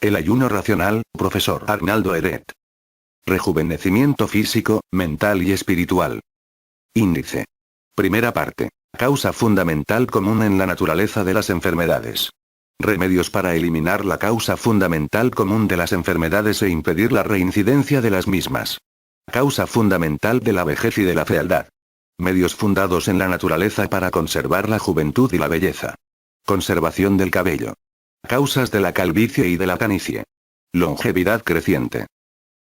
El ayuno racional, profesor Arnaldo Eret. Rejuvenecimiento físico, mental y espiritual. Índice. Primera parte. Causa fundamental común en la naturaleza de las enfermedades. Remedios para eliminar la causa fundamental común de las enfermedades e impedir la reincidencia de las mismas. Causa fundamental de la vejez y de la fealdad. Medios fundados en la naturaleza para conservar la juventud y la belleza. Conservación del cabello. Causas de la calvicie y de la canicie. Longevidad creciente.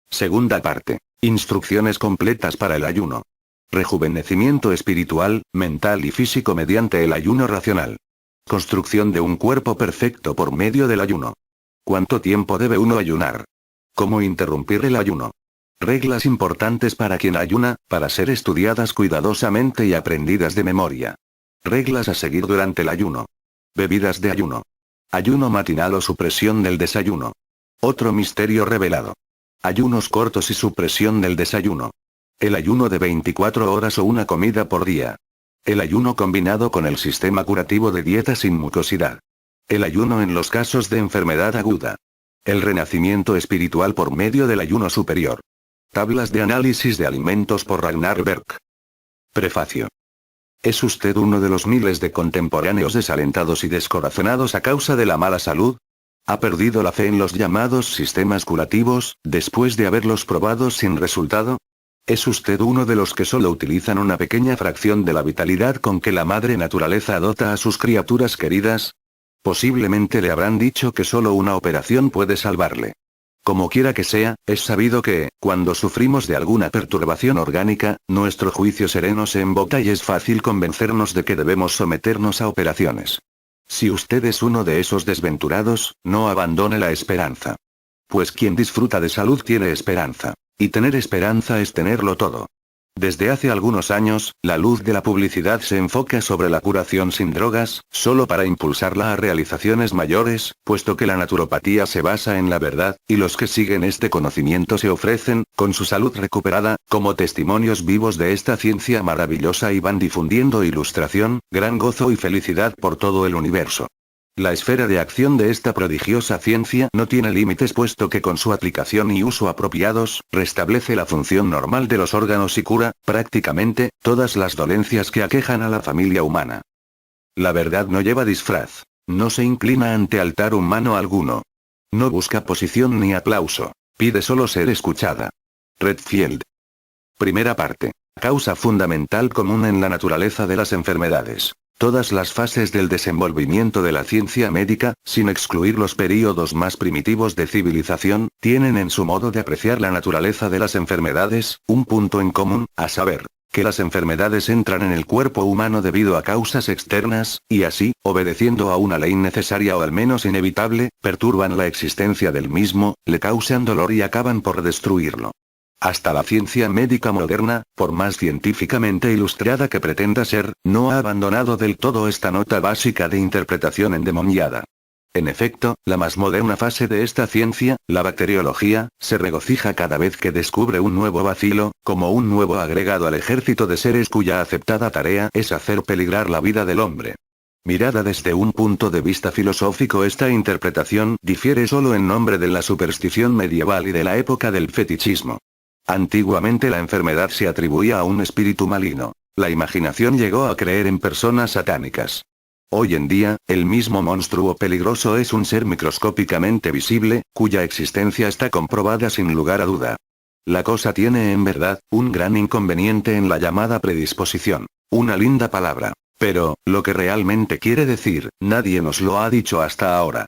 Segunda parte. Instrucciones completas para el ayuno. Rejuvenecimiento espiritual, mental y físico mediante el ayuno racional. Construcción de un cuerpo perfecto por medio del ayuno. ¿Cuánto tiempo debe uno ayunar? ¿Cómo interrumpir el ayuno? Reglas importantes para quien ayuna, para ser estudiadas cuidadosamente y aprendidas de memoria. Reglas a seguir durante el ayuno. Bebidas de ayuno. Ayuno matinal o supresión del desayuno. Otro misterio revelado. Ayunos cortos y supresión del desayuno. El ayuno de 24 horas o una comida por día. El ayuno combinado con el sistema curativo de dieta sin mucosidad. El ayuno en los casos de enfermedad aguda. El renacimiento espiritual por medio del ayuno superior. Tablas de análisis de alimentos por Ragnar Berg. Prefacio. ¿Es usted uno de los miles de contemporáneos desalentados y descorazonados a causa de la mala salud? ¿Ha perdido la fe en los llamados sistemas curativos, después de haberlos probado sin resultado? ¿Es usted uno de los que solo utilizan una pequeña fracción de la vitalidad con que la madre naturaleza dota a sus criaturas queridas? Posiblemente le habrán dicho que solo una operación puede salvarle. Como quiera que sea, es sabido que, cuando sufrimos de alguna perturbación orgánica, nuestro juicio sereno se embota y es fácil convencernos de que debemos someternos a operaciones. Si usted es uno de esos desventurados, no abandone la esperanza. Pues quien disfruta de salud tiene esperanza. Y tener esperanza es tenerlo todo. Desde hace algunos años, la luz de la publicidad se enfoca sobre la curación sin drogas, solo para impulsarla a realizaciones mayores, puesto que la naturopatía se basa en la verdad, y los que siguen este conocimiento se ofrecen, con su salud recuperada, como testimonios vivos de esta ciencia maravillosa y van difundiendo ilustración, gran gozo y felicidad por todo el universo. La esfera de acción de esta prodigiosa ciencia no tiene límites puesto que con su aplicación y uso apropiados, restablece la función normal de los órganos y cura, prácticamente, todas las dolencias que aquejan a la familia humana. La verdad no lleva disfraz. No se inclina ante altar humano alguno. No busca posición ni aplauso. Pide solo ser escuchada. Redfield. Primera parte. Causa fundamental común en la naturaleza de las enfermedades. Todas las fases del desenvolvimiento de la ciencia médica, sin excluir los períodos más primitivos de civilización, tienen en su modo de apreciar la naturaleza de las enfermedades, un punto en común, a saber, que las enfermedades entran en el cuerpo humano debido a causas externas, y así, obedeciendo a una ley necesaria o al menos inevitable, perturban la existencia del mismo, le causan dolor y acaban por destruirlo. Hasta la ciencia médica moderna, por más científicamente ilustrada que pretenda ser, no ha abandonado del todo esta nota básica de interpretación endemoniada. En efecto, la más moderna fase de esta ciencia, la bacteriología, se regocija cada vez que descubre un nuevo bacilo, como un nuevo agregado al ejército de seres cuya aceptada tarea es hacer peligrar la vida del hombre. Mirada desde un punto de vista filosófico, esta interpretación difiere solo en nombre de la superstición medieval y de la época del fetichismo. Antiguamente la enfermedad se atribuía a un espíritu maligno. La imaginación llegó a creer en personas satánicas. Hoy en día, el mismo monstruo peligroso es un ser microscópicamente visible, cuya existencia está comprobada sin lugar a duda. La cosa tiene en verdad, un gran inconveniente en la llamada predisposición. Una linda palabra. Pero, lo que realmente quiere decir, nadie nos lo ha dicho hasta ahora.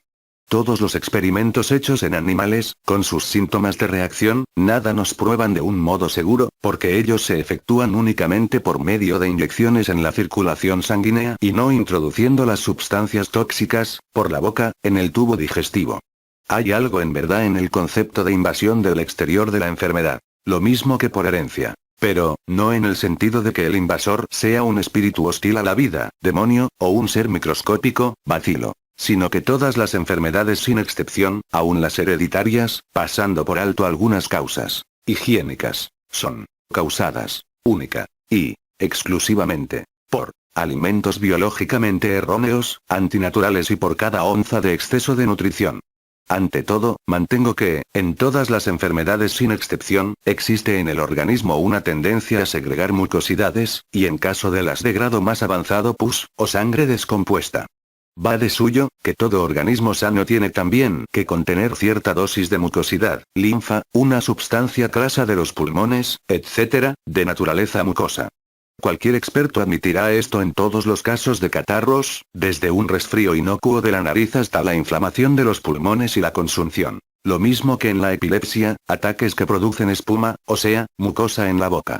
Todos los experimentos hechos en animales, con sus síntomas de reacción, nada nos prueban de un modo seguro, porque ellos se efectúan únicamente por medio de inyecciones en la circulación sanguínea y no introduciendo las sustancias tóxicas, por la boca, en el tubo digestivo. Hay algo en verdad en el concepto de invasión del exterior de la enfermedad. Lo mismo que por herencia. Pero, no en el sentido de que el invasor sea un espíritu hostil a la vida, demonio, o un ser microscópico, bacilo. Sino que todas las enfermedades sin excepción, aun las hereditarias, pasando por alto algunas causas higiénicas, son causadas, única y exclusivamente, por alimentos biológicamente erróneos, antinaturales y por cada onza de exceso de nutrición. Ante todo, mantengo que, en todas las enfermedades sin excepción, existe en el organismo una tendencia a segregar mucosidades, y en caso de las de grado más avanzado pus, o sangre descompuesta. Va de suyo, que todo organismo sano tiene también que contener cierta dosis de mucosidad, linfa, una sustancia crasa de los pulmones, etc., de naturaleza mucosa. Cualquier experto admitirá esto en todos los casos de catarros, desde un resfrío inocuo de la nariz hasta la inflamación de los pulmones y la consunción. Lo mismo que en la epilepsia, ataques que producen espuma, o sea, mucosa en la boca.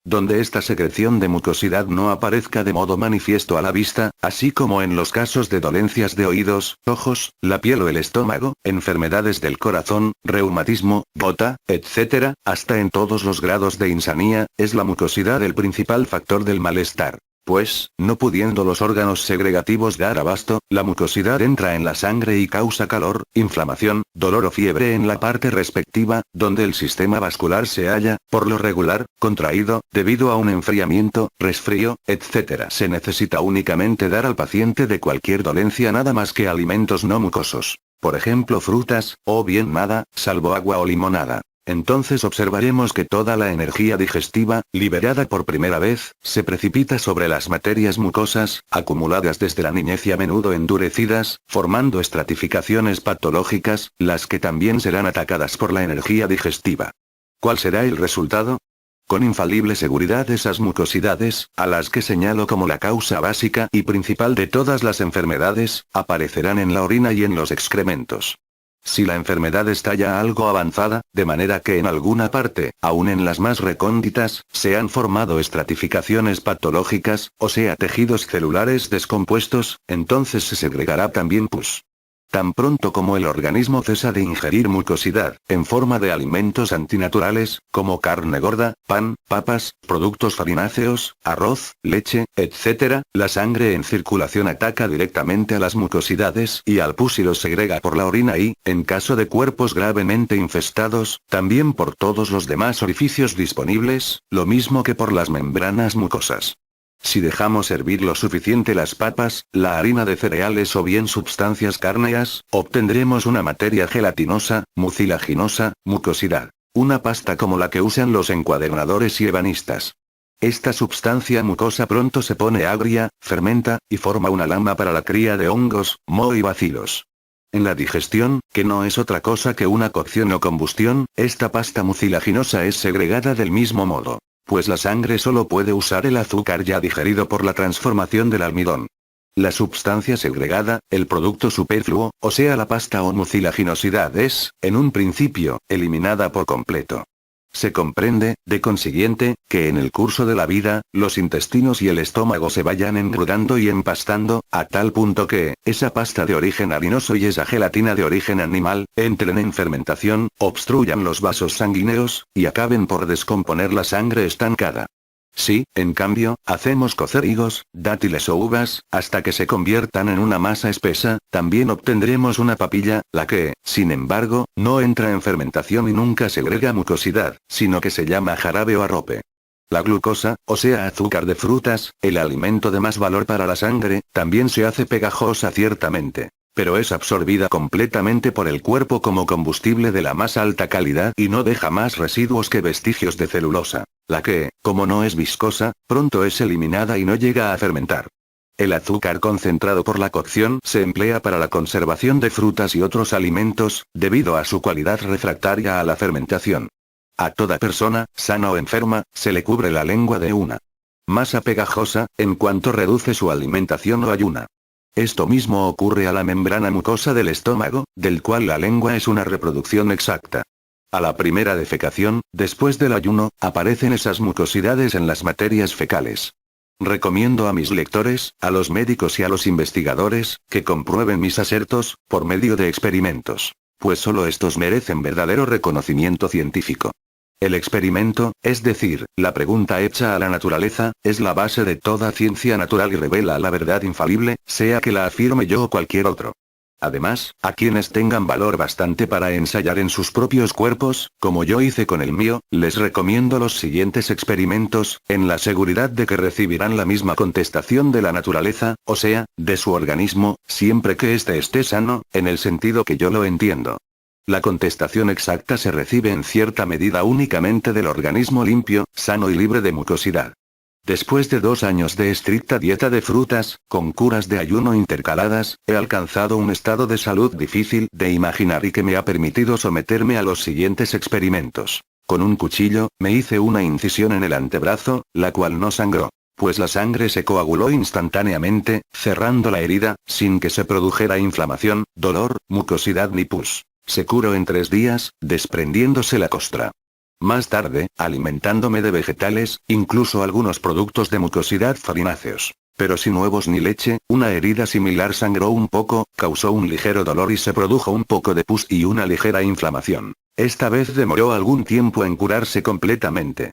Donde esta secreción de mucosidad no aparezca de modo manifiesto a la vista, así como en los casos de dolencias de oídos, ojos, la piel o el estómago, enfermedades del corazón, reumatismo, gota, etc., hasta en todos los grados de insania, es la mucosidad el principal factor del malestar. Pues, no pudiendo los órganos segregativos dar abasto, la mucosidad entra en la sangre y causa calor, inflamación, dolor o fiebre en la parte respectiva, donde el sistema vascular se halla, por lo regular, contraído, debido a un enfriamiento, resfrío, etc. Se necesita únicamente dar al paciente de cualquier dolencia nada más que alimentos no mucosos. Por ejemplo frutas, o bien nada, salvo agua o limonada. Entonces observaremos que toda la energía digestiva, liberada por primera vez, se precipita sobre las materias mucosas, acumuladas desde la niñez y a menudo endurecidas, formando estratificaciones patológicas, las que también serán atacadas por la energía digestiva. ¿Cuál será el resultado? Con infalible seguridad esas mucosidades, a las que señalo como la causa básica y principal de todas las enfermedades, aparecerán en la orina y en los excrementos. Si la enfermedad está ya algo avanzada, de manera que en alguna parte, aun en las más recónditas, se han formado estratificaciones patológicas, o sea tejidos celulares descompuestos, entonces se segregará también pus. Tan pronto como el organismo cesa de ingerir mucosidad, en forma de alimentos antinaturales, como carne gorda, pan, papas, productos farináceos, arroz, leche, etc., la sangre en circulación ataca directamente a las mucosidades y al pus y los segrega por la orina y, en caso de cuerpos gravemente infestados, también por todos los demás orificios disponibles, lo mismo que por las membranas mucosas. Si dejamos hervir lo suficiente las papas, la harina de cereales o bien sustancias cárneas, obtendremos una materia gelatinosa, mucilaginosa, mucosidad. Una pasta como la que usan los encuadernadores y ebanistas. Esta sustancia mucosa pronto se pone agria, fermenta, y forma una lama para la cría de hongos, moho y bacilos. En la digestión, que no es otra cosa que una cocción o combustión, esta pasta mucilaginosa es segregada del mismo modo. Pues la sangre solo puede usar el azúcar ya digerido por la transformación del almidón. La sustancia segregada, el producto superfluo, o sea la pasta o mucilaginosidad es, en un principio, eliminada por completo. Se comprende, de consiguiente, que en el curso de la vida, los intestinos y el estómago se vayan engrudando y empastando, a tal punto que, esa pasta de origen harinoso y esa gelatina de origen animal, entren en fermentación, obstruyan los vasos sanguíneos, y acaben por descomponer la sangre estancada. Si, en cambio, hacemos cocer higos, dátiles o uvas, hasta que se conviertan en una masa espesa, también obtendremos una papilla, la que, sin embargo, no entra en fermentación y nunca segrega mucosidad, sino que se llama jarabe o arrope. La glucosa, o sea azúcar de frutas, el alimento de más valor para la sangre, también se hace pegajosa ciertamente. Pero es absorbida completamente por el cuerpo como combustible de la más alta calidad y no deja más residuos que vestigios de celulosa, la que, como no es viscosa, pronto es eliminada y no llega a fermentar. El azúcar concentrado por la cocción se emplea para la conservación de frutas y otros alimentos, debido a su cualidad refractaria a la fermentación. A toda persona, sana o enferma, se le cubre la lengua de una masa pegajosa, en cuanto reduce su alimentación o ayuna. Esto mismo ocurre a la membrana mucosa del estómago, del cual la lengua es una reproducción exacta. A la primera defecación, después del ayuno, aparecen esas mucosidades en las materias fecales. Recomiendo a mis lectores, a los médicos y a los investigadores, que comprueben mis asertos, por medio de experimentos. Pues solo estos merecen verdadero reconocimiento científico. El experimento, es decir, la pregunta hecha a la naturaleza, es la base de toda ciencia natural y revela la verdad infalible, sea que la afirme yo o cualquier otro. Además, a quienes tengan valor bastante para ensayar en sus propios cuerpos, como yo hice con el mío, les recomiendo los siguientes experimentos, en la seguridad de que recibirán la misma contestación de la naturaleza, o sea, de su organismo, siempre que éste esté sano, en el sentido que yo lo entiendo. La contestación exacta se recibe en cierta medida únicamente del organismo limpio, sano y libre de mucosidad. Después de 2 años de estricta dieta de frutas, con curas de ayuno intercaladas, he alcanzado un estado de salud difícil de imaginar y que me ha permitido someterme a los siguientes experimentos. Con un cuchillo, me hice una incisión en el antebrazo, la cual no sangró, pues la sangre se coaguló instantáneamente, cerrando la herida, sin que se produjera inflamación, dolor, mucosidad ni pus. Se curó en 3 días, desprendiéndose la costra. Más tarde, alimentándome de vegetales, incluso algunos productos de mucosidad farináceos, pero sin huevos ni leche, una herida similar sangró un poco, causó un ligero dolor y se produjo un poco de pus y una ligera inflamación. Esta vez demoró algún tiempo en curarse completamente.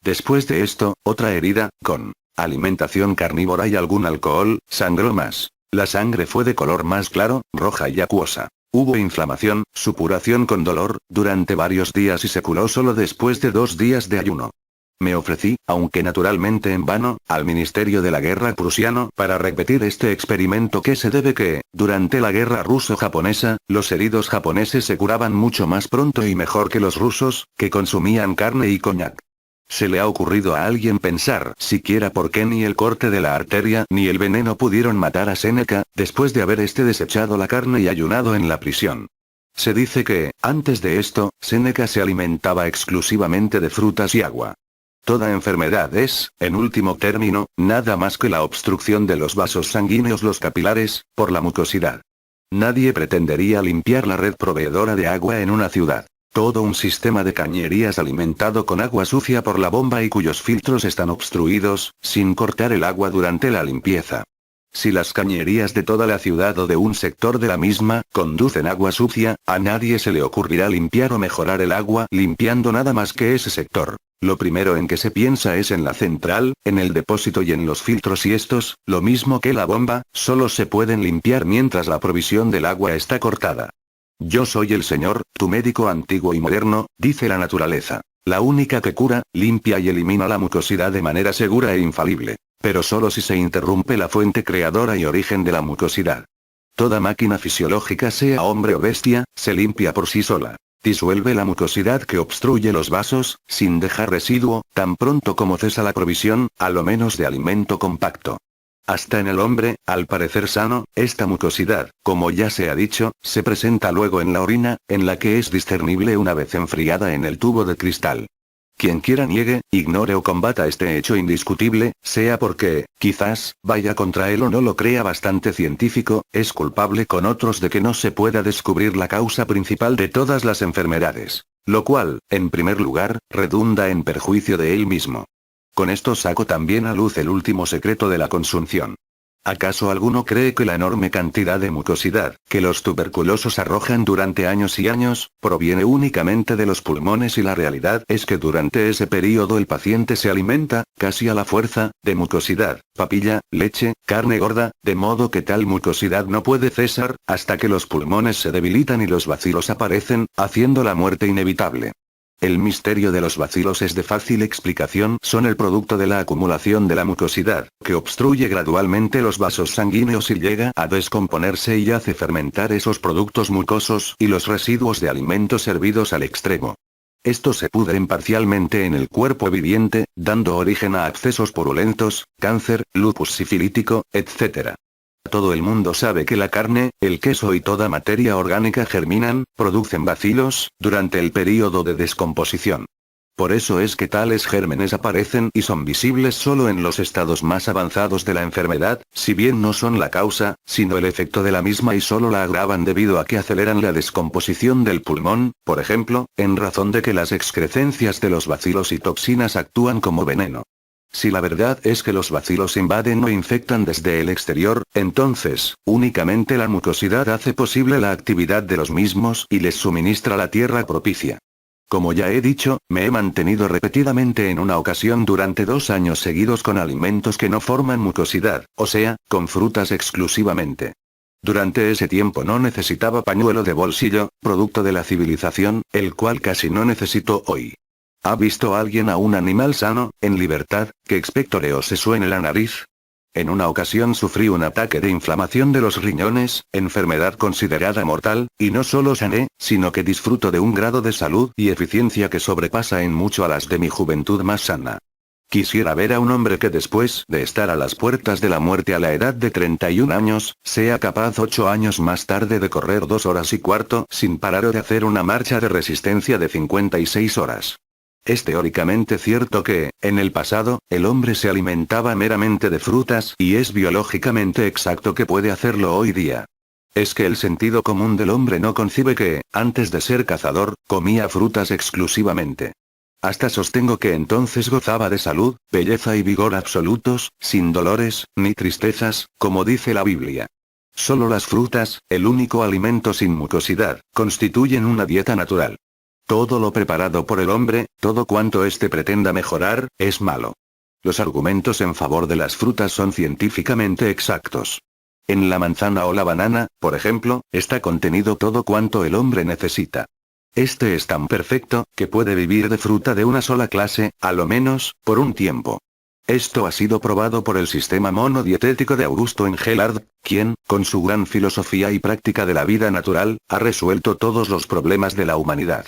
Después de esto, otra herida, con alimentación carnívora y algún alcohol, sangró más. La sangre fue de color más claro, roja y acuosa. Hubo inflamación, supuración con dolor, durante varios días y se curó solo después de 2 días de ayuno. Me ofrecí, aunque naturalmente en vano, al Ministerio de la Guerra prusiano para repetir este experimento que se debe que, durante la guerra ruso-japonesa, los heridos japoneses se curaban mucho más pronto y mejor que los rusos, que consumían carne y coñac. ¿Se le ha ocurrido a alguien pensar siquiera por qué ni el corte de la arteria ni el veneno pudieron matar a Séneca, después de haber desechado la carne y ayunado en la prisión? Se dice que, antes de esto, Séneca se alimentaba exclusivamente de frutas y agua. Toda enfermedad es, en último término, nada más que la obstrucción de los vasos sanguíneos, los capilares, por la mucosidad. Nadie pretendería limpiar la red proveedora de agua en una ciudad. Todo un sistema de cañerías alimentado con agua sucia por la bomba y cuyos filtros están obstruidos, sin cortar el agua durante la limpieza. Si las cañerías de toda la ciudad o de un sector de la misma, conducen agua sucia, a nadie se le ocurrirá limpiar o mejorar el agua limpiando nada más que ese sector. Lo primero en que se piensa es en la central, en el depósito y en los filtros y estos, lo mismo que la bomba, solo se pueden limpiar mientras la provisión del agua está cortada. Yo soy el Señor, tu médico antiguo y moderno, dice la naturaleza. La única que cura, limpia y elimina la mucosidad de manera segura e infalible. Pero solo si se interrumpe la fuente creadora y origen de la mucosidad. Toda máquina fisiológica, sea hombre o bestia, se limpia por sí sola. Disuelve la mucosidad que obstruye los vasos, sin dejar residuo, tan pronto como cesa la provisión, a lo menos de alimento compacto. Hasta en el hombre, al parecer sano, esta mucosidad, como ya se ha dicho, se presenta luego en la orina, en la que es discernible una vez enfriada en el tubo de cristal. Quien quiera niegue, ignore o combata este hecho indiscutible, sea porque, quizás, vaya contra él o no lo crea bastante científico, es culpable con otros de que no se pueda descubrir la causa principal de todas las enfermedades. Lo cual, en primer lugar, redunda en perjuicio de él mismo. Con esto saco también a luz el último secreto de la consunción. ¿Acaso alguno cree que la enorme cantidad de mucosidad, que los tuberculosos arrojan durante años y años, proviene únicamente de los pulmones y la realidad es que durante ese periodo el paciente se alimenta, casi a la fuerza, de mucosidad, papilla, leche, carne gorda, de modo que tal mucosidad no puede cesar, hasta que los pulmones se debilitan y los bacilos aparecen, haciendo la muerte inevitable? El misterio de los bacilos es de fácil explicación, son el producto de la acumulación de la mucosidad, que obstruye gradualmente los vasos sanguíneos y llega a descomponerse y hace fermentar esos productos mucosos y los residuos de alimentos servidos al extremo. Estos se pudren parcialmente en el cuerpo viviente, dando origen a abscesos purulentos, cáncer, lupus sifilítico, etc. Todo el mundo sabe que la carne, el queso y toda materia orgánica germinan, producen bacilos, durante el período de descomposición. Por eso es que tales gérmenes aparecen y son visibles solo en los estados más avanzados de la enfermedad, si bien no son la causa, sino el efecto de la misma y solo la agravan debido a que aceleran la descomposición del pulmón, por ejemplo, en razón de que las excrecencias de los bacilos y toxinas actúan como veneno. Si la verdad es que los bacilos invaden o infectan desde el exterior, entonces, únicamente la mucosidad hace posible la actividad de los mismos y les suministra la tierra propicia. Como ya he dicho, me he mantenido repetidamente en una ocasión durante 2 años seguidos con alimentos que no forman mucosidad, o sea, con frutas exclusivamente. Durante ese tiempo no necesitaba pañuelo de bolsillo, producto de la civilización, el cual casi no necesito hoy. ¿Ha visto alguien a un animal sano, en libertad, que expectore o se suene la nariz? En una ocasión sufrí un ataque de inflamación de los riñones, enfermedad considerada mortal, y no solo sané, sino que disfruto de un grado de salud y eficiencia que sobrepasa en mucho a las de mi juventud más sana. Quisiera ver a un hombre que después de estar a las puertas de la muerte a la edad de 31 años, sea capaz 8 años más tarde de correr 2 horas y cuarto sin parar o de hacer una marcha de resistencia de 56 horas. Es teóricamente cierto que, en el pasado, el hombre se alimentaba meramente de frutas y es biológicamente exacto que puede hacerlo hoy día. Es que el sentido común del hombre no concibe que, antes de ser cazador, comía frutas exclusivamente. Hasta sostengo que entonces gozaba de salud, belleza y vigor absolutos, sin dolores, ni tristezas, como dice la Biblia. Solo las frutas, el único alimento sin mucosidad, constituyen una dieta natural. Todo lo preparado por el hombre, todo cuanto éste pretenda mejorar, es malo. Los argumentos en favor de las frutas son científicamente exactos. En la manzana o la banana, por ejemplo, está contenido todo cuanto el hombre necesita. Este es tan perfecto, que puede vivir de fruta de una sola clase, a lo menos, por un tiempo. Esto ha sido probado por el sistema monodietético de Augusto Engelhard, quien, con su gran filosofía y práctica de la vida natural, ha resuelto todos los problemas de la humanidad.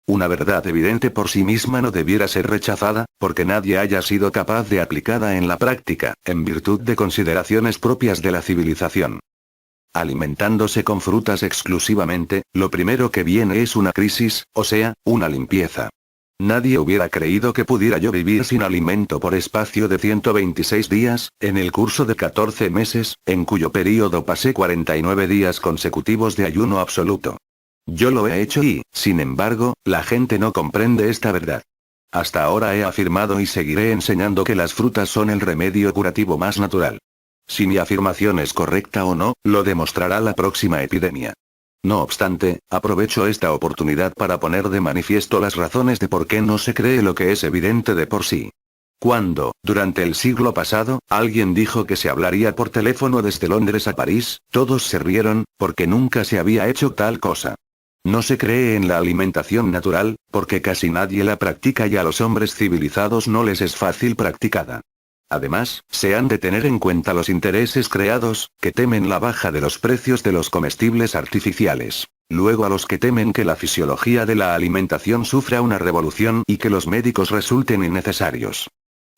Una verdad evidente por sí misma no debiera ser rechazada, porque nadie haya sido capaz de aplicarla en la práctica, en virtud de consideraciones propias de la civilización. Alimentándose con frutas exclusivamente, lo primero que viene es una crisis, o sea, una limpieza. Nadie hubiera creído que pudiera yo vivir sin alimento por espacio de 126 días, en el curso de 14 meses, en cuyo período pasé 49 días consecutivos de ayuno absoluto. Yo lo he hecho y, sin embargo, la gente no comprende esta verdad. Hasta ahora he afirmado y seguiré enseñando que las frutas son el remedio curativo más natural. Si mi afirmación es correcta o no, lo demostrará la próxima epidemia. No obstante, aprovecho esta oportunidad para poner de manifiesto las razones de por qué no se cree lo que es evidente de por sí. Cuando, durante el siglo pasado, alguien dijo que se hablaría por teléfono desde Londres a París, todos se rieron, porque nunca se había hecho tal cosa. No se cree en la alimentación natural, porque casi nadie la practica y a los hombres civilizados no les es fácil practicada. Además, se han de tener en cuenta los intereses creados, que temen la baja de los precios de los comestibles artificiales. Luego a los que temen que la fisiología de la alimentación sufra una revolución y que los médicos resulten innecesarios.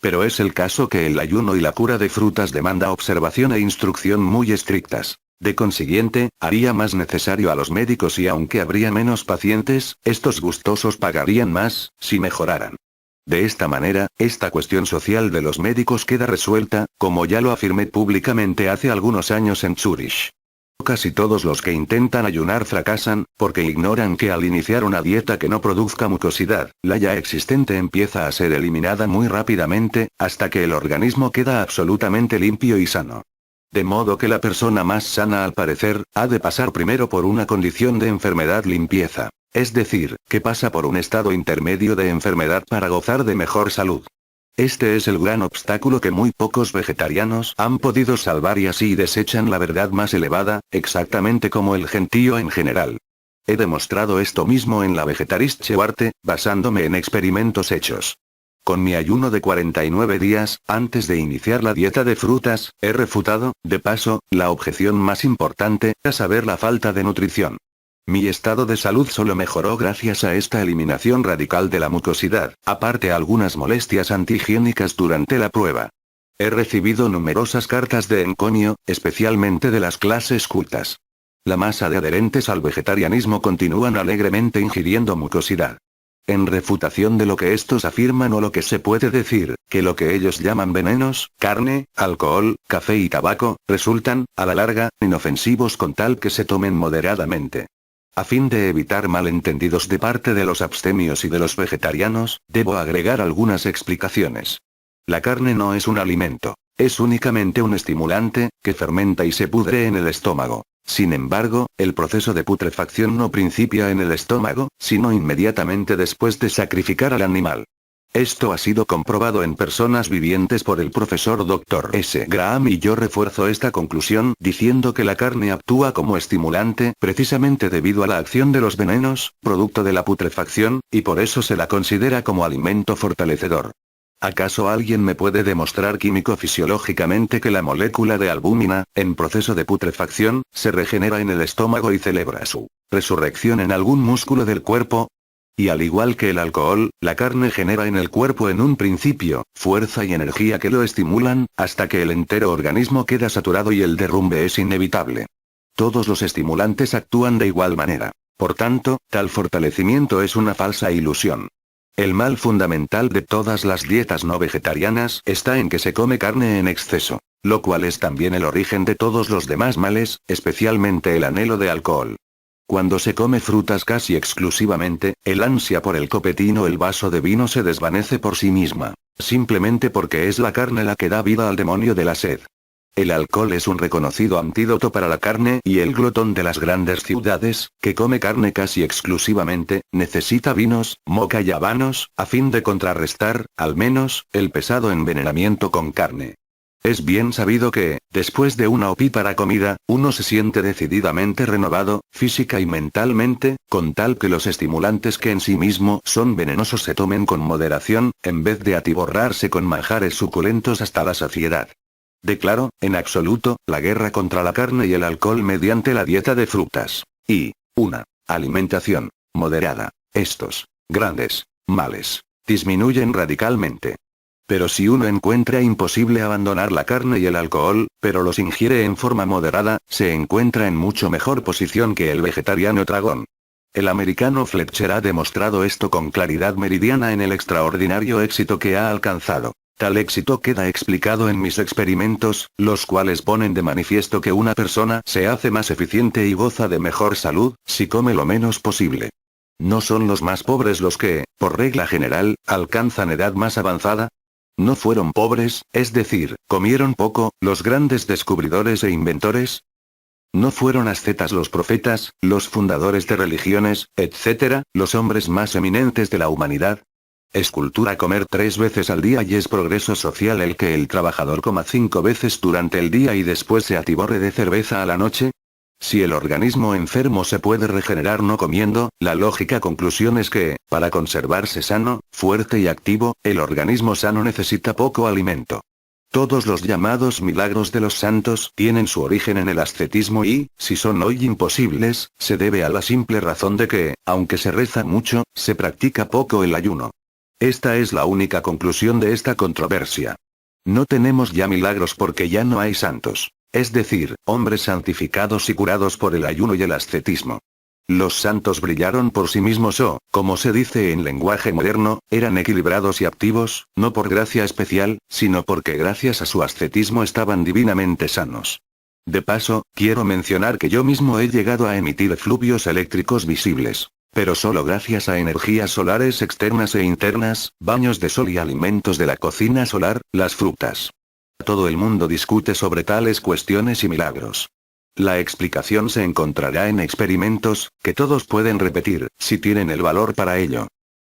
Pero es el caso que el ayuno y la cura de frutas demanda observación e instrucción muy estrictas. De consiguiente, haría más necesario a los médicos y aunque habría menos pacientes, estos gustosos pagarían más, si mejoraran. De esta manera, esta cuestión social de los médicos queda resuelta, como ya lo afirmé públicamente hace algunos años en Zúrich. Casi todos los que intentan ayunar fracasan, porque ignoran que al iniciar una dieta que no produzca mucosidad, la ya existente empieza a ser eliminada muy rápidamente, hasta que el organismo queda absolutamente limpio y sano. De modo que la persona más sana al parecer, ha de pasar primero por una condición de enfermedad limpieza. Es decir, que pasa por un estado intermedio de enfermedad para gozar de mejor salud. Este es el gran obstáculo que muy pocos vegetarianos han podido salvar y así desechan la verdad más elevada, exactamente como el gentío en general. He demostrado esto mismo en la Vegetarische Warte, basándome en experimentos hechos. Con mi ayuno de 49 días, antes de iniciar la dieta de frutas, he refutado, de paso, la objeción más importante, a saber la falta de nutrición. Mi estado de salud solo mejoró gracias a esta eliminación radical de la mucosidad, aparte algunas molestias antihigiénicas durante la prueba. He recibido numerosas cartas de encomio, especialmente de las clases cultas. La masa de adherentes al vegetarianismo continúan alegremente ingiriendo mucosidad. En refutación de lo que estos afirman o lo que se puede decir, que lo que ellos llaman venenos, carne, alcohol, café y tabaco, resultan, a la larga, inofensivos con tal que se tomen moderadamente. A fin de evitar malentendidos de parte de los abstemios y de los vegetarianos, debo agregar algunas explicaciones. La carne no es un alimento, es únicamente un estimulante, que fermenta y se pudre en el estómago. Sin embargo, el proceso de putrefacción no principia en el estómago, sino inmediatamente después de sacrificar al animal. Esto ha sido comprobado en personas vivientes por el profesor Dr. S. Graham y yo refuerzo esta conclusión diciendo que la carne actúa como estimulante precisamente debido a la acción de los venenos, producto de la putrefacción, y por eso se la considera como alimento fortalecedor. ¿Acaso alguien me puede demostrar químico-fisiológicamente que la molécula de albúmina, en proceso de putrefacción, se regenera en el estómago y celebra su resurrección en algún músculo del cuerpo? Y al igual que el alcohol, la carne genera en el cuerpo en un principio, fuerza y energía que lo estimulan, hasta que el entero organismo queda saturado y el derrumbe es inevitable. Todos los estimulantes actúan de igual manera. Por tanto, tal fortalecimiento es una falsa ilusión. El mal fundamental de todas las dietas no vegetarianas está en que se come carne en exceso, lo cual es también el origen de todos los demás males, especialmente el anhelo de alcohol. Cuando se come frutas casi exclusivamente, el ansia por el copetín o el vaso de vino se desvanece por sí misma, simplemente porque es la carne la que da vida al demonio de la sed. El alcohol es un reconocido antídoto para la carne y el glotón de las grandes ciudades, que come carne casi exclusivamente, necesita vinos, moca y habanos, a fin de contrarrestar, al menos, el pesado envenenamiento con carne. Es bien sabido que, después de una opípara comida, uno se siente decididamente renovado, física y mentalmente, con tal que los estimulantes que en sí mismo son venenosos se tomen con moderación, en vez de atiborrarse con manjares suculentos hasta la saciedad. Declaro, en absoluto, la guerra contra la carne y el alcohol mediante la dieta de frutas. Y, una alimentación moderada. Estos grandes males disminuyen radicalmente. Pero si uno encuentra imposible abandonar la carne y el alcohol, pero los ingiere en forma moderada, se encuentra en mucho mejor posición que el vegetariano tragón. El americano Fletcher ha demostrado esto con claridad meridiana en el extraordinario éxito que ha alcanzado. Tal éxito queda explicado en mis experimentos, los cuales ponen de manifiesto que una persona se hace más eficiente y goza de mejor salud, si come lo menos posible. ¿No son los más pobres los que, por regla general, alcanzan edad más avanzada? ¿No fueron pobres, es decir, comieron poco, los grandes descubridores e inventores? ¿No fueron ascetas los profetas, los fundadores de religiones, etc., los hombres más eminentes de la humanidad? ¿Es cultura comer 3 veces al día y es progreso social el que el trabajador coma 5 veces durante el día y después se atiborre de cerveza a la noche? Si el organismo enfermo se puede regenerar no comiendo, la lógica conclusión es que, para conservarse sano, fuerte y activo, el organismo sano necesita poco alimento. Todos los llamados milagros de los santos tienen su origen en el ascetismo y, si son hoy imposibles, se debe a la simple razón de que, aunque se reza mucho, se practica poco el ayuno. Esta es la única conclusión de esta controversia. No tenemos ya milagros porque ya no hay santos. Es decir, hombres santificados y curados por el ayuno y el ascetismo. Los santos brillaron por sí mismos o, como se dice en lenguaje moderno, eran equilibrados y activos, no por gracia especial, sino porque gracias a su ascetismo estaban divinamente sanos. De paso, quiero mencionar que yo mismo he llegado a emitir efluvios eléctricos visibles. Pero solo gracias a energías solares externas e internas, baños de sol y alimentos de la cocina solar, las frutas. Todo el mundo discute sobre tales cuestiones y milagros. La explicación se encontrará en experimentos, que todos pueden repetir, si tienen el valor para ello.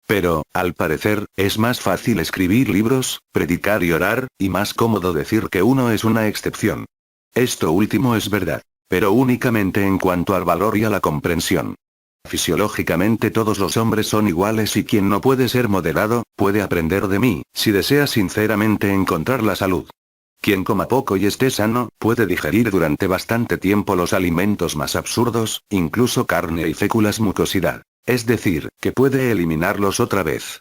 Pero, al parecer, es más fácil escribir libros, predicar y orar, y más cómodo decir que uno es una excepción. Esto último es verdad. Pero únicamente en cuanto al valor y a la comprensión. Fisiológicamente todos los hombres son iguales y quien no puede ser moderado, puede aprender de mí, si desea sinceramente encontrar la salud. Quien coma poco y esté sano, puede digerir durante bastante tiempo los alimentos más absurdos, incluso carne y féculas mucosidad. Es decir, que puede eliminarlos otra vez.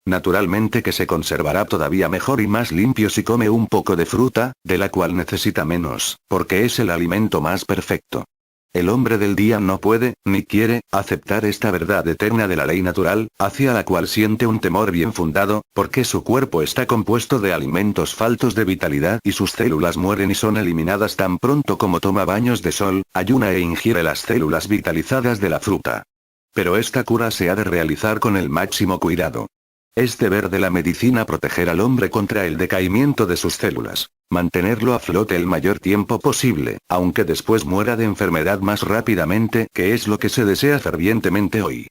Naturalmente que se conservará todavía mejor y más limpio si come un poco de fruta, de la cual necesita menos, porque es el alimento más perfecto. El hombre del día no puede, ni quiere, aceptar esta verdad eterna de la ley natural, hacia la cual siente un temor bien fundado, porque su cuerpo está compuesto de alimentos faltos de vitalidad y sus células mueren y son eliminadas tan pronto como toma baños de sol, ayuna e ingiere las células vitalizadas de la fruta. Pero esta cura se ha de realizar con el máximo cuidado. Es deber de la medicina proteger al hombre contra el decaimiento de sus células, mantenerlo a flote el mayor tiempo posible, aunque después muera de enfermedad más rápidamente, que es lo que se desea fervientemente hoy.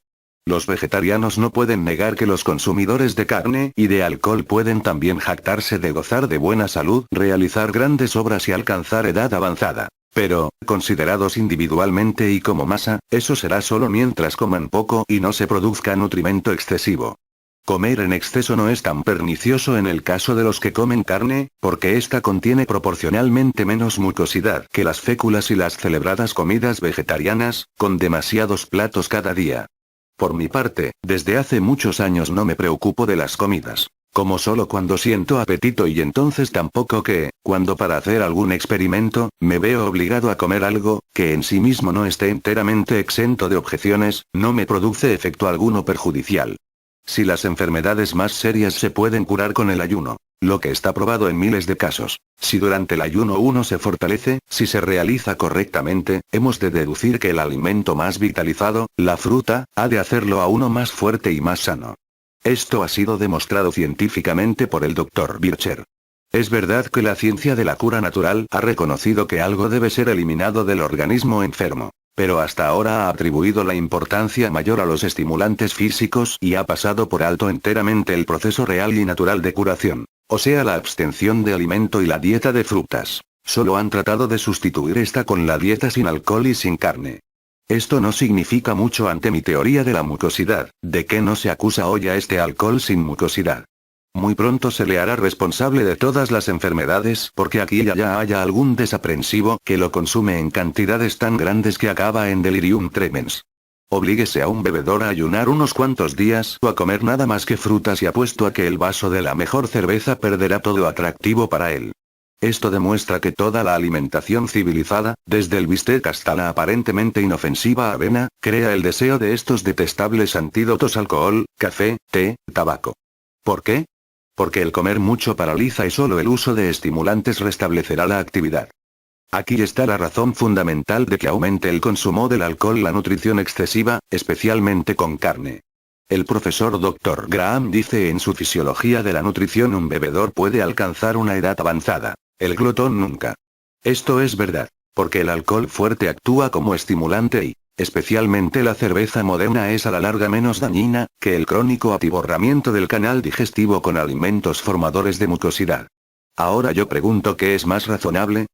Los vegetarianos no pueden negar que los consumidores de carne y de alcohol pueden también jactarse de gozar de buena salud, realizar grandes obras y alcanzar edad avanzada. Pero, considerados individualmente y como masa, eso será solo mientras coman poco y no se produzca nutrimento excesivo. Comer en exceso no es tan pernicioso en el caso de los que comen carne, porque ésta contiene proporcionalmente menos mucosidad que las féculas y las celebradas comidas vegetarianas, con demasiados platos cada día. Por mi parte, desde hace muchos años no me preocupo de las comidas. Como solo cuando siento apetito y entonces tampoco que, cuando para hacer algún experimento, me veo obligado a comer algo, que en sí mismo no esté enteramente exento de objeciones, no me produce efecto alguno perjudicial. Si las enfermedades más serias se pueden curar con el ayuno, lo que está probado en miles de casos, si durante el ayuno uno se fortalece, si se realiza correctamente, hemos de deducir que el alimento más vitalizado, la fruta, ha de hacerlo a uno más fuerte y más sano. Esto ha sido demostrado científicamente por el Dr. Bircher. Es verdad que la ciencia de la cura natural ha reconocido que algo debe ser eliminado del organismo enfermo, pero hasta ahora ha atribuido la importancia mayor a los estimulantes físicos y ha pasado por alto enteramente el proceso real y natural de curación, o sea la abstención de alimento y la dieta de frutas. Solo han tratado de sustituir esta con la dieta sin alcohol y sin carne. Esto no significa mucho ante mi teoría de la mucosidad, de que no se acusa hoy a este alcohol sin mucosidad. Muy pronto se le hará responsable de todas las enfermedades porque aquí y allá haya algún desaprensivo que lo consume en cantidades tan grandes que acaba en delirium tremens. Oblíguese a un bebedor a ayunar unos cuantos días o a comer nada más que frutas y apuesto a que el vaso de la mejor cerveza perderá todo atractivo para él. Esto demuestra que toda la alimentación civilizada, desde el bistec hasta la aparentemente inofensiva avena, crea el deseo de estos detestables antídotos: alcohol, café, té, tabaco. ¿Por qué? Porque el comer mucho paraliza y solo el uso de estimulantes restablecerá la actividad. Aquí está la razón fundamental de que aumente el consumo del alcohol: la nutrición excesiva, especialmente con carne. El profesor Dr. Graham dice en su Fisiología de la Nutrición: un bebedor puede alcanzar una edad avanzada, el glotón nunca. Esto es verdad, porque el alcohol fuerte actúa como estimulante y, especialmente la cerveza moderna, es a la larga menos dañina que el crónico atiborramiento del canal digestivo con alimentos formadores de mucosidad. Ahora yo pregunto, ¿qué es más razonable?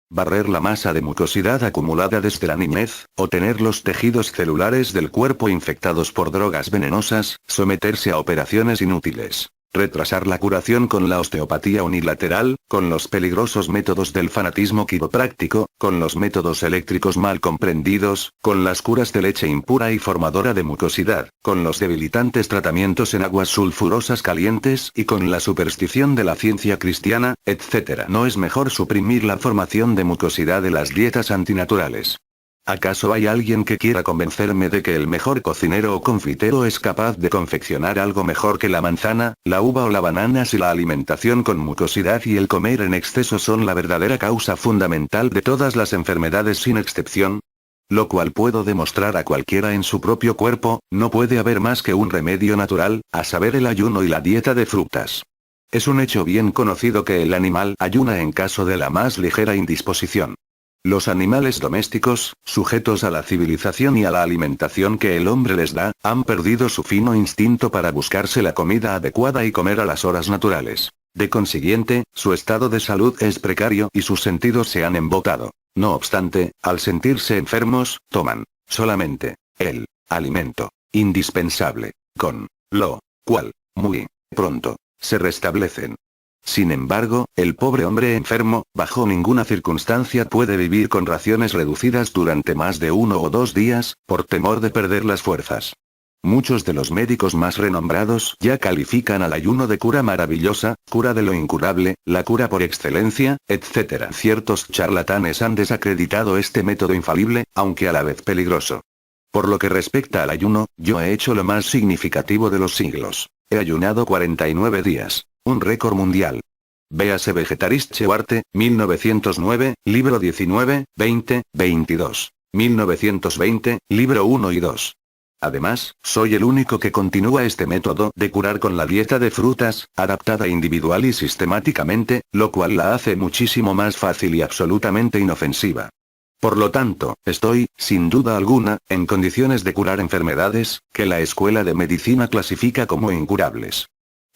¿Barrer la masa de mucosidad acumulada desde la niñez, o tener los tejidos celulares del cuerpo infectados por drogas venenosas, someterse a operaciones inútiles, retrasar la curación con la osteopatía unilateral, con los peligrosos métodos del fanatismo quiropráctico, con los métodos eléctricos mal comprendidos, con las curas de leche impura y formadora de mucosidad, con los debilitantes tratamientos en aguas sulfurosas calientes y con la superstición de la ciencia cristiana, etc.? ¿No es mejor suprimir la formación de mucosidad de las dietas antinaturales? ¿Acaso hay alguien que quiera convencerme de que el mejor cocinero o confitero es capaz de confeccionar algo mejor que la manzana, la uva o la banana si la alimentación con mucosidad y el comer en exceso son la verdadera causa fundamental de todas las enfermedades sin excepción? Lo cual puedo demostrar a cualquiera en su propio cuerpo: no puede haber más que un remedio natural, a saber el ayuno y la dieta de frutas. Es un hecho bien conocido que el animal ayuna en caso de la más ligera indisposición. Los animales domésticos, sujetos a la civilización y a la alimentación que el hombre les da, han perdido su fino instinto para buscarse la comida adecuada y comer a las horas naturales. De consiguiente, su estado de salud es precario y sus sentidos se han embotado. No obstante, al sentirse enfermos, toman, solamente, el alimento indispensable, con lo cual, muy pronto, se restablecen. Sin embargo, el pobre hombre enfermo, bajo ninguna circunstancia puede vivir con raciones reducidas durante más de 1 o 2 días, por temor de perder las fuerzas. Muchos de los médicos más renombrados ya califican al ayuno de cura maravillosa, cura de lo incurable, la cura por excelencia, etc. Ciertos charlatanes han desacreditado este método infalible, aunque a la vez peligroso. Por lo que respecta al ayuno, yo he hecho lo más significativo de los siglos. He ayunado 49 días. Un récord mundial. Véase Vegetarist Chewarte, 1909, libro 19, 20, 22. 1920, libro 1 y 2. Además, soy el único que continúa este método de curar con la dieta de frutas, adaptada individual y sistemáticamente, lo cual la hace muchísimo más fácil y absolutamente inofensiva. Por lo tanto, estoy, sin duda alguna, en condiciones de curar enfermedades, que la escuela de medicina clasifica como incurables.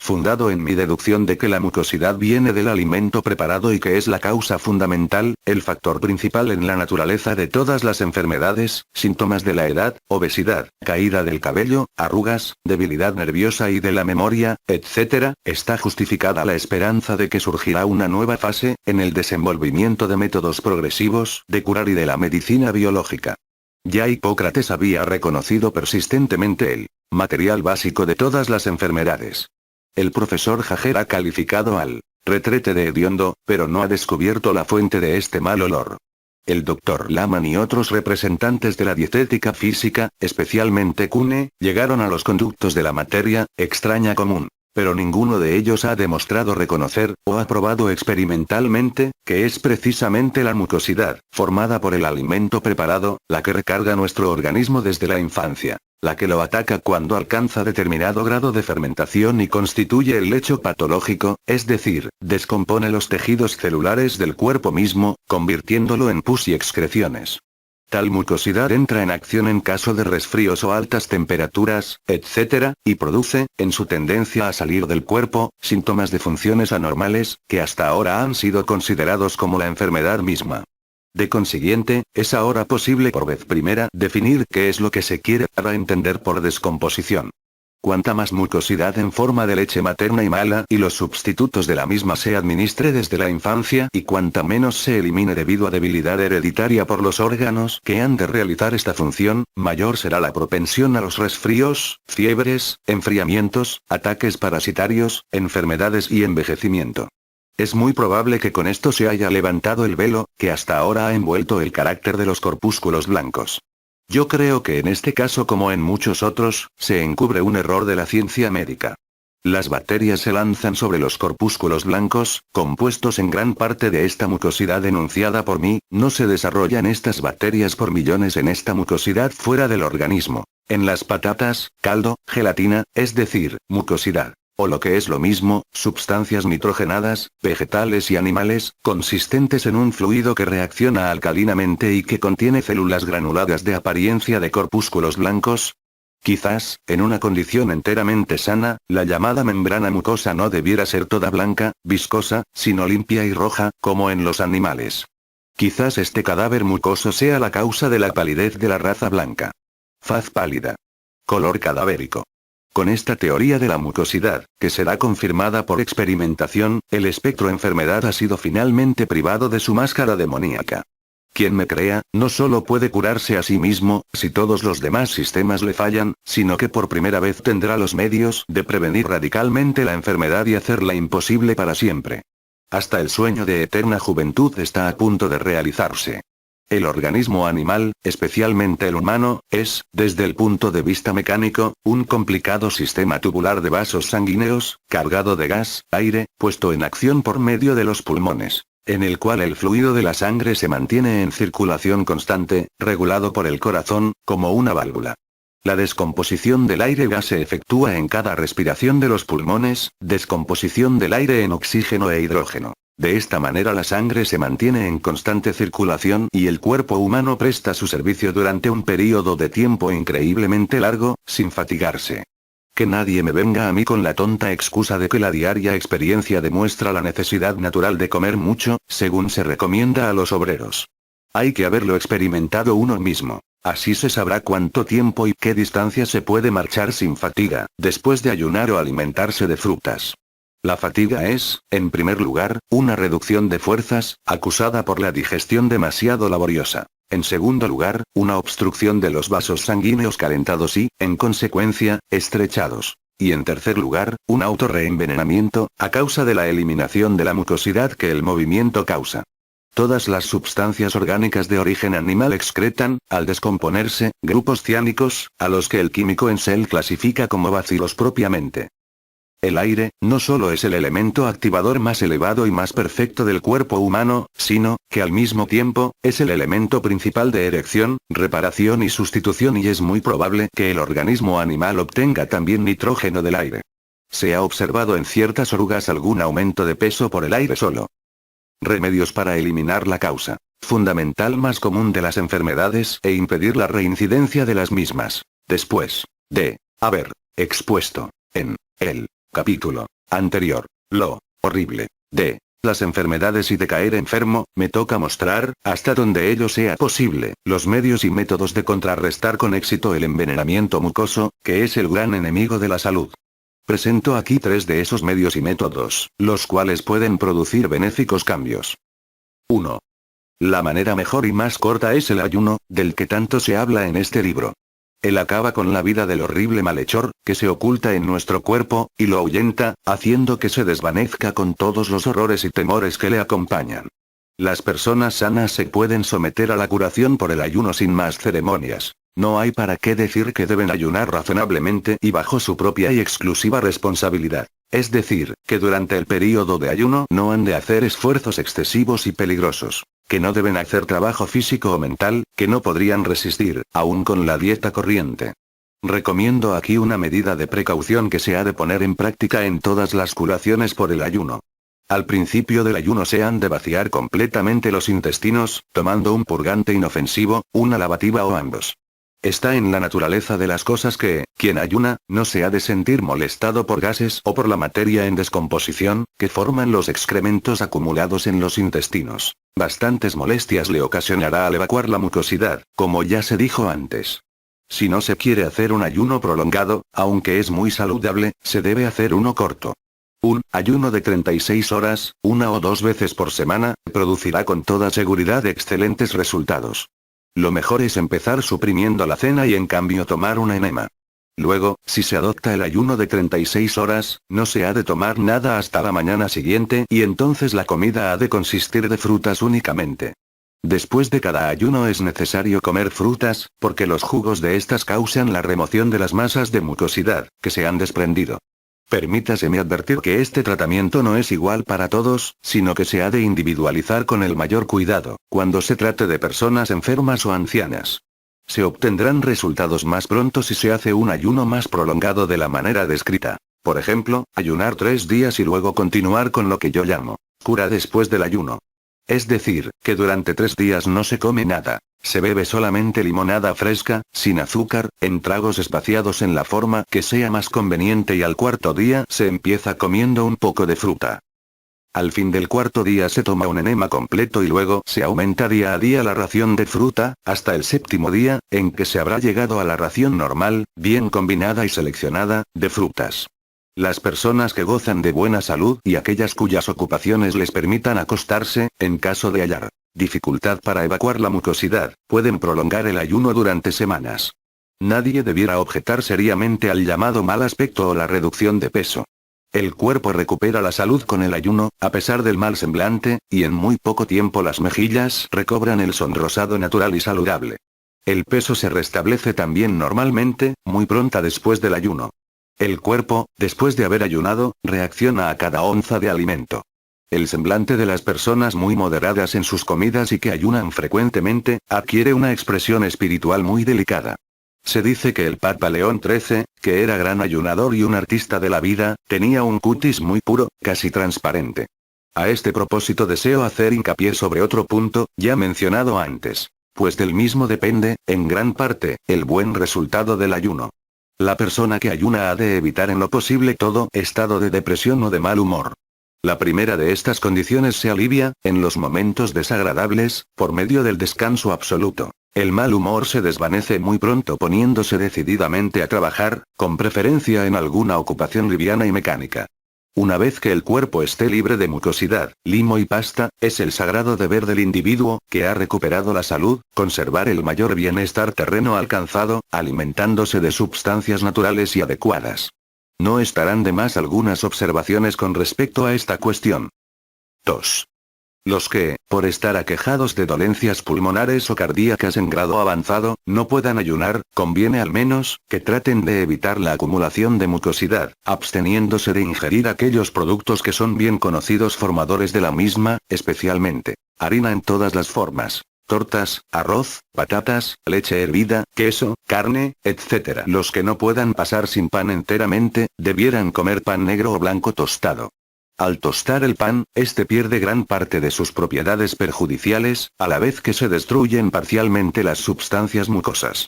Fundado en mi deducción de que la mucosidad viene del alimento preparado y que es la causa fundamental, el factor principal en la naturaleza de todas las enfermedades, síntomas de la edad, obesidad, caída del cabello, arrugas, debilidad nerviosa y de la memoria, etc., está justificada la esperanza de que surgirá una nueva fase, en el desenvolvimiento de métodos progresivos, de curar y de la medicina biológica. Ya Hipócrates había reconocido persistentemente el material básico de todas las enfermedades. El profesor Jager ha calificado al retrete de hediondo, pero no ha descubierto la fuente de este mal olor. El doctor Laman y otros representantes de la dietética física, especialmente Kuhne, llegaron a los conductos de la materia extraña común. Pero ninguno de ellos ha demostrado reconocer, o ha probado experimentalmente, que es precisamente la mucosidad, formada por el alimento preparado, la que recarga nuestro organismo desde la infancia, la que lo ataca cuando alcanza determinado grado de fermentación y constituye el lecho patológico, es decir, descompone los tejidos celulares del cuerpo mismo, convirtiéndolo en pus y excreciones. Tal mucosidad entra en acción en caso de resfríos o altas temperaturas, etc., y produce, en su tendencia a salir del cuerpo, síntomas de funciones anormales, que hasta ahora han sido considerados como la enfermedad misma. De consiguiente, es ahora posible por vez primera definir qué es lo que se quiere dar a entender por descomposición. Cuanta más mucosidad en forma de leche materna y mala y los sustitutos de la misma se administre desde la infancia y cuanta menos se elimine debido a debilidad hereditaria por los órganos que han de realizar esta función, mayor será la propensión a los resfríos, fiebres, enfriamientos, ataques parasitarios, enfermedades y envejecimiento. Es muy probable que con esto se haya levantado el velo, que hasta ahora ha envuelto el carácter de los corpúsculos blancos. Yo creo que en este caso como en muchos otros, se encubre un error de la ciencia médica. Las bacterias se lanzan sobre los corpúsculos blancos, compuestos en gran parte de esta mucosidad enunciada por mí, no se desarrollan estas bacterias por millones en esta mucosidad fuera del organismo. En las patatas, caldo, gelatina, es decir, mucosidad. O lo que es lo mismo, sustancias nitrogenadas, vegetales y animales, consistentes en un fluido que reacciona alcalinamente y que contiene células granuladas de apariencia de corpúsculos blancos. Quizás, en una condición enteramente sana, la llamada membrana mucosa no debiera ser toda blanca, viscosa, sino limpia y roja, como en los animales. Quizás este cadáver mucoso sea la causa de la palidez de la raza blanca. Faz pálida. Color cadavérico. Con esta teoría de la mucosidad, que será confirmada por experimentación, el espectro enfermedad ha sido finalmente privado de su máscara demoníaca. Quien me crea, no solo puede curarse a sí mismo, si todos los demás sistemas le fallan, sino que por primera vez tendrá los medios de prevenir radicalmente la enfermedad y hacerla imposible para siempre. Hasta el sueño de eterna juventud está a punto de realizarse. El organismo animal, especialmente el humano, es, desde el punto de vista mecánico, un complicado sistema tubular de vasos sanguíneos, cargado de gas, aire, puesto en acción por medio de los pulmones, en el cual el fluido de la sangre se mantiene en circulación constante, regulado por el corazón, como una válvula. La descomposición del aire gas se efectúa en cada respiración de los pulmones, descomposición del aire en oxígeno e hidrógeno. De esta manera la sangre se mantiene en constante circulación y el cuerpo humano presta su servicio durante un período de tiempo increíblemente largo, sin fatigarse. Que nadie me venga a mí con la tonta excusa de que la diaria experiencia demuestra la necesidad natural de comer mucho, según se recomienda a los obreros. Hay que haberlo experimentado uno mismo. Así se sabrá cuánto tiempo y qué distancia se puede marchar sin fatiga, después de ayunar o alimentarse de frutas. La fatiga es, en primer lugar, una reducción de fuerzas, acusada por la digestión demasiado laboriosa. En segundo lugar, una obstrucción de los vasos sanguíneos calentados y, en consecuencia, estrechados. Y en tercer lugar, un autorreenvenenamiento, a causa de la eliminación de la mucosidad que el movimiento causa. Todas las sustancias orgánicas de origen animal excretan, al descomponerse, grupos ciánicos, a los que el químico Ensel clasifica como bacilos propiamente. El aire, no solo es el elemento activador más elevado y más perfecto del cuerpo humano, sino, que al mismo tiempo, es el elemento principal de erección, reparación y sustitución y es muy probable que el organismo animal obtenga también nitrógeno del aire. Se ha observado en ciertas orugas algún aumento de peso por el aire solo. Remedios para eliminar la causa. fundamental más común de las enfermedades e impedir la reincidencia de las mismas. Después de haber expuesto en el capítulo anterior lo horrible de las enfermedades y de caer enfermo, me toca mostrar, hasta donde ello sea posible, los medios y métodos de contrarrestar con éxito el envenenamiento mucoso, que es el gran enemigo de la salud. Presento aquí 3 de esos medios y métodos, los cuales pueden producir benéficos cambios. 1. La manera mejor y más corta es el ayuno, del que tanto se habla en este libro. Él acaba con la vida del horrible malhechor, que se oculta en nuestro cuerpo, y lo ahuyenta, haciendo que se desvanezca con todos los horrores y temores que le acompañan. Las personas sanas se pueden someter a la curación por el ayuno sin más ceremonias. No hay para qué decir que deben ayunar razonablemente y bajo su propia y exclusiva responsabilidad. Es decir, que durante el período de ayuno no han de hacer esfuerzos excesivos y peligrosos, que no deben hacer trabajo físico o mental, que no podrían resistir, aún con la dieta corriente. Recomiendo aquí una medida de precaución que se ha de poner en práctica en todas las curaciones por el ayuno. Al principio del ayuno se han de vaciar completamente los intestinos, tomando un purgante inofensivo, una lavativa o ambos. Está en la naturaleza de las cosas que, quien ayuna, no se ha de sentir molestado por gases o por la materia en descomposición, que forman los excrementos acumulados en los intestinos. Bastantes molestias le ocasionará al evacuar la mucosidad, como ya se dijo antes. Si no se quiere hacer un ayuno prolongado, aunque es muy saludable, se debe hacer uno corto. Un ayuno de 36 horas, 1 o 2 veces por semana, producirá con toda seguridad excelentes resultados. Lo mejor es empezar suprimiendo la cena y en cambio tomar una enema. Luego, si se adopta el ayuno de 36 horas, no se ha de tomar nada hasta la mañana siguiente y entonces la comida ha de consistir de frutas únicamente. Después de cada ayuno es necesario comer frutas, porque los jugos de estas causan la remoción de las masas de mucosidad, que se han desprendido. Permítaseme advertir que este tratamiento no es igual para todos, sino que se ha de individualizar con el mayor cuidado, cuando se trate de personas enfermas o ancianas. Se obtendrán resultados más pronto si se hace un ayuno más prolongado de la manera descrita. Por ejemplo, ayunar 3 días y luego continuar con lo que yo llamo cura después del ayuno. Es decir, que durante 3 días no se come nada. Se bebe solamente limonada fresca, sin azúcar, en tragos espaciados en la forma que sea más conveniente y al 4.º día se empieza comiendo un poco de fruta. Al fin del 4.º día se toma un enema completo y luego se aumenta día a día la ración de fruta, hasta el 7.º día, en que se habrá llegado a la ración normal, bien combinada y seleccionada, de frutas. Las personas que gozan de buena salud y aquellas cuyas ocupaciones les permitan acostarse, en caso de hallar dificultad para evacuar la mucosidad, pueden prolongar el ayuno durante semanas. Nadie debiera objetar seriamente al llamado mal aspecto o la reducción de peso. El cuerpo recupera la salud con el ayuno, a pesar del mal semblante, y en muy poco tiempo las mejillas recobran el sonrosado natural y saludable. El peso se restablece también normalmente, muy pronta después del ayuno. El cuerpo, después de haber ayunado, reacciona a cada onza de alimento. El semblante de las personas muy moderadas en sus comidas y que ayunan frecuentemente, adquiere una expresión espiritual muy delicada. Se dice que el Papa León XIII, que era gran ayunador y un artista de la vida, tenía un cutis muy puro, casi transparente. A este propósito deseo hacer hincapié sobre otro punto, ya mencionado antes. Pues del mismo depende, en gran parte, el buen resultado del ayuno. La persona que ayuna ha de evitar en lo posible todo estado de depresión o de mal humor. La primera de estas condiciones se alivia, en los momentos desagradables, por medio del descanso absoluto. El mal humor se desvanece muy pronto poniéndose decididamente a trabajar, con preferencia en alguna ocupación liviana y mecánica. Una vez que el cuerpo esté libre de mucosidad, limo y pasta, es el sagrado deber del individuo, que ha recuperado la salud, conservar el mayor bienestar terreno alcanzado, alimentándose de sustancias naturales y adecuadas. No estarán de más algunas observaciones con respecto a esta cuestión. 2. Los que, por estar aquejados de dolencias pulmonares o cardíacas en grado avanzado, no puedan ayunar, conviene al menos, que traten de evitar la acumulación de mucosidad, absteniéndose de ingerir aquellos productos que son bien conocidos formadores de la misma, especialmente, harina en todas las formas. Tortas, arroz, patatas, leche hervida, queso, carne, etc. Los que no puedan pasar sin pan enteramente, debieran comer pan negro o blanco tostado. Al tostar el pan, este pierde gran parte de sus propiedades perjudiciales, a la vez que se destruyen parcialmente las sustancias mucosas.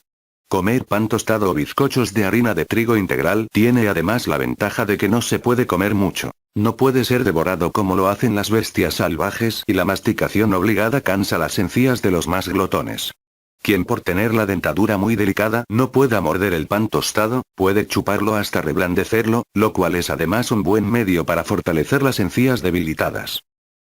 Comer pan tostado o bizcochos de harina de trigo integral tiene además la ventaja de que no se puede comer mucho. No puede ser devorado como lo hacen las bestias salvajes y la masticación obligada cansa las encías de los más glotones. Quien por tener la dentadura muy delicada no pueda morder el pan tostado, puede chuparlo hasta reblandecerlo, lo cual es además un buen medio para fortalecer las encías debilitadas.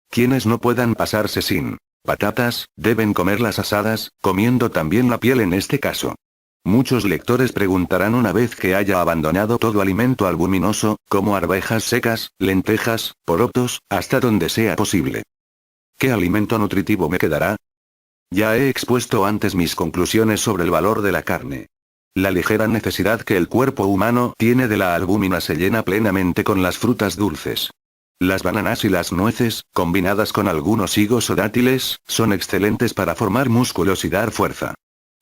Quienes no puedan pasarse sin patatas, deben comerlas asadas, comiendo también la piel en este caso. Muchos lectores preguntarán una vez que haya abandonado todo alimento albuminoso, como arvejas secas, lentejas, porotos, hasta donde sea posible. ¿Qué alimento nutritivo me quedará? Ya he expuesto antes mis conclusiones sobre el valor de la carne. La ligera necesidad que el cuerpo humano tiene de la albúmina se llena plenamente con las frutas dulces. Las bananas y las nueces, combinadas con algunos higos o dátiles, son excelentes para formar músculos y dar fuerza.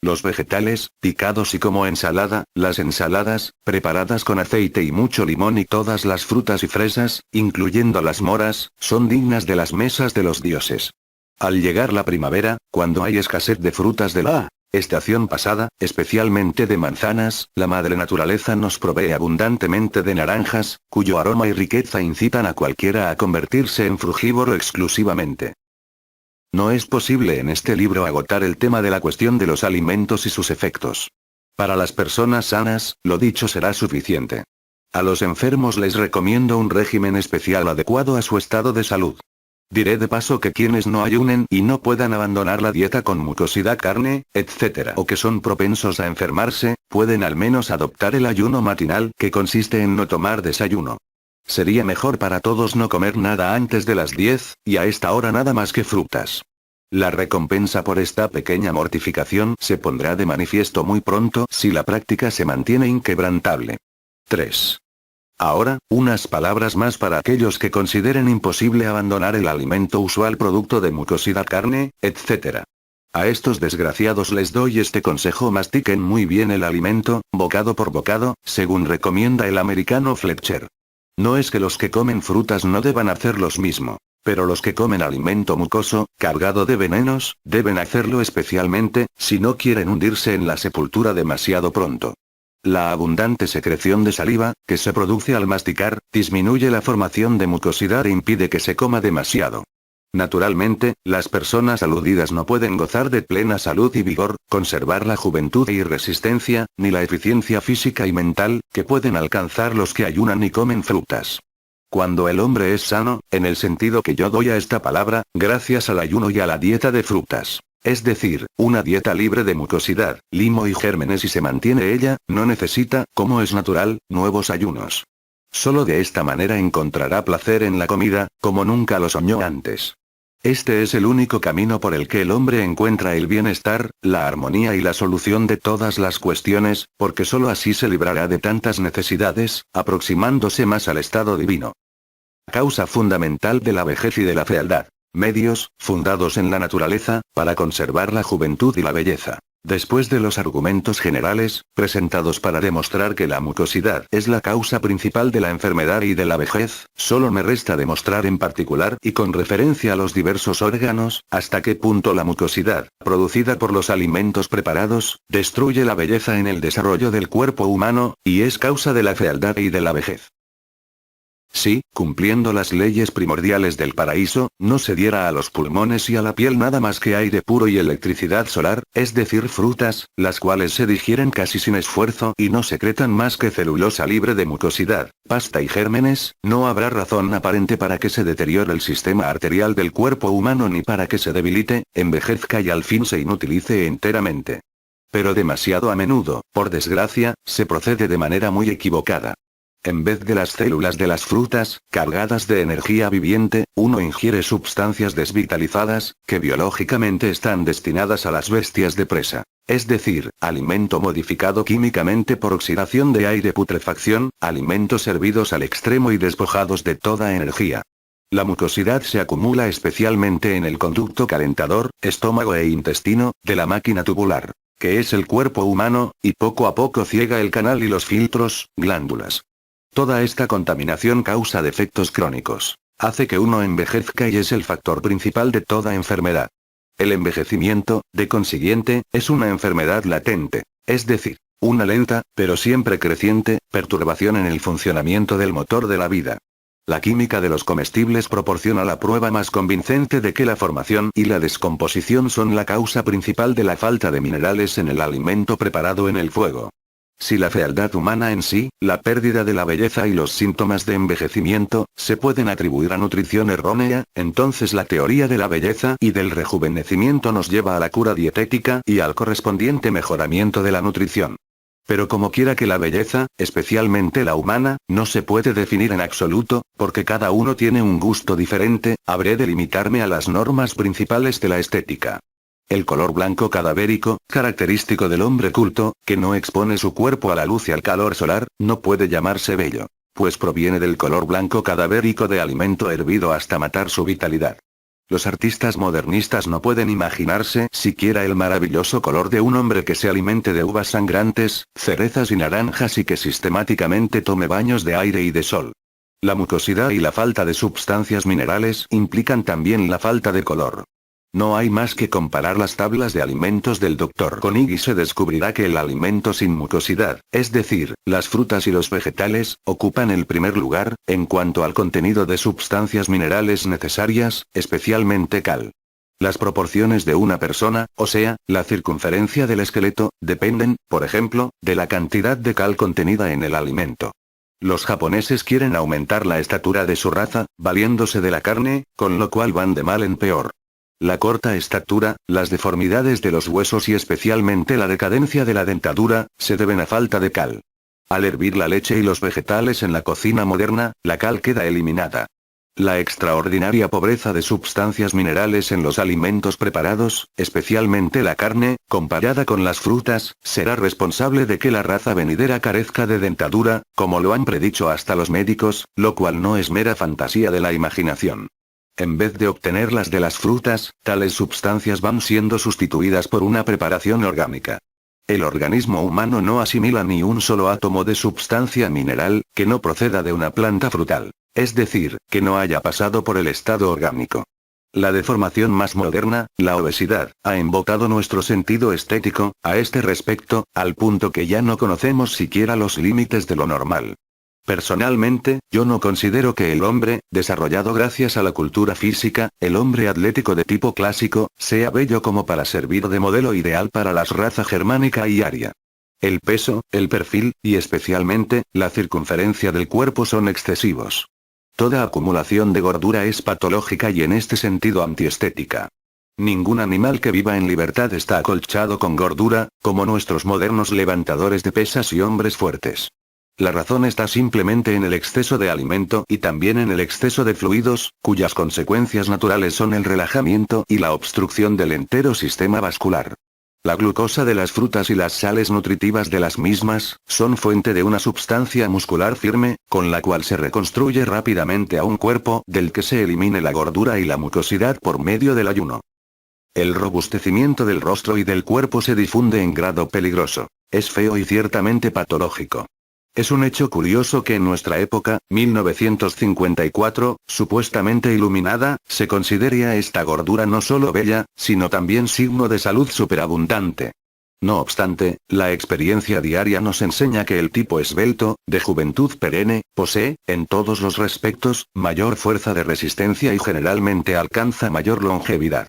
Los vegetales, picados y como ensalada, las ensaladas, preparadas con aceite y mucho limón y todas las frutas y fresas, incluyendo las moras, son dignas de las mesas de los dioses. Al llegar la primavera, cuando hay escasez de frutas de la estación pasada, especialmente de manzanas, la madre naturaleza nos provee abundantemente de naranjas, cuyo aroma y riqueza incitan a cualquiera a convertirse en frugívoro exclusivamente. No es posible en este libro agotar el tema de la cuestión de los alimentos y sus efectos. Para las personas sanas, lo dicho será suficiente. A los enfermos les recomiendo un régimen especial adecuado a su estado de salud. Diré de paso que quienes no ayunen y no puedan abandonar la dieta con mucosidad, carne, etc. o que son propensos a enfermarse, pueden al menos adoptar el ayuno matinal, que consiste en no tomar desayuno. Sería mejor para todos no comer nada antes de las 10, y a esta hora nada más que frutas. La recompensa por esta pequeña mortificación se pondrá de manifiesto muy pronto si la práctica se mantiene inquebrantable. 3. Ahora, unas palabras más para aquellos que consideren imposible abandonar el alimento usual producto de mucosidad, carne, etc. A estos desgraciados les doy este consejo: mastiquen muy bien el alimento, bocado por bocado, según recomienda el americano Fletcher. No es que los que comen frutas no deban hacer lo mismo, pero los que comen alimento mucoso, cargado de venenos, deben hacerlo especialmente, si no quieren hundirse en la sepultura demasiado pronto. La abundante secreción de saliva, que se produce al masticar, disminuye la formación de mucosidad e impide que se coma demasiado. Naturalmente, las personas aludidas no pueden gozar de plena salud y vigor, conservar la juventud y resistencia, ni la eficiencia física y mental, que pueden alcanzar los que ayunan y comen frutas. Cuando el hombre es sano, en el sentido que yo doy a esta palabra, gracias al ayuno y a la dieta de frutas, es decir, una dieta libre de mucosidad, limo y gérmenes, y se mantiene ella, no necesita, como es natural, nuevos ayunos. Solo de esta manera encontrará placer en la comida, como nunca lo soñó antes. Este es el único camino por el que el hombre encuentra el bienestar, la armonía y la solución de todas las cuestiones, porque solo así se librará de tantas necesidades, aproximándose más al estado divino. Causa fundamental de la vejez y de la fealdad. Medios, fundados en la naturaleza, para conservar la juventud y la belleza. Después de los argumentos generales, presentados para demostrar que la mucosidad es la causa principal de la enfermedad y de la vejez, solo me resta demostrar en particular y con referencia a los diversos órganos, hasta qué punto la mucosidad, producida por los alimentos preparados, destruye la belleza en el desarrollo del cuerpo humano, y es causa de la fealdad y de la vejez. Si, cumpliendo las leyes primordiales del paraíso, no se diera a los pulmones y a la piel nada más que aire puro y electricidad solar, es decir, frutas, las cuales se digieren casi sin esfuerzo y no secretan más que celulosa libre de mucosidad, pasta y gérmenes, no habrá razón aparente para que se deteriore el sistema arterial del cuerpo humano ni para que se debilite, envejezca y al fin se inutilice enteramente. Pero demasiado a menudo, por desgracia, se procede de manera muy equivocada. En vez de las células de las frutas, cargadas de energía viviente, uno ingiere sustancias desvitalizadas, que biológicamente están destinadas a las bestias de presa. Es decir, alimento modificado químicamente por oxidación de aire, putrefacción, alimentos hervidos al extremo y despojados de toda energía. La mucosidad se acumula especialmente en el conducto calentador, estómago e intestino, de la máquina tubular, que es el cuerpo humano, y poco a poco ciega el canal y los filtros, glándulas. Toda esta contaminación causa defectos crónicos. hace que uno envejezca y es el factor principal de toda enfermedad. El envejecimiento, de consiguiente, es una enfermedad latente, es decir, una lenta, pero siempre creciente, perturbación en el funcionamiento del motor de la vida. La química de los comestibles proporciona la prueba más convincente de que la formación y la descomposición son la causa principal de la falta de minerales en el alimento preparado en el fuego. Si la fealdad humana en sí, la pérdida de la belleza y los síntomas de envejecimiento, se pueden atribuir a nutrición errónea, entonces la teoría de la belleza y del rejuvenecimiento nos lleva a la cura dietética y al correspondiente mejoramiento de la nutrición. Pero como quiera que la belleza, especialmente la humana, no se puede definir en absoluto, porque cada uno tiene un gusto diferente, habré de limitarme a las normas principales de la estética. El color blanco cadavérico, característico del hombre culto, que no expone su cuerpo a la luz y al calor solar, no puede llamarse bello, pues proviene del color blanco cadavérico de alimento hervido hasta matar su vitalidad. Los artistas modernistas no pueden imaginarse siquiera el maravilloso color de un hombre que se alimente de uvas sangrantes, cerezas y naranjas y que sistemáticamente tome baños de aire y de sol. La mucosidad y la falta de sustancias minerales implican también la falta de color. No hay más que comparar las tablas de alimentos del Dr. Koenig y se descubrirá que el alimento sin mucosidad, es decir, las frutas y los vegetales, ocupan el primer lugar, en cuanto al contenido de sustancias minerales necesarias, especialmente cal. Las proporciones de una persona, o sea, la circunferencia del esqueleto, dependen, por ejemplo, de la cantidad de cal contenida en el alimento. Los japoneses quieren aumentar la estatura de su raza, valiéndose de la carne, con lo cual van de mal en peor. La corta estatura, las deformidades de los huesos y especialmente la decadencia de la dentadura, se deben a falta de cal. Al hervir la leche y los vegetales en la cocina moderna, la cal queda eliminada. La extraordinaria pobreza de sustancias minerales en los alimentos preparados, especialmente la carne, comparada con las frutas, será responsable de que la raza venidera carezca de dentadura, como lo han predicho hasta los médicos, lo cual no es mera fantasía de la imaginación. En vez de obtenerlas de las frutas, tales sustancias van siendo sustituidas por una preparación orgánica. El organismo humano no asimila ni un solo átomo de sustancia mineral, que no proceda de una planta frutal, es decir, que no haya pasado por el estado orgánico. La deformación más moderna, la obesidad, ha embotado nuestro sentido estético, a este respecto, al punto que ya no conocemos siquiera los límites de lo normal. Personalmente, yo no considero que el hombre, desarrollado gracias a la cultura física, el hombre atlético de tipo clásico, sea bello como para servir de modelo ideal para la raza germánica y aria. El peso, el perfil, y especialmente, la circunferencia del cuerpo son excesivos. Toda acumulación de gordura es patológica y en este sentido antiestética. Ningún animal que viva en libertad está acolchado con gordura, como nuestros modernos levantadores de pesas y hombres fuertes. La razón está simplemente en el exceso de alimento y también en el exceso de fluidos, cuyas consecuencias naturales son el relajamiento y la obstrucción del entero sistema vascular. La glucosa de las frutas y las sales nutritivas de las mismas, son fuente de una sustancia muscular firme, con la cual se reconstruye rápidamente a un cuerpo del que se elimine la gordura y la mucosidad por medio del ayuno. El robustecimiento del rostro y del cuerpo se difunde en grado peligroso. Es feo y ciertamente patológico. Es un hecho curioso que en nuestra época, 1954, supuestamente iluminada, se considere a esta gordura no solo bella, sino también signo de salud superabundante. No obstante, la experiencia diaria nos enseña que el tipo esbelto, de juventud perenne, posee, en todos los respectos, mayor fuerza de resistencia y generalmente alcanza mayor longevidad.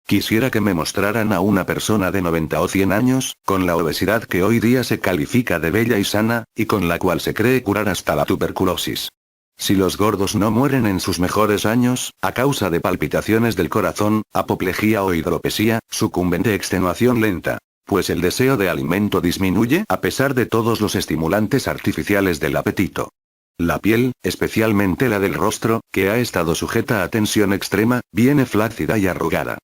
Quisiera que me mostraran a una persona de 90 o 100 años, con la obesidad que hoy día se califica de bella y sana, y con la cual se cree curar hasta la tuberculosis. Si los gordos no mueren en sus mejores años, a causa de palpitaciones del corazón, apoplejía o hidropesía, sucumben de extenuación lenta, pues el deseo de alimento disminuye a pesar de todos los estimulantes artificiales del apetito. La piel, especialmente la del rostro, que ha estado sujeta a tensión extrema, viene flácida y arrugada.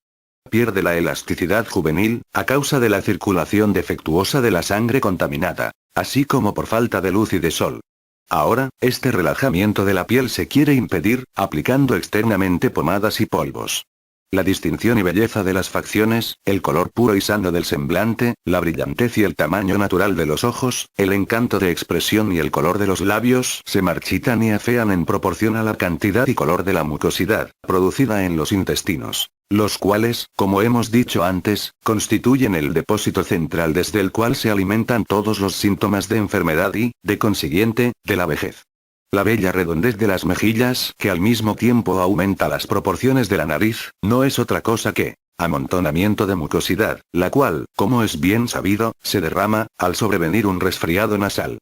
Pierde la elasticidad juvenil, a causa de la circulación defectuosa de la sangre contaminada, así como por falta de luz y de sol. Ahora, este relajamiento de la piel se quiere impedir, aplicando externamente pomadas y polvos. La distinción y belleza de las facciones, el color puro y sano del semblante, la brillantez y el tamaño natural de los ojos, el encanto de expresión y el color de los labios se marchitan y afean en proporción a la cantidad y color de la mucosidad, producida en los intestinos, los cuales, como hemos dicho antes, constituyen el depósito central desde el cual se alimentan todos los síntomas de enfermedad y, de consiguiente, de la vejez. La bella redondez de las mejillas, que al mismo tiempo aumenta las proporciones de la nariz, no es otra cosa que amontonamiento de mucosidad, la cual, como es bien sabido, se derrama, al sobrevenir un resfriado nasal.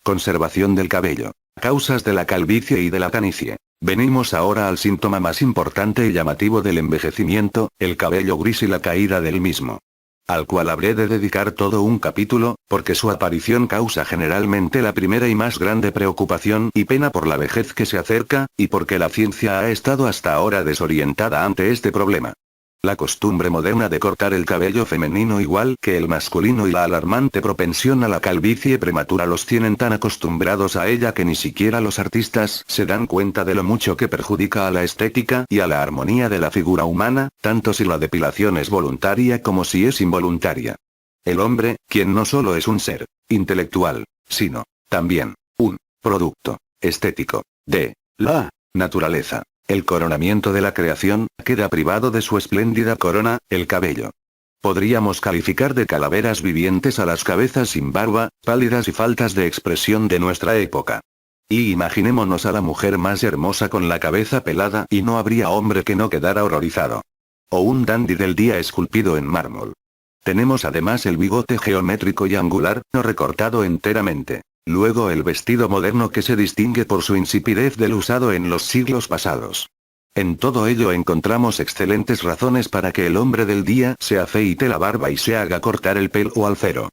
Conservación del cabello. Causas de la calvicie y de la canicie. Venimos ahora al síntoma más importante y llamativo del envejecimiento, el cabello gris y la caída del mismo, al cual habré de dedicar todo un capítulo, porque su aparición causa generalmente la primera y más grande preocupación y pena por la vejez que se acerca, y porque la ciencia ha estado hasta ahora desorientada ante este problema. La costumbre moderna de cortar el cabello femenino igual que el masculino y la alarmante propensión a la calvicie prematura los tienen tan acostumbrados a ella que ni siquiera los artistas se dan cuenta de lo mucho que perjudica a la estética y a la armonía de la figura humana, tanto si la depilación es voluntaria como si es involuntaria. El hombre, quien no solo es un ser intelectual, sino también un producto estético de la naturaleza, el coronamiento de la creación, queda privado de su espléndida corona, el cabello. Podríamos calificar de calaveras vivientes a las cabezas sin barba, pálidas y faltas de expresión de nuestra época. Y imaginémonos a la mujer más hermosa con la cabeza pelada y no habría hombre que no quedara horrorizado. O un dandy del día esculpido en mármol. Tenemos además el bigote geométrico y angular, no recortado enteramente. Luego el vestido moderno que se distingue por su insipidez del usado en los siglos pasados. En todo ello encontramos excelentes razones para que el hombre del día se afeite la barba y se haga cortar el pelo al cero.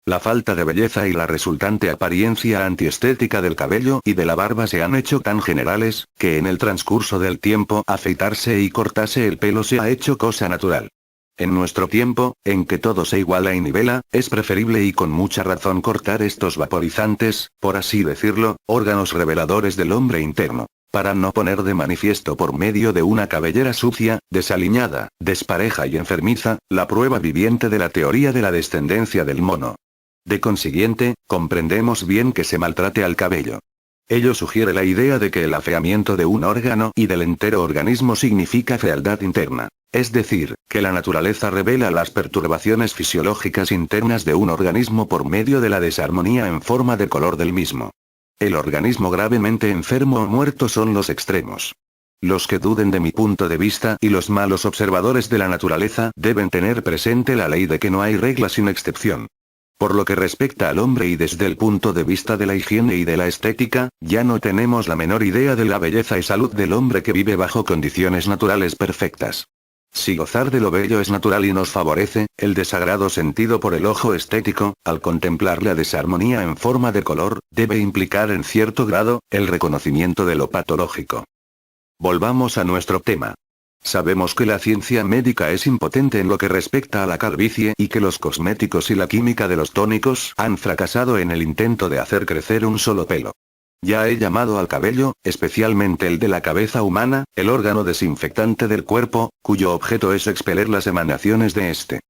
La falta de belleza y la resultante apariencia antiestética del cabello y de la barba se han hecho tan generales, que en el transcurso del tiempo afeitarse y cortarse el pelo se ha hecho cosa natural. En nuestro tiempo, en que todo se iguala y nivela, es preferible y con mucha razón cortar estos vaporizantes, por así decirlo, órganos reveladores del hombre interno, para no poner de manifiesto por medio de una cabellera sucia, desaliñada, despareja y enfermiza, la prueba viviente de la teoría de la descendencia del mono. De consiguiente, comprendemos bien que se maltrate al cabello. Ello sugiere la idea de que el afeamiento de un órgano y del entero organismo significa fealdad interna. Es decir, que la naturaleza revela las perturbaciones fisiológicas internas de un organismo por medio de la desarmonía en forma de color del mismo. El organismo gravemente enfermo o muerto son los extremos. Los que duden de mi punto de vista y los malos observadores de la naturaleza deben tener presente la ley de que no hay regla sin excepción. Por lo que respecta al hombre y desde el punto de vista de la higiene y de la estética, ya no tenemos la menor idea de la belleza y salud del hombre que vive bajo condiciones naturales perfectas. Si gozar de lo bello es natural y nos favorece, el desagrado sentido por el ojo estético, al contemplar la desarmonía en forma de color, debe implicar en cierto grado, el reconocimiento de lo patológico. Volvamos a nuestro tema. Sabemos que la ciencia médica es impotente en lo que respecta a la calvicie y que los cosméticos y la química de los tónicos han fracasado en el intento de hacer crecer un solo pelo. Ya he llamado al cabello, especialmente el de la cabeza humana, el órgano desinfectante del cuerpo, cuyo objeto es expeler las emanaciones de este.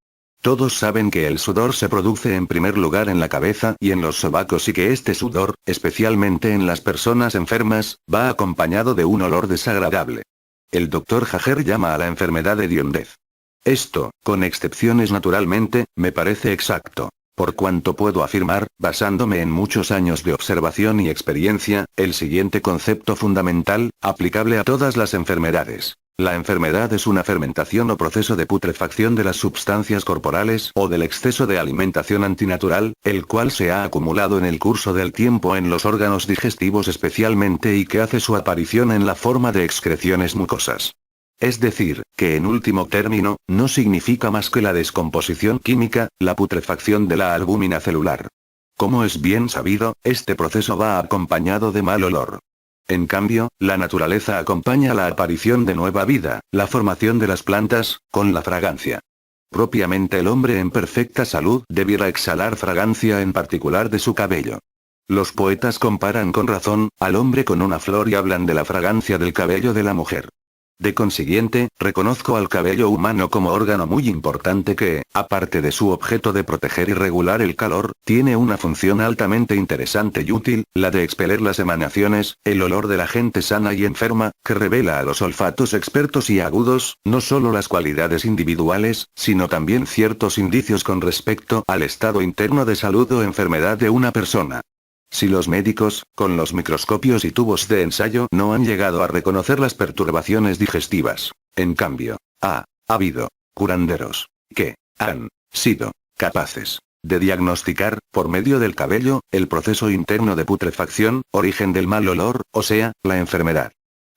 Todos saben que el sudor se produce en primer lugar en la cabeza y en los sobacos y que este sudor, especialmente en las personas enfermas, va acompañado de un olor desagradable. El doctor Jager llama a la enfermedad hediondez. Esto, con excepciones naturalmente, me parece exacto. Por cuanto puedo afirmar, basándome en muchos años de observación y experiencia, el siguiente concepto fundamental, aplicable a todas las enfermedades. La enfermedad es una fermentación o proceso de putrefacción de las sustancias corporales o del exceso de alimentación antinatural, el cual se ha acumulado en el curso del tiempo en los órganos digestivos especialmente y que hace su aparición en la forma de excreciones mucosas. Es decir, que en último término, no significa más que la descomposición química, la putrefacción de la albúmina celular. Como es bien sabido, este proceso va acompañado de mal olor. En cambio, la naturaleza acompaña la aparición de nueva vida, la formación de las plantas, con la fragancia. Propiamente el hombre en perfecta salud debiera exhalar fragancia en particular de su cabello. Los poetas comparan con razón al hombre con una flor y hablan de la fragancia del cabello de la mujer. De consiguiente, reconozco al cabello humano como órgano muy importante que, aparte de su objeto de proteger y regular el calor, tiene una función altamente interesante y útil, la de expeler las emanaciones, el olor de la gente sana y enferma, que revela a los olfatos expertos y agudos, no solo las cualidades individuales, sino también ciertos indicios con respecto al estado interno de salud o enfermedad de una persona. Si los médicos, con los microscopios y tubos de ensayo, no han llegado a reconocer las perturbaciones digestivas, en cambio, ha habido curanderos que han sido capaces de diagnosticar, por medio del cabello, el proceso interno de putrefacción, origen del mal olor, o sea, la enfermedad.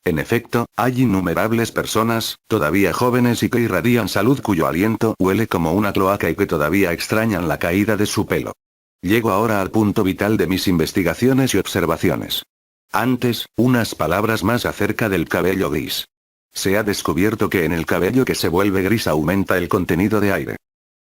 En efecto, hay innumerables personas, todavía jóvenes y que irradian salud cuyo aliento huele como una cloaca y que todavía extrañan la caída de su pelo. Llego ahora al punto vital de mis investigaciones y observaciones. Antes, unas palabras más acerca del cabello gris. Se ha descubierto que en el cabello que se vuelve gris aumenta el contenido de aire.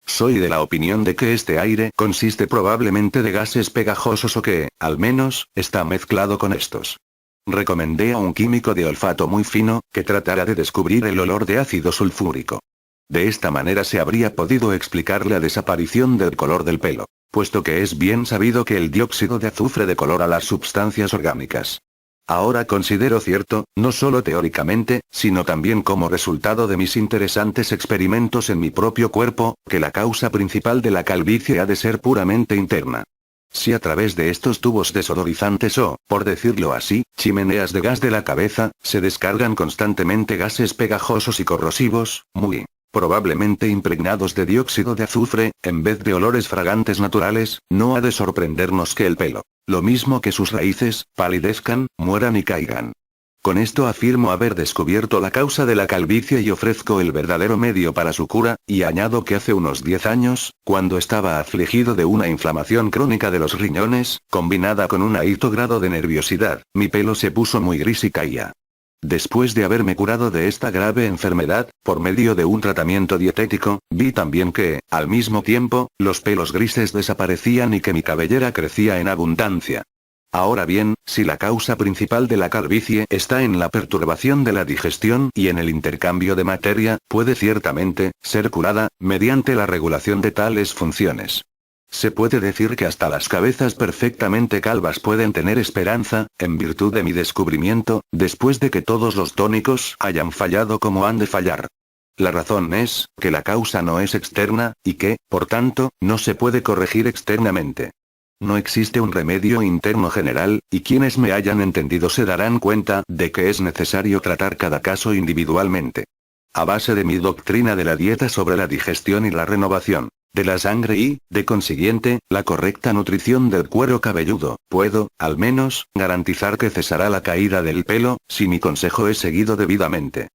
Soy de la opinión de que este aire consiste probablemente de gases pegajosos o que, al menos, está mezclado con estos. Recomendé a un químico de olfato muy fino, que tratara de descubrir el olor de ácido sulfúrico. De esta manera se habría podido explicar la desaparición del color del pelo, puesto que es bien sabido que el dióxido de azufre decolora las sustancias orgánicas. Ahora considero cierto, no solo teóricamente, sino también como resultado de mis interesantes experimentos en mi propio cuerpo, que la causa principal de la calvicie ha de ser puramente interna. Si a través de estos tubos desodorizantes o, por decirlo así, chimeneas de gas de la cabeza, se descargan constantemente gases pegajosos y corrosivos, muy probablemente impregnados de dióxido de azufre, en vez de olores fragantes naturales, no ha de sorprendernos que el pelo, lo mismo que sus raíces, palidezcan, mueran y caigan. Con esto afirmo haber descubierto la causa de la calvicie y ofrezco el verdadero medio para su cura, y añado que hace unos 10 años, cuando estaba afligido de una inflamación crónica de los riñones, combinada con un alto grado de nerviosidad, mi pelo se puso muy gris y caía. Después de haberme curado de esta grave enfermedad, por medio de un tratamiento dietético, vi también que, al mismo tiempo, los pelos grises desaparecían y que mi cabellera crecía en abundancia. Ahora bien, si la causa principal de la calvicie está en la perturbación de la digestión y en el intercambio de materia, puede ciertamente ser curada, mediante la regulación de tales funciones. Se puede decir que hasta las cabezas perfectamente calvas pueden tener esperanza, en virtud de mi descubrimiento, después de que todos los tónicos hayan fallado como han de fallar. La razón es, que la causa no es externa, y que, por tanto, no se puede corregir externamente. No existe un remedio interno general, y quienes me hayan entendido se darán cuenta de que es necesario tratar cada caso individualmente. A base de mi doctrina de la dieta sobre la digestión y la renovación de la sangre y, de consiguiente, la correcta nutrición del cuero cabelludo, puedo, al menos, garantizar que cesará la caída del pelo, si mi consejo es seguido debidamente.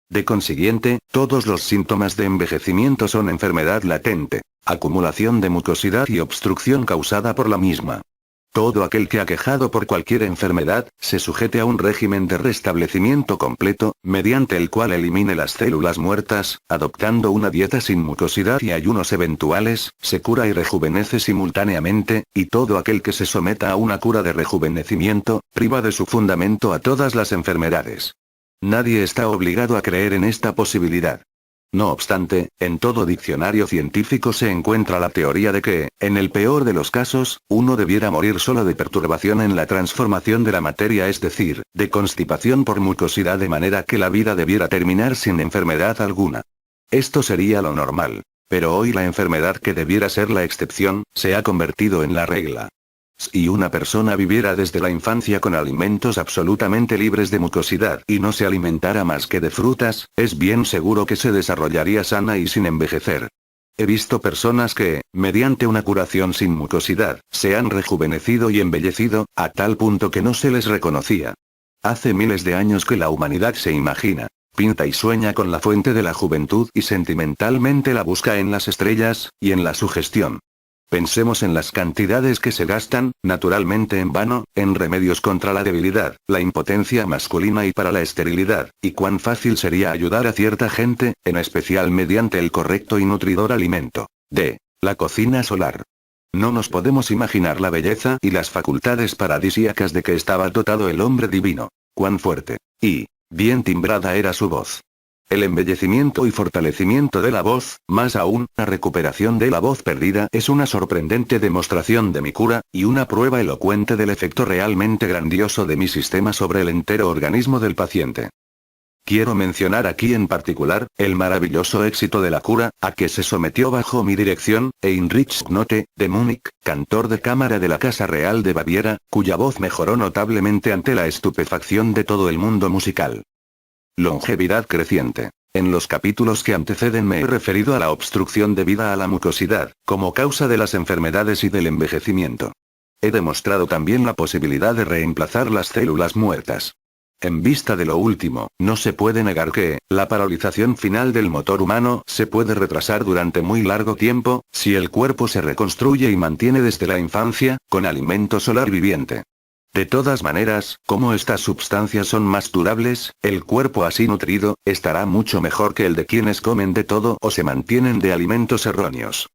De consiguiente, todos los síntomas de envejecimiento son enfermedad latente, acumulación de mucosidad y obstrucción causada por la misma. Todo aquel que aquejado por cualquier enfermedad, se sujete a un régimen de restablecimiento completo, mediante el cual elimine las células muertas, adoptando una dieta sin mucosidad y ayunos eventuales, se cura y rejuvenece simultáneamente, y todo aquel que se someta a una cura de rejuvenecimiento, priva de su fundamento a todas las enfermedades. Nadie está obligado a creer en esta posibilidad. No obstante, en todo diccionario científico se encuentra la teoría de que, en el peor de los casos, uno debiera morir solo de perturbación en la transformación de la materia, es decir, de constipación por mucosidad, de manera que la vida debiera terminar sin enfermedad alguna. Esto sería lo normal. Pero hoy la enfermedad que debiera ser la excepción, se ha convertido en la regla. Si una persona viviera desde la infancia con alimentos absolutamente libres de mucosidad y no se alimentara más que de frutas, es bien seguro que se desarrollaría sana y sin envejecer. He visto personas que, mediante una curación sin mucosidad, se han rejuvenecido y embellecido, a tal punto que no se les reconocía. Hace miles de años que la humanidad se imagina, pinta y sueña con la fuente de la juventud y sentimentalmente la busca en las estrellas, y en la sugestión. Pensemos en las cantidades que se gastan, naturalmente en vano, en remedios contra la debilidad, la impotencia masculina y para la esterilidad, y cuán fácil sería ayudar a cierta gente, en especial mediante el correcto y nutridor alimento de la cocina solar. No nos podemos imaginar la belleza y las facultades paradisíacas de que estaba dotado el hombre divino. Cuán fuerte y Bien timbrada era su voz. El embellecimiento y fortalecimiento de la voz, más aún, la recuperación de la voz perdida es una sorprendente demostración de mi cura, y una prueba elocuente del efecto realmente grandioso de mi sistema sobre el entero organismo del paciente. Quiero mencionar aquí en particular, el maravilloso éxito de la cura, a que se sometió bajo mi dirección, Heinrich Knote, de Múnich, cantor de cámara de la Casa Real de Baviera, cuya voz mejoró notablemente ante la estupefacción de todo el mundo musical. Longevidad creciente. En los capítulos que anteceden me he referido a la obstrucción debida a la mucosidad, como causa de las enfermedades y del envejecimiento. He demostrado también la posibilidad de reemplazar las células muertas. En vista de lo último, no se puede negar que, la paralización final del motor humano se puede retrasar durante muy largo tiempo, si el cuerpo se reconstruye y mantiene desde la infancia, con alimento solar viviente. De todas maneras, como estas sustancias son más durables, el cuerpo así nutrido, estará mucho mejor que el de quienes comen de todo o se mantienen de alimentos erróneos.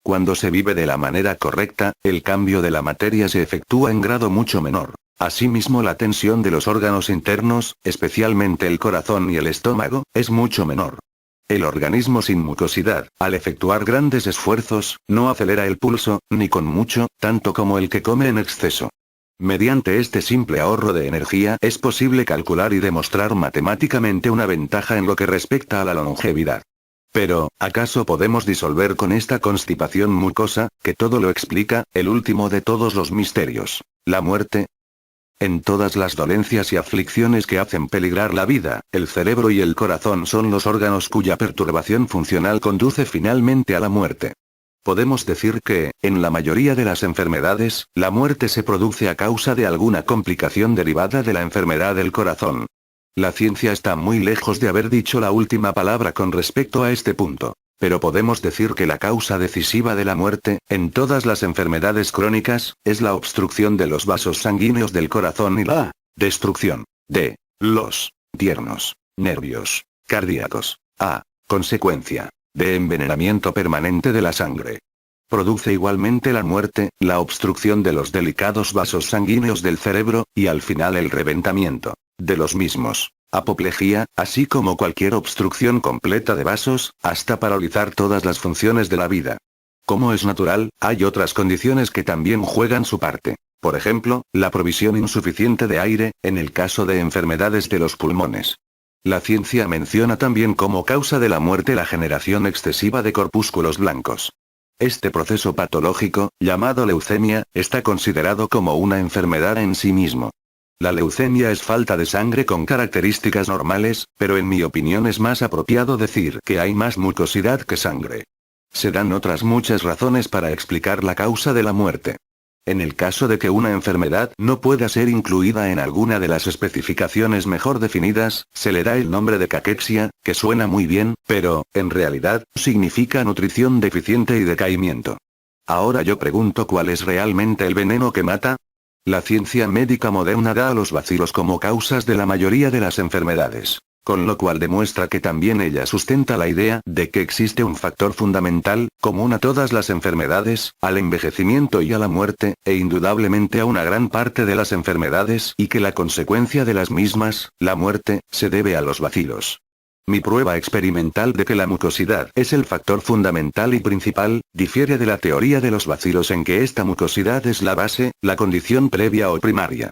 Cuando se vive de la manera correcta, el cambio de la materia se efectúa en grado mucho menor. Asimismo, la tensión de los órganos internos, especialmente el corazón y el estómago, es mucho menor. El organismo sin mucosidad, al efectuar grandes esfuerzos, no acelera el pulso, ni con mucho, tanto como el que come en exceso. Mediante este simple ahorro de energía es posible calcular y demostrar matemáticamente una ventaja en lo que respecta a la longevidad. Pero, ¿acaso podemos disolver con esta constipación mucosa, que todo lo explica, el último de todos los misterios, la muerte? En todas las dolencias y aflicciones que hacen peligrar la vida, el cerebro y el corazón son los órganos cuya perturbación funcional conduce finalmente a la muerte. Podemos decir que, en la mayoría de las enfermedades, la muerte se produce a causa de alguna complicación derivada de la enfermedad del corazón. La ciencia está muy lejos de haber dicho la última palabra con respecto a este punto. Pero podemos decir que la causa decisiva de la muerte, en todas las enfermedades crónicas, es la obstrucción de los vasos sanguíneos del corazón y la destrucción de los tiernos nervios cardíacos. A consecuencia de envenenamiento permanente de la sangre. Produce igualmente la muerte, la obstrucción de los delicados vasos sanguíneos del cerebro, y al final el reventamiento de los mismos. Apoplejía, así como cualquier obstrucción completa de vasos, hasta paralizar todas las funciones de la vida. Como es natural, hay otras condiciones que también juegan su parte. Por ejemplo, la provisión insuficiente de aire, en el caso de enfermedades de los pulmones. La ciencia menciona también como causa de la muerte la generación excesiva de corpúsculos blancos. Este proceso patológico, llamado leucemia, está considerado como una enfermedad en sí mismo. La leucemia es falta de sangre con características normales, pero en mi opinión es más apropiado decir que hay más mucosidad que sangre. Se dan otras muchas razones para explicar la causa de la muerte. En el caso de que una enfermedad no pueda ser incluida en alguna de las especificaciones mejor definidas, se le da el nombre de caquexia, que suena muy bien, pero, en realidad, significa nutrición deficiente y decaimiento. Ahora yo pregunto, ¿cuál es realmente el veneno que mata? La ciencia médica moderna da a los bacilos como causas de la mayoría de las enfermedades, con lo cual demuestra que también ella sustenta la idea de que existe un factor fundamental, común a todas las enfermedades, al envejecimiento y a la muerte, e indudablemente a una gran parte de las enfermedades, y que la consecuencia de las mismas, la muerte, se debe a los bacilos. Mi prueba experimental de que la mucosidad es el factor fundamental y principal, difiere de la teoría de los bacilos en que esta mucosidad es la base, la condición previa o primaria.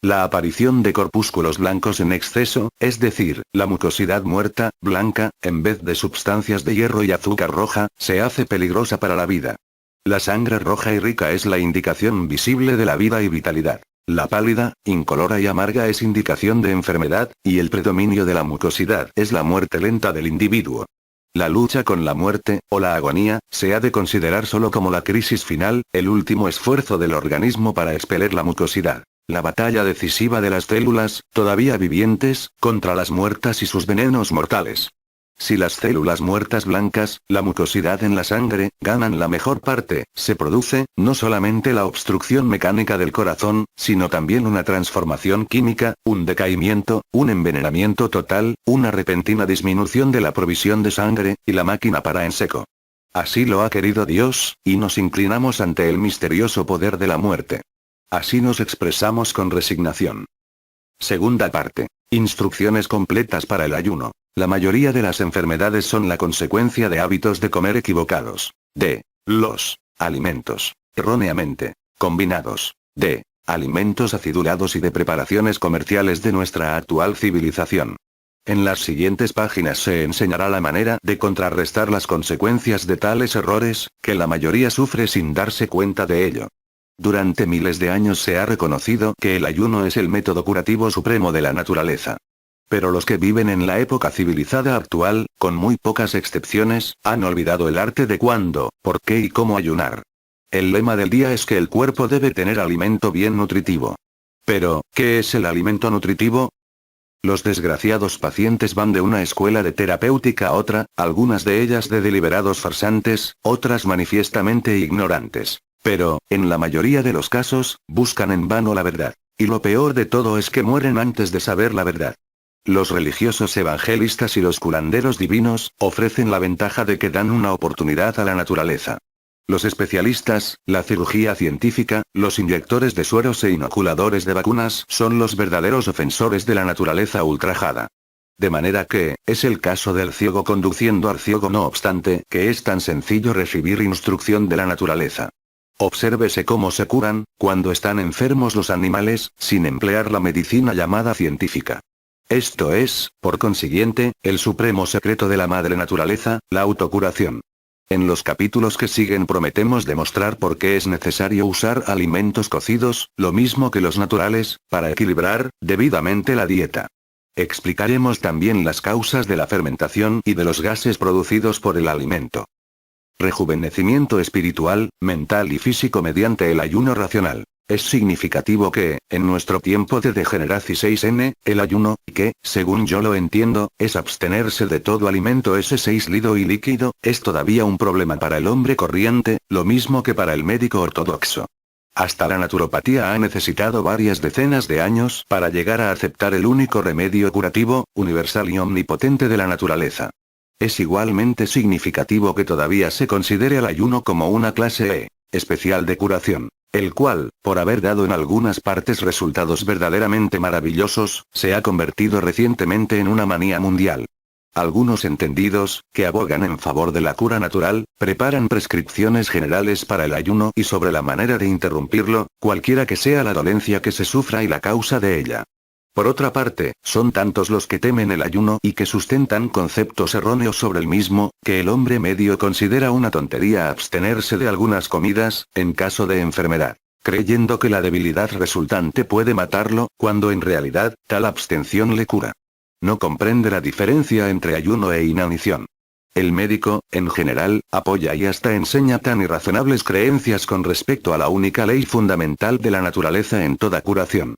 La aparición de corpúsculos blancos en exceso, es decir, la mucosidad muerta, blanca, en vez de sustancias de hierro y azúcar roja, se hace peligrosa para la vida. La sangre roja y rica es la indicación visible de la vida y vitalidad. La pálida, incolora y amarga es indicación de enfermedad, y el predominio de la mucosidad es la muerte lenta del individuo. La lucha con la muerte, o la agonía, se ha de considerar solo como la crisis final, el último esfuerzo del organismo para expeler la mucosidad. La batalla decisiva de las células, todavía vivientes, contra las muertas y sus venenos mortales. Si las células muertas blancas, la mucosidad en la sangre, ganan la mejor parte, se produce, no solamente la obstrucción mecánica del corazón, sino también una transformación química, un decaimiento, un envenenamiento total, una repentina disminución de la provisión de sangre, y la máquina para en seco. Así lo ha querido Dios, y nos inclinamos ante el misterioso poder de la muerte. Así nos expresamos con resignación. Segunda parte. Instrucciones completas para el ayuno. La mayoría de las enfermedades son la consecuencia de hábitos de comer equivocados. De los alimentos erróneamente combinados. De alimentos acidulados y de preparaciones comerciales de nuestra actual civilización. En las siguientes páginas se enseñará la manera de contrarrestar las consecuencias de tales errores, que la mayoría sufre sin darse cuenta de ello. Durante miles de años se ha reconocido que el ayuno es el método curativo supremo de la naturaleza. Pero los que viven en la época civilizada actual, con muy pocas excepciones, han olvidado el arte de cuándo, por qué y cómo ayunar. El lema del día es que el cuerpo debe tener alimento bien nutritivo. Pero, ¿qué es el alimento nutritivo? Los desgraciados pacientes van de una escuela de terapéutica a otra, algunas de ellas de deliberados farsantes, otras manifiestamente ignorantes. Pero, en la mayoría de los casos, buscan en vano la verdad. Y lo peor de todo es que mueren antes de saber la verdad. Los religiosos evangelistas y los curanderos divinos, ofrecen la ventaja de que dan una oportunidad a la naturaleza. Los especialistas, la cirugía científica, los inyectores de sueros e inoculadores de vacunas son los verdaderos ofensores de la naturaleza ultrajada. De manera que, es el caso del ciego conduciendo al ciego no obstante, que es tan sencillo recibir instrucción de la naturaleza. Obsérvese cómo se curan, cuando están enfermos los animales, sin emplear la medicina llamada científica. Esto es, por consiguiente, el supremo secreto de la madre naturaleza, la autocuración. En los capítulos que siguen prometemos demostrar por qué es necesario usar alimentos cocidos, lo mismo que los naturales, para equilibrar, debidamente la dieta. Explicaremos también las causas de la fermentación y de los gases producidos por el alimento. Rejuvenecimiento espiritual, mental y físico mediante el ayuno racional. Es significativo que, en nuestro tiempo de degeneración, el ayuno, que, según yo lo entiendo, es abstenerse de todo alimento sólido y líquido, es todavía un problema para el hombre corriente, lo mismo que para el médico ortodoxo. Hasta la naturopatía ha necesitado varias decenas de años para llegar a aceptar el único remedio curativo, universal y omnipotente de la naturaleza. Es igualmente significativo que todavía se considere al ayuno como una clase especial de curación, el cual, por haber dado en algunas partes resultados verdaderamente maravillosos, se ha convertido recientemente en una manía mundial. Algunos entendidos, que abogan en favor de la cura natural, preparan prescripciones generales para el ayuno y sobre la manera de interrumpirlo, cualquiera que sea la dolencia que se sufra y la causa de ella. Por otra parte, son tantos los que temen el ayuno y que sustentan conceptos erróneos sobre el mismo, que el hombre medio considera una tontería abstenerse de algunas comidas, en caso de enfermedad, creyendo que la debilidad resultante puede matarlo, cuando en realidad, tal abstención le cura. No comprende la diferencia entre ayuno e inanición. El médico, en general, apoya y hasta enseña tan irrazonables creencias con respecto a la única ley fundamental de la naturaleza en toda curación.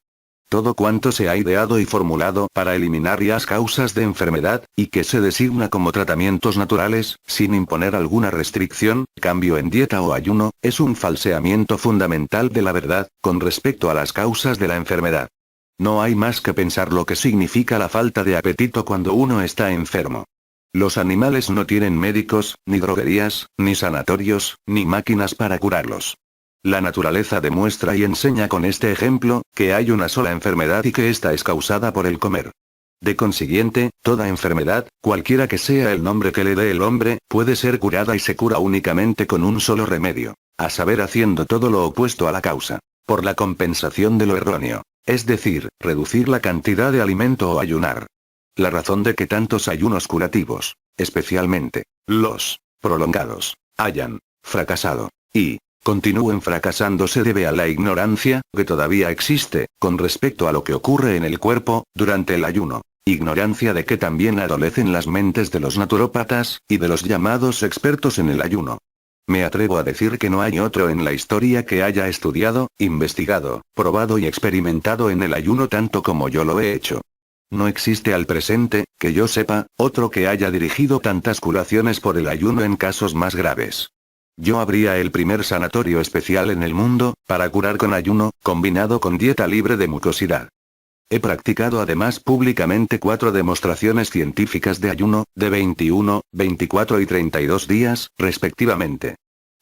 Todo cuanto se ha ideado y formulado para eliminar las causas de enfermedad, y que se designa como tratamientos naturales, sin imponer alguna restricción, cambio en dieta o ayuno, es un falseamiento fundamental de la verdad, con respecto a las causas de la enfermedad. No hay más que pensar lo que significa la falta de apetito cuando uno está enfermo. Los animales no tienen médicos, ni droguerías, ni sanatorios, ni máquinas para curarlos. La naturaleza demuestra y enseña con este ejemplo, que hay una sola enfermedad y que ésta es causada por el comer. De consiguiente, toda enfermedad, cualquiera que sea el nombre que le dé el hombre, puede ser curada y se cura únicamente con un solo remedio, a saber haciendo todo lo opuesto a la causa, por la compensación de lo erróneo, es decir, reducir la cantidad de alimento o ayunar. La razón de que tantos ayunos curativos, especialmente los prolongados, hayan fracasado, y continúen fracasando se debe a la ignorancia, que todavía existe, con respecto a lo que ocurre en el cuerpo, durante el ayuno. Ignorancia de que también adolecen las mentes de los naturópatas, y de los llamados expertos en el ayuno. Me atrevo a decir que no hay otro en la historia que haya estudiado, investigado, probado y experimentado en el ayuno tanto como yo lo he hecho. No existe al presente, que yo sepa, otro que haya dirigido tantas curaciones por el ayuno en casos más graves. Yo abría el primer sanatorio especial en el mundo, para curar con ayuno, combinado con dieta libre de mucosidad. He practicado además públicamente 4 demostraciones científicas de ayuno, de 21, 24 y 32 días, respectivamente.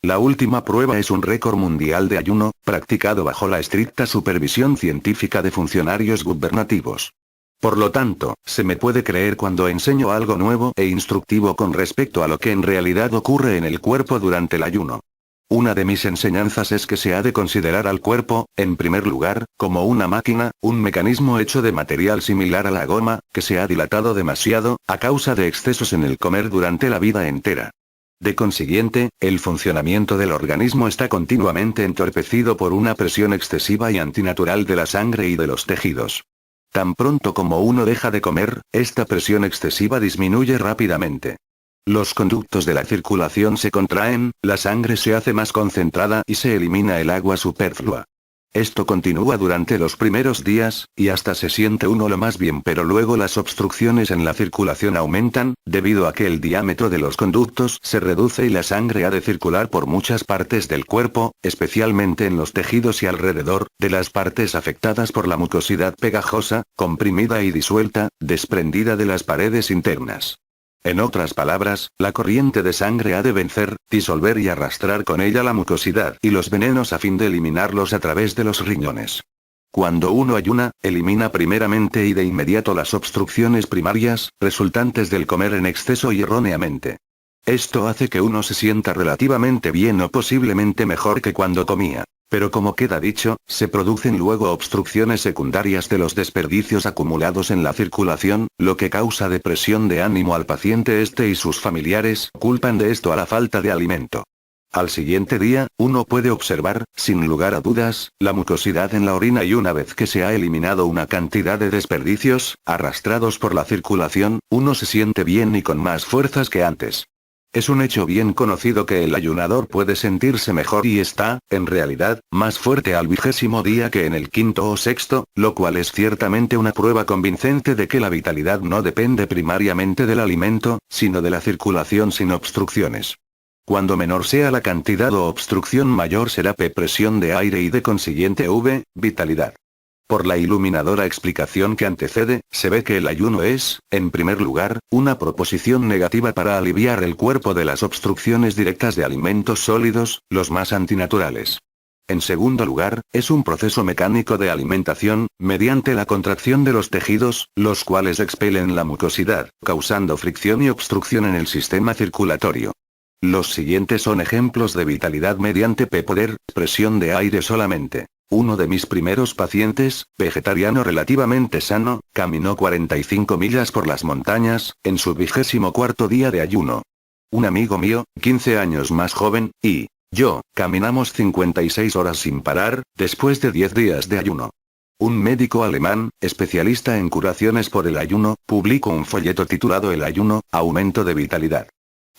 La última prueba es un récord mundial de ayuno, practicado bajo la estricta supervisión científica de funcionarios gubernativos. Por lo tanto, se me puede creer cuando enseño algo nuevo e instructivo con respecto a lo que en realidad ocurre en el cuerpo durante el ayuno. Una de mis enseñanzas es que se ha de considerar al cuerpo, en primer lugar, como una máquina, un mecanismo hecho de material similar a la goma, que se ha dilatado demasiado, a causa de excesos en el comer durante la vida entera. De consiguiente, el funcionamiento del organismo está continuamente entorpecido por una presión excesiva y antinatural de la sangre y de los tejidos. Tan pronto como uno deja de comer, esta presión excesiva disminuye rápidamente. Los conductos de la circulación se contraen, la sangre se hace más concentrada y se elimina el agua superflua. Esto continúa durante los primeros días, y hasta se siente uno lo más bien, pero luego las obstrucciones en la circulación aumentan, debido a que el diámetro de los conductos se reduce y la sangre ha de circular por muchas partes del cuerpo, especialmente en los tejidos y alrededor de las partes afectadas por la mucosidad pegajosa, comprimida y disuelta, desprendida de las paredes internas. En otras palabras, la corriente de sangre ha de vencer, disolver y arrastrar con ella la mucosidad y los venenos a fin de eliminarlos a través de los riñones. Cuando uno ayuna, elimina primeramente y de inmediato las obstrucciones primarias, resultantes del comer en exceso y erróneamente. Esto hace que uno se sienta relativamente bien o posiblemente mejor que cuando comía. Pero como queda dicho, se producen luego obstrucciones secundarias de los desperdicios acumulados en la circulación, lo que causa depresión de ánimo al paciente. Este y sus familiares culpan de esto a la falta de alimento. Al siguiente día, uno puede observar, sin lugar a dudas, la mucosidad en la orina y una vez que se ha eliminado una cantidad de desperdicios, arrastrados por la circulación, uno se siente bien y con más fuerzas que antes. Es un hecho bien conocido que el ayunador puede sentirse mejor y está, en realidad, más fuerte al 20º día que en el 5º o 6º, lo cual es ciertamente una prueba convincente de que la vitalidad no depende primariamente del alimento, sino de la circulación sin obstrucciones. Cuando menor sea la cantidad o obstrucción, mayor será P presión de aire y de consiguiente V, vitalidad. Por la iluminadora explicación que antecede, se ve que el ayuno es, en primer lugar, una proposición negativa para aliviar el cuerpo de las obstrucciones directas de alimentos sólidos, los más antinaturales. En segundo lugar, es un proceso mecánico de alimentación, mediante la contracción de los tejidos, los cuales expelen la mucosidad, causando fricción y obstrucción en el sistema circulatorio. Los siguientes son ejemplos de vitalidad mediante P poder, presión de aire solamente. Uno de mis primeros pacientes, vegetariano relativamente sano, caminó 45 millas por las montañas, en su 24º día de ayuno. Un amigo mío, 15 años más joven, y yo, caminamos 56 horas sin parar, después de 10 días de ayuno. Un médico alemán, especialista en curaciones por el ayuno, publicó un folleto titulado El ayuno, aumento de vitalidad.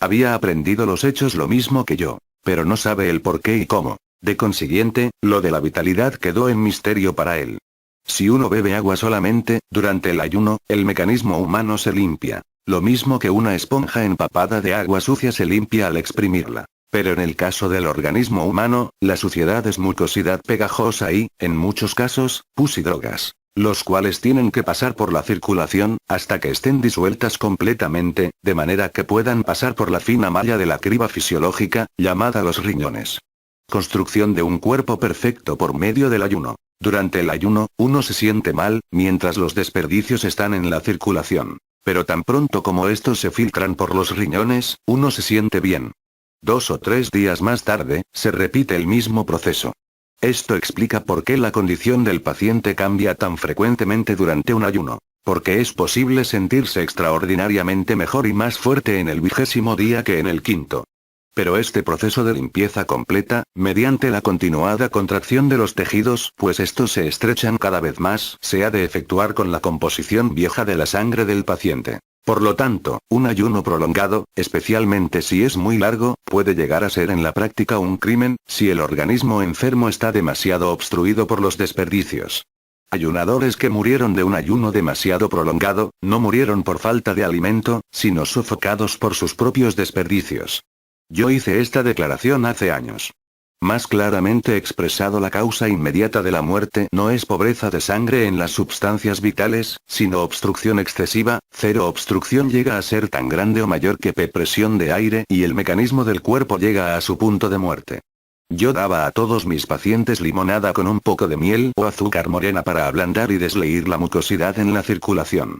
Había aprendido los hechos lo mismo que yo, pero no sabe el por qué y cómo. De consiguiente, lo de la vitalidad quedó en misterio para él. Si uno bebe agua solamente, durante el ayuno, el mecanismo humano se limpia. Lo mismo que una esponja empapada de agua sucia se limpia al exprimirla. Pero en el caso del organismo humano, la suciedad es mucosidad pegajosa y, en muchos casos, pus y drogas, los cuales tienen que pasar por la circulación, hasta que estén disueltas completamente, de manera que puedan pasar por la fina malla de la criba fisiológica, llamada los riñones. Construcción de un cuerpo perfecto por medio del ayuno. Durante el ayuno, uno se siente mal, mientras los desperdicios están en la circulación. Pero tan pronto como estos se filtran por los riñones, uno se siente bien. 2 o 3 días más tarde, se repite el mismo proceso. Esto explica por qué la condición del paciente cambia tan frecuentemente durante un ayuno. Porque es posible sentirse extraordinariamente mejor y más fuerte en el 20º día que en el 5º. Pero este proceso de limpieza completa, mediante la continuada contracción de los tejidos, pues estos se estrechan cada vez más, se ha de efectuar con la composición vieja de la sangre del paciente. Por lo tanto, un ayuno prolongado, especialmente si es muy largo, puede llegar a ser en la práctica un crimen, si el organismo enfermo está demasiado obstruido por los desperdicios. Ayunadores que murieron de un ayuno demasiado prolongado, no murieron por falta de alimento, sino sofocados por sus propios desperdicios. Yo hice esta declaración hace años. Más claramente expresado, la causa inmediata de la muerte no es pobreza de sangre en las sustancias vitales, sino obstrucción excesiva. Cero obstrucción llega a ser tan grande o mayor que presión de aire y el mecanismo del cuerpo llega a su punto de muerte. Yo daba a todos mis pacientes limonada con un poco de miel o azúcar morena para ablandar y desleír la mucosidad en la circulación.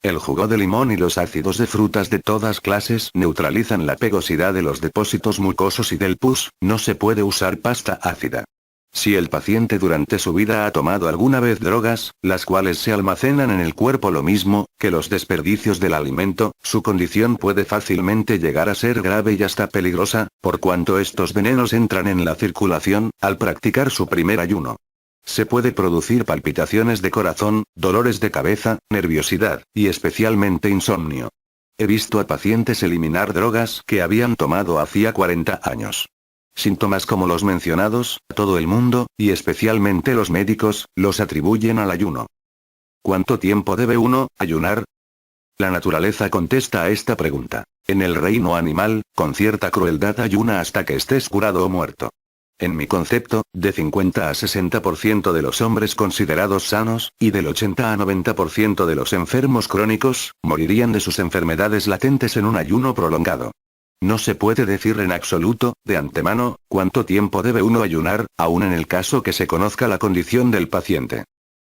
El jugo de limón y los ácidos de frutas de todas clases neutralizan la pegosidad de los depósitos mucosos y del pus. No se puede usar pasta ácida. Si el paciente durante su vida ha tomado alguna vez drogas, las cuales se almacenan en el cuerpo lo mismo que los desperdicios del alimento, su condición puede fácilmente llegar a ser grave y hasta peligrosa, por cuanto estos venenos entran en la circulación al practicar su primer ayuno. Se puede producir palpitaciones de corazón, dolores de cabeza, nerviosidad, y especialmente insomnio. He visto a pacientes eliminar drogas que habían tomado hacía 40 años. Síntomas como los mencionados, todo el mundo, y especialmente los médicos, los atribuyen al ayuno. ¿Cuánto tiempo debe uno ayunar? La naturaleza contesta a esta pregunta. En el reino animal, con cierta crueldad ayuna hasta que estés curado o muerto. En mi concepto, de 50 a 60% de los hombres considerados sanos, y del 80 a 90% de los enfermos crónicos, morirían de sus enfermedades latentes en un ayuno prolongado. No se puede decir en absoluto, de antemano, cuánto tiempo debe uno ayunar, aun en el caso que se conozca la condición del paciente.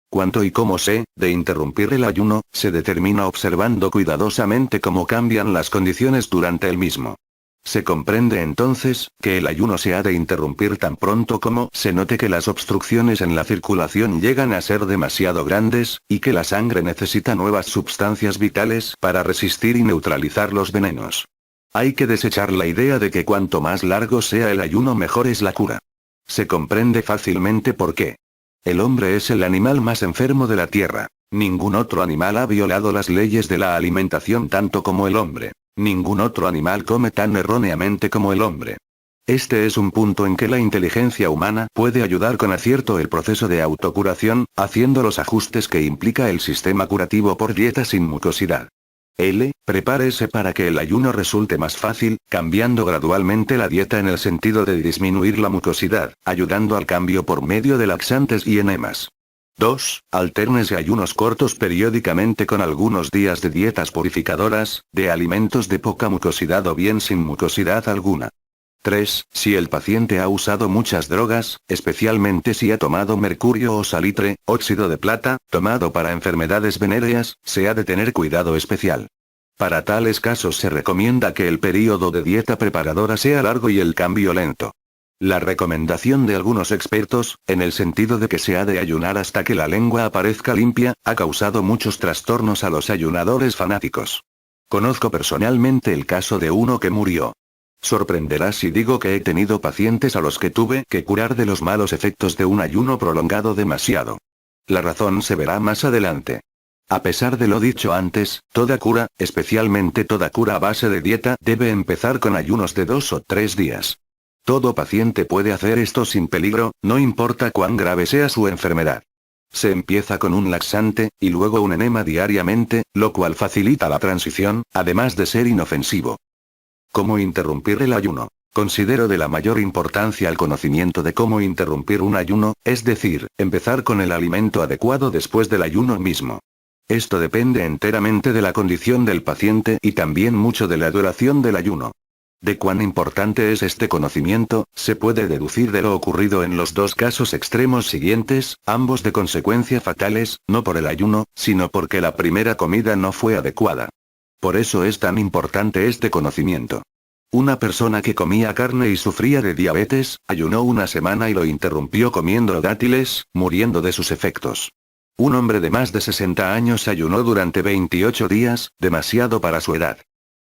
Cuánto y cómo se de interrumpir el ayuno, se determina observando cuidadosamente cómo cambian las condiciones durante el mismo. Se comprende entonces, que el ayuno se ha de interrumpir tan pronto como se note que las obstrucciones en la circulación llegan a ser demasiado grandes, y que la sangre necesita nuevas sustancias vitales para resistir y neutralizar los venenos. Hay que desechar la idea de que cuanto más largo sea el ayuno mejor es la cura. Se comprende fácilmente por qué. El hombre es el animal más enfermo de la tierra. Ningún otro animal ha violado las leyes de la alimentación tanto como el hombre. Ningún otro animal come tan erróneamente como el hombre. Este es un punto en que la inteligencia humana puede ayudar con acierto el proceso de autocuración, haciendo los ajustes que implica el sistema curativo por dieta sin mucosidad. Prepárese para que el ayuno resulte más fácil, cambiando gradualmente la dieta en el sentido de disminuir la mucosidad, ayudando al cambio por medio de laxantes y enemas. 2. Altérnese ayunos cortos periódicamente con algunos días de dietas purificadoras, de alimentos de poca mucosidad o bien sin mucosidad alguna. 3. Si el paciente ha usado muchas drogas, especialmente si ha tomado mercurio o salitre, óxido de plata, tomado para enfermedades venéreas, se ha de tener cuidado especial. Para tales casos se recomienda que el período de dieta preparadora sea largo y el cambio lento. La recomendación de algunos expertos, en el sentido de que se ha de ayunar hasta que la lengua aparezca limpia, ha causado muchos trastornos a los ayunadores fanáticos. Conozco personalmente el caso de uno que murió. Sorprenderá si digo que he tenido pacientes a los que tuve que curar de los malos efectos de un ayuno prolongado demasiado. La razón se verá más adelante. A pesar de lo dicho antes, toda cura, especialmente toda cura a base de dieta, debe empezar con ayunos de 2 o 3 días. Todo paciente puede hacer esto sin peligro, no importa cuán grave sea su enfermedad. Se empieza con un laxante, y luego un enema diariamente, lo cual facilita la transición, además de ser inofensivo. ¿Cómo interrumpir el ayuno? Considero de la mayor importancia el conocimiento de cómo interrumpir un ayuno, es decir, empezar con el alimento adecuado después del ayuno mismo. Esto depende enteramente de la condición del paciente y también mucho de la duración del ayuno. De cuán importante es este conocimiento, se puede deducir de lo ocurrido en los dos casos extremos siguientes, ambos de consecuencias fatales, no por el ayuno, sino porque la primera comida no fue adecuada. Por eso es tan importante este conocimiento. Una persona que comía carne y sufría de diabetes, ayunó una semana y lo interrumpió comiendo dátiles, muriendo de sus efectos. Un hombre de más de 60 años ayunó durante 28 días, demasiado para su edad.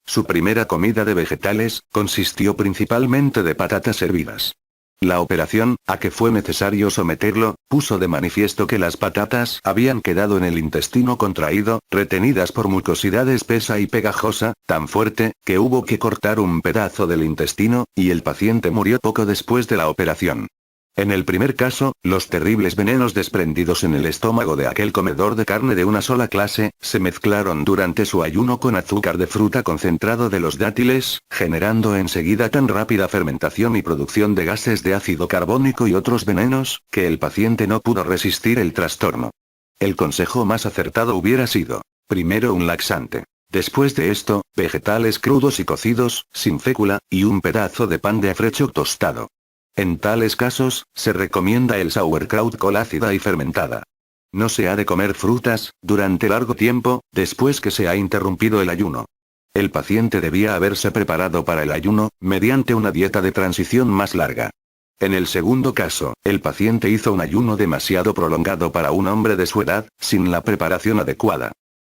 Su primera comida de vegetales, consistió principalmente de patatas hervidas. La operación, a que fue necesario someterlo, puso de manifiesto que las patatas habían quedado en el intestino contraído, retenidas por mucosidad espesa y pegajosa, tan fuerte, que hubo que cortar un pedazo del intestino, y el paciente murió poco después de la operación. En el primer caso, los terribles venenos desprendidos en el estómago de aquel comedor de carne de una sola clase, se mezclaron durante su ayuno con azúcar de fruta concentrado de los dátiles, generando enseguida tan rápida fermentación y producción de gases de ácido carbónico y otros venenos, que el paciente no pudo resistir el trastorno. El consejo más acertado hubiera sido, primero un laxante. Después de esto, vegetales crudos y cocidos, sin fécula, y un pedazo de pan de afrecho tostado. En tales casos, se recomienda el sauerkraut col ácida y fermentada. No se ha de comer frutas, durante largo tiempo, después que se ha interrumpido el ayuno. El paciente debía haberse preparado para el ayuno, mediante una dieta de transición más larga. En el segundo caso, el paciente hizo un ayuno demasiado prolongado para un hombre de su edad, sin la preparación adecuada.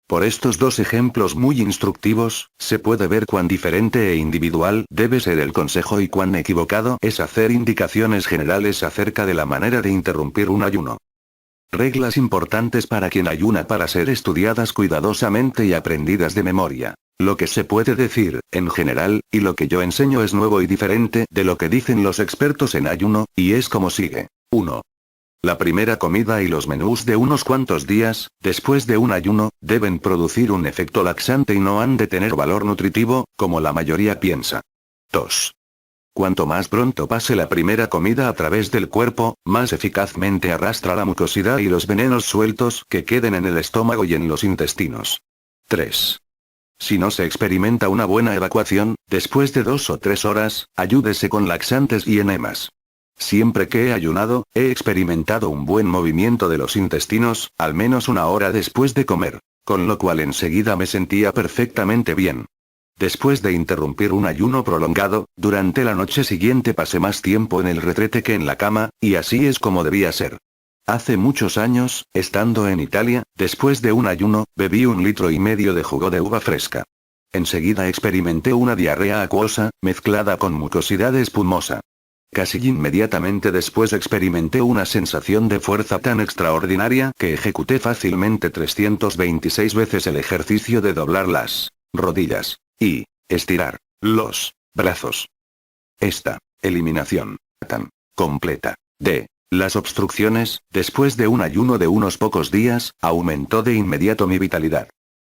Por estos dos ejemplos muy instructivos, se puede ver cuán diferente e individual debe ser el consejo y cuán equivocado es hacer indicaciones generales acerca de la manera de interrumpir un ayuno. Reglas importantes para quien ayuna para ser estudiadas cuidadosamente y aprendidas de memoria. Lo que se puede decir, en general, y lo que yo enseño es nuevo y diferente de lo que dicen los expertos en ayuno, y es como sigue. 1. La primera comida y los menús de unos cuantos días, después de un ayuno, deben producir un efecto laxante y no han de tener valor nutritivo, como la mayoría piensa. 2. Cuanto más pronto pase la primera comida a través del cuerpo, más eficazmente arrastra la mucosidad y los venenos sueltos que queden en el estómago y en los intestinos. 3. Si no se experimenta una buena evacuación, después de 2 o 3 horas, ayúdese con laxantes y enemas. Siempre que he ayunado, he experimentado un buen movimiento de los intestinos, al menos una hora después de comer, con lo cual enseguida me sentía perfectamente bien. Después de interrumpir un ayuno prolongado, durante la noche siguiente pasé más tiempo en el retrete que en la cama, y así es como debía ser. Hace muchos años, estando en Italia, después de un ayuno, bebí 1,5 litros de jugo de uva fresca. Enseguida experimenté una diarrea acuosa, mezclada con mucosidad espumosa. Casi inmediatamente después experimenté una sensación de fuerza tan extraordinaria que ejecuté fácilmente 326 veces el ejercicio de doblar las rodillas y estirar los brazos. Esta eliminación tan completa de las obstrucciones, después de un ayuno de unos pocos días, aumentó de inmediato mi vitalidad.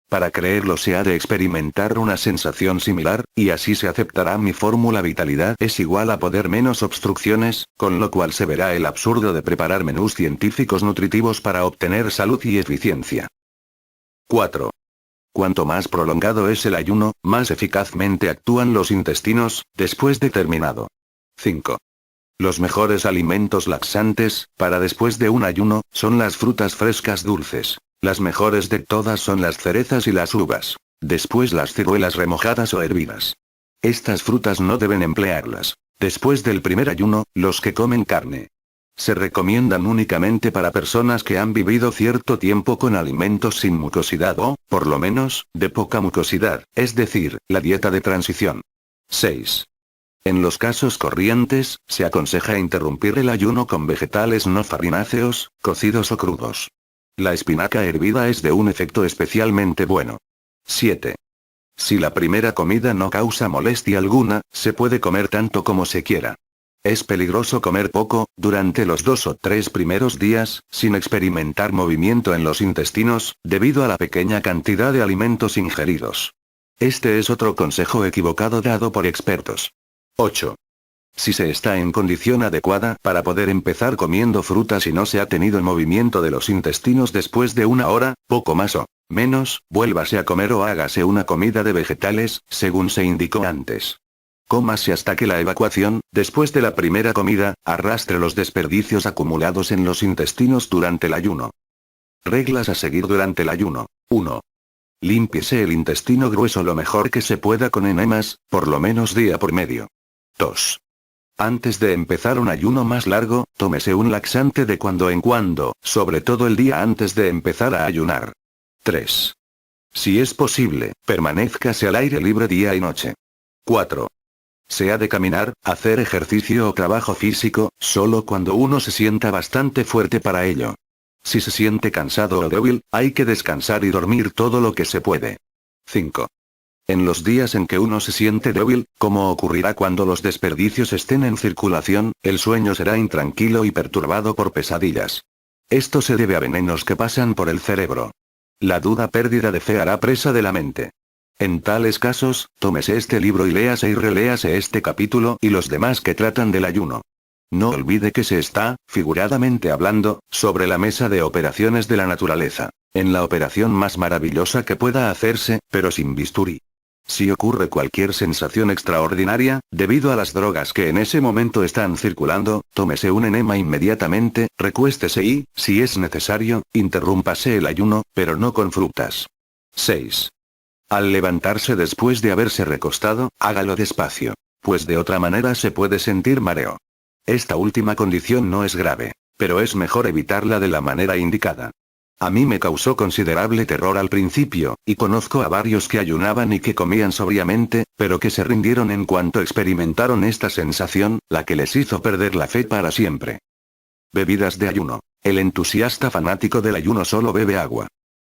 Para creerlo se ha de experimentar una sensación similar, y así se aceptará mi fórmula: vitalidad es igual a poder menos obstrucciones, con lo cual se verá el absurdo de preparar menús científicos nutritivos para obtener salud y eficiencia. 4. Cuanto más prolongado es el ayuno, más eficazmente actúan los intestinos, después de terminado. 5. Los mejores alimentos laxantes, para después de un ayuno, son las frutas frescas dulces. Las mejores de todas son las cerezas y las uvas. Después las ciruelas remojadas o hervidas. Estas frutas no deben emplearlas. Después del primer ayuno, los que comen carne. Se recomiendan únicamente para personas que han vivido cierto tiempo con alimentos sin mucosidad o, por lo menos, de poca mucosidad, es decir, la dieta de transición. 6. En los casos corrientes, se aconseja interrumpir el ayuno con vegetales no farináceos, cocidos o crudos. La espinaca hervida es de un efecto especialmente bueno. 7. Si la primera comida no causa molestia alguna, se puede comer tanto como se quiera. Es peligroso comer poco, durante los 2 o 3 primeros días, sin experimentar movimiento en los intestinos, debido a la pequeña cantidad de alimentos ingeridos. Este es otro consejo equivocado dado por expertos. 8. Si se está en condición adecuada para poder empezar comiendo frutas y no se ha tenido el movimiento de los intestinos después de una hora, poco más o menos, vuélvase a comer o hágase una comida de vegetales, según se indicó antes. Cómase hasta que la evacuación, después de la primera comida, arrastre los desperdicios acumulados en los intestinos durante el ayuno. Reglas a seguir durante el ayuno. 1. Límpiese el intestino grueso lo mejor que se pueda con enemas, por lo menos día por medio. 2. Antes de empezar un ayuno más largo, tómese un laxante de cuando en cuando, sobre todo el día antes de empezar a ayunar. 3. Si es posible, permanézcase al aire libre día y noche. 4. Se ha de caminar, hacer ejercicio o trabajo físico, solo cuando uno se sienta bastante fuerte para ello. Si se siente cansado o débil, hay que descansar y dormir todo lo que se puede. 5. En los días en que uno se siente débil, como ocurrirá cuando los desperdicios estén en circulación, el sueño será intranquilo y perturbado por pesadillas. Esto se debe a venenos que pasan por el cerebro. La duda pérdida de fe hará presa de la mente. En tales casos, tómese este libro y léase y reléase este capítulo y los demás que tratan del ayuno. No olvide que se está, figuradamente hablando, sobre la mesa de operaciones de la naturaleza, en la operación más maravillosa que pueda hacerse, pero sin bisturí. Si ocurre cualquier sensación extraordinaria, debido a las drogas que en ese momento están circulando, tómese un enema inmediatamente, recuéstese y, si es necesario, interrúmpase el ayuno, pero no con frutas. 6. Al levantarse después de haberse recostado, hágalo despacio, pues de otra manera se puede sentir mareo. Esta última condición no es grave, pero es mejor evitarla de la manera indicada. A mí me causó considerable terror al principio, y conozco a varios que ayunaban y que comían sobriamente, pero que se rindieron en cuanto experimentaron esta sensación, la que les hizo perder la fe para siempre. Bebidas de ayuno. El entusiasta fanático del ayuno solo bebe agua.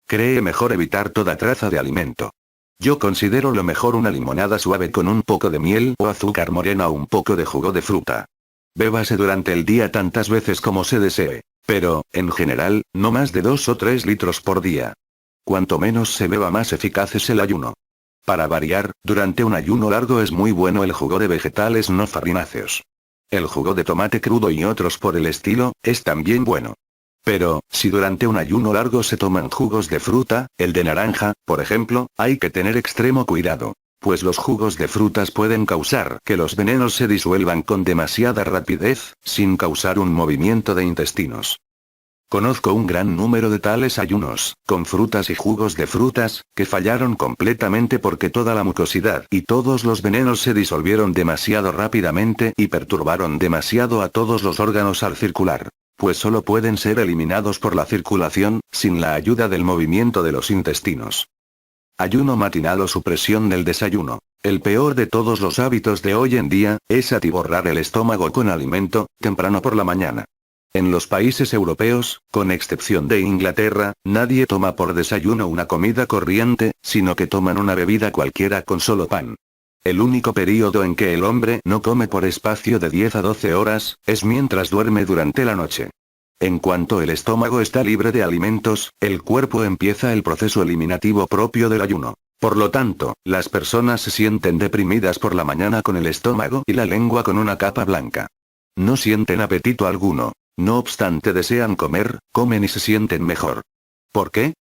Cree mejor evitar toda traza de alimento. Yo considero lo mejor una limonada suave con un poco de miel o azúcar morena o un poco de jugo de fruta. Bébase durante el día tantas veces como se desee. Pero, en general, no más de 2 o 3 litros por día. Cuanto menos se beba más eficaz es el ayuno. Para variar, durante un ayuno largo es muy bueno el jugo de vegetales no farináceos. El jugo de tomate crudo y otros por el estilo, es también bueno. Pero, si durante un ayuno largo se toman jugos de fruta, el de naranja, por ejemplo, hay que tener extremo cuidado, pues los jugos de frutas pueden causar que los venenos se disuelvan con demasiada rapidez, sin causar un movimiento de intestinos. Conozco un gran número de tales ayunos, con frutas y jugos de frutas, que fallaron completamente porque toda la mucosidad y todos los venenos se disolvieron demasiado rápidamente y perturbaron demasiado a todos los órganos al circular, pues solo pueden ser eliminados por la circulación, sin la ayuda del movimiento de los intestinos. Ayuno matinal o supresión del desayuno. El peor de todos los hábitos de hoy en día, es atiborrar el estómago con alimento, temprano por la mañana. En los países europeos, con excepción de Inglaterra, nadie toma por desayuno una comida corriente, sino que toman una bebida cualquiera con solo pan. El único período en que el hombre no come por espacio de 10 a 12 horas, es mientras duerme durante la noche. En cuanto el estómago está libre de alimentos, el cuerpo empieza el proceso eliminativo propio del ayuno. Por lo tanto, las personas se sienten deprimidas por la mañana con el estómago y la lengua con una capa blanca. No sienten apetito alguno. No obstante desean comer, comen y se sienten mejor. ¿Por qué?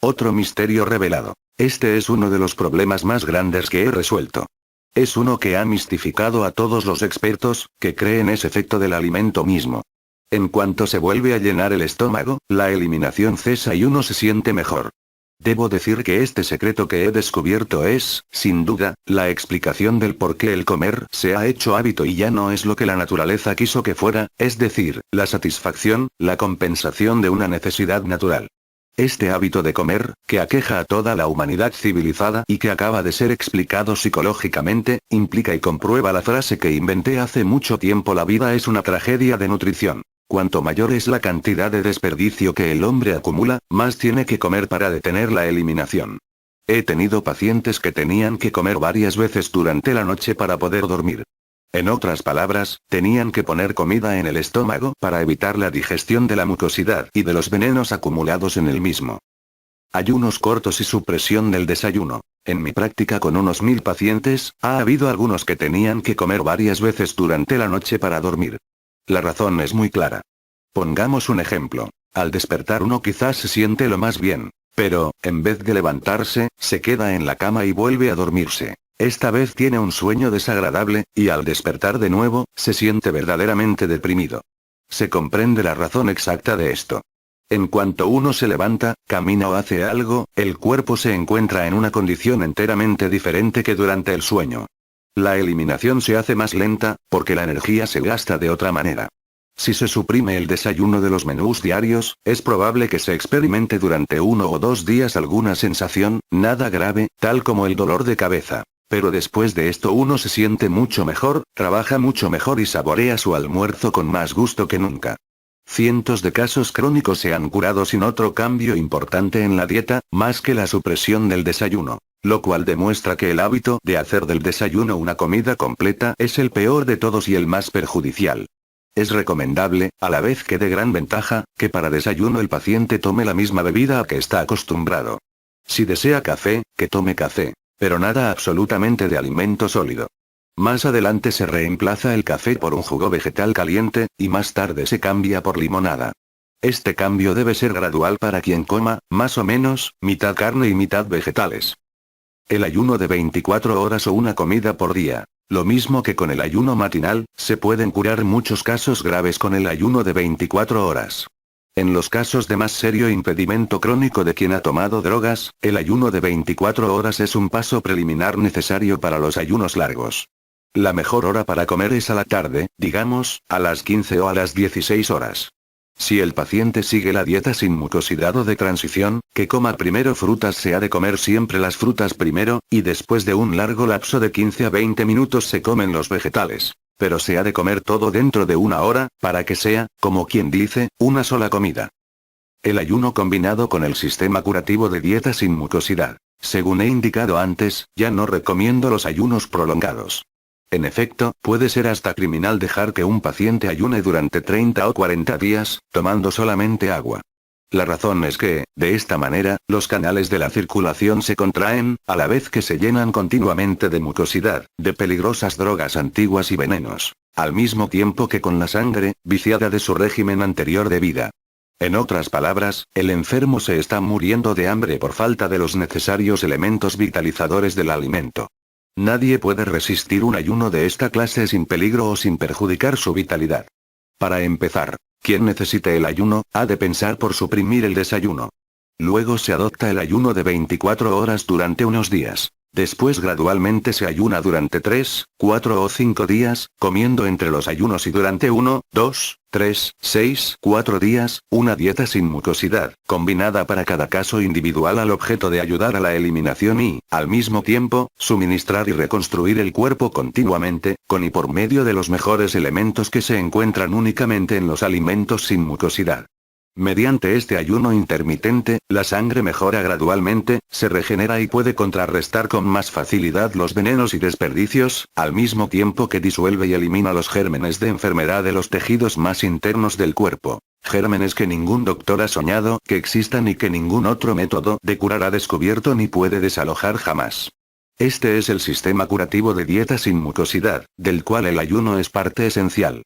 Otro misterio revelado. Este es uno de los problemas más grandes que he resuelto. Es uno que ha mistificado a todos los expertos, que creen ese efecto del alimento mismo. En cuanto se vuelve a llenar el estómago, la eliminación cesa y uno se siente mejor. Debo decir que este secreto que he descubierto es, sin duda, la explicación del por qué el comer se ha hecho hábito y ya no es lo que la naturaleza quiso que fuera, es decir, la satisfacción, la compensación de una necesidad natural. Este hábito de comer, que aqueja a toda la humanidad civilizada y que acaba de ser explicado psicológicamente, implica y comprueba la frase que inventé hace mucho tiempo: la vida es una tragedia de nutrición. Cuanto mayor es la cantidad de desperdicio que el hombre acumula, más tiene que comer para detener la eliminación. He tenido pacientes que tenían que comer varias veces durante la noche para poder dormir. En otras palabras, tenían que poner comida en el estómago para evitar la digestión de la mucosidad y de los venenos acumulados en el mismo. Ayunos cortos y supresión del desayuno. En mi práctica con unos 1000 pacientes, ha habido algunos que tenían que comer varias veces durante la noche para dormir. La razón es muy clara. Pongamos un ejemplo. Al despertar uno quizás se siente lo más bien, pero, en vez de levantarse, se queda en la cama y vuelve a dormirse. Esta vez tiene un sueño desagradable, y al despertar de nuevo, se siente verdaderamente deprimido. Se comprende la razón exacta de esto. En cuanto uno se levanta, camina o hace algo, el cuerpo se encuentra en una condición enteramente diferente que durante el sueño. La eliminación se hace más lenta, porque la energía se gasta de otra manera. Si se suprime el desayuno de los menús diarios, es probable que se experimente durante 1 o 2 días alguna sensación, nada grave, tal como el dolor de cabeza. Pero después de esto uno se siente mucho mejor, trabaja mucho mejor y saborea su almuerzo con más gusto que nunca. Cientos de casos crónicos se han curado sin otro cambio importante en la dieta, más que la supresión del desayuno. Lo cual demuestra que el hábito de hacer del desayuno una comida completa es el peor de todos y el más perjudicial. Es recomendable, a la vez que de gran ventaja, que para desayuno el paciente tome la misma bebida a que está acostumbrado. Si desea café, que tome café, pero nada absolutamente de alimento sólido. Más adelante se reemplaza el café por un jugo vegetal caliente, y más tarde se cambia por limonada. Este cambio debe ser gradual para quien coma, más o menos, mitad carne y mitad vegetales. El ayuno de 24 horas o una comida por día. Lo mismo que con el ayuno matinal, se pueden curar muchos casos graves con el ayuno de 24 horas. En los casos de más serio impedimento crónico de quien ha tomado drogas, el ayuno de 24 horas es un paso preliminar necesario para los ayunos largos. La mejor hora para comer es a la tarde, digamos, a las 15 o a las 16 horas. Si el paciente sigue la dieta sin mucosidad o de transición, que coma primero frutas, se ha de comer siempre las frutas primero, y después de un largo lapso de 15 a 20 minutos se comen los vegetales. Pero se ha de comer todo dentro de una hora, para que sea, como quien dice, una sola comida. El ayuno combinado con el sistema curativo de dieta sin mucosidad. Según he indicado antes, ya no recomiendo los ayunos prolongados. En efecto, puede ser hasta criminal dejar que un paciente ayune durante 30 o 40 días, tomando solamente agua. La razón es que, de esta manera, los canales de la circulación se contraen, a la vez que se llenan continuamente de mucosidad, de peligrosas drogas antiguas y venenos, al mismo tiempo que con la sangre, viciada de su régimen anterior de vida. En otras palabras, el enfermo se está muriendo de hambre por falta de los necesarios elementos vitalizadores del alimento. Nadie puede resistir un ayuno de esta clase sin peligro o sin perjudicar su vitalidad. Para empezar, quien necesite el ayuno, ha de pensar por suprimir el desayuno. Luego se adopta el ayuno de 24 horas durante unos días. Después gradualmente se ayuna durante 3, 4 o 5 días, comiendo entre los ayunos y durante 1, 2, 3, 6, 4 días, una dieta sin mucosidad, combinada para cada caso individual al objeto de ayudar a la eliminación y, al mismo tiempo, suministrar y reconstruir el cuerpo continuamente, con y por medio de los mejores elementos que se encuentran únicamente en los alimentos sin mucosidad. Mediante este ayuno intermitente, la sangre mejora gradualmente, se regenera y puede contrarrestar con más facilidad los venenos y desperdicios, al mismo tiempo que disuelve y elimina los gérmenes de enfermedad de los tejidos más internos del cuerpo. Gérmenes que ningún doctor ha soñado que existan y que ningún otro método de curar ha descubierto ni puede desalojar jamás. Este es el sistema curativo de dieta sin mucosidad, del cual el ayuno es parte esencial.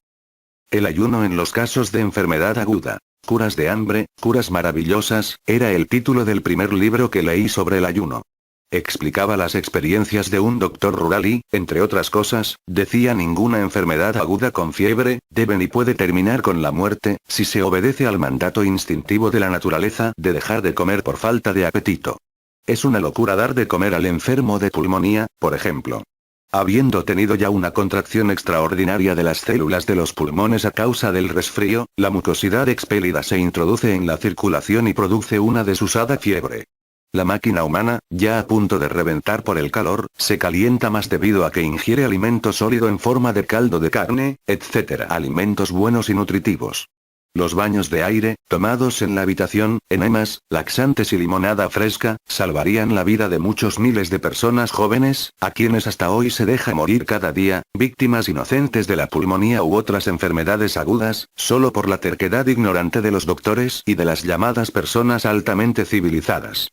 El ayuno en los casos de enfermedad aguda. Curas de hambre, curas maravillosas, era el título del primer libro que leí sobre el ayuno. Explicaba las experiencias de un doctor rural y, entre otras cosas, decía ninguna enfermedad aguda con fiebre, debe ni puede terminar con la muerte, si se obedece al mandato instintivo de la naturaleza de dejar de comer por falta de apetito. Es una locura dar de comer al enfermo de pulmonía, por ejemplo. Habiendo tenido ya una contracción extraordinaria de las células de los pulmones a causa del resfrío, la mucosidad expelida se introduce en la circulación y produce una desusada fiebre. La máquina humana, ya a punto de reventar por el calor, se calienta más debido a que ingiere alimento sólido en forma de caldo de carne, etc. Alimentos buenos y nutritivos. Los baños de aire, tomados en la habitación, enemas, laxantes y limonada fresca, salvarían la vida de muchos miles de personas jóvenes, a quienes hasta hoy se deja morir cada día, víctimas inocentes de la pulmonía u otras enfermedades agudas, solo por la terquedad ignorante de los doctores y de las llamadas personas altamente civilizadas.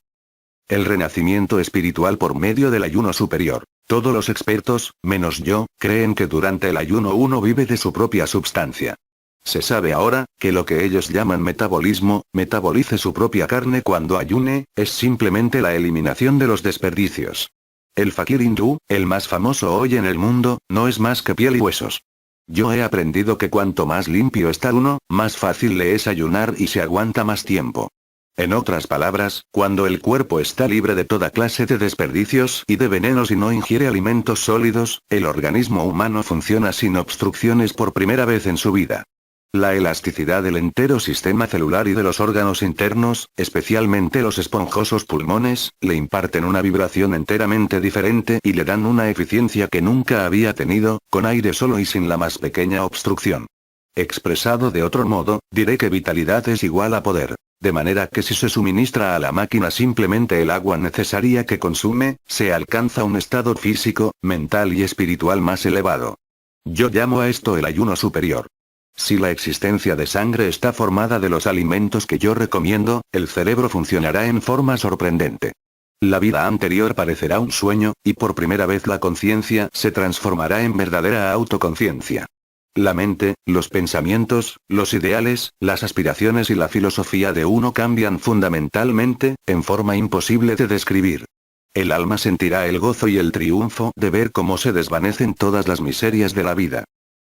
El renacimiento espiritual por medio del ayuno superior. Todos los expertos, menos yo, creen que durante el ayuno uno vive de su propia substancia. Se sabe ahora, que lo que ellos llaman metabolismo, metabolice su propia carne cuando ayune, es simplemente la eliminación de los desperdicios. El fakir hindú, el más famoso hoy en el mundo, no es más que piel y huesos. Yo he aprendido que cuanto más limpio está uno, más fácil le es ayunar y se aguanta más tiempo. En otras palabras, cuando el cuerpo está libre de toda clase de desperdicios y de venenos y no ingiere alimentos sólidos, el organismo humano funciona sin obstrucciones por primera vez en su vida. La elasticidad del entero sistema celular y de los órganos internos, especialmente los esponjosos pulmones, le imparten una vibración enteramente diferente y le dan una eficiencia que nunca había tenido, con aire solo y sin la más pequeña obstrucción. Expresado de otro modo, diré que vitalidad es igual a poder. De manera que si se suministra a la máquina simplemente el agua necesaria que consume, se alcanza un estado físico, mental y espiritual más elevado. Yo llamo a esto el ayuno superior. Si la existencia de sangre está formada de los alimentos que yo recomiendo, el cerebro funcionará en forma sorprendente. La vida anterior parecerá un sueño, y por primera vez la conciencia se transformará en verdadera autoconciencia. La mente, los pensamientos, los ideales, las aspiraciones y la filosofía de uno cambian fundamentalmente, en forma imposible de describir. El alma sentirá el gozo y el triunfo de ver cómo se desvanecen todas las miserias de la vida.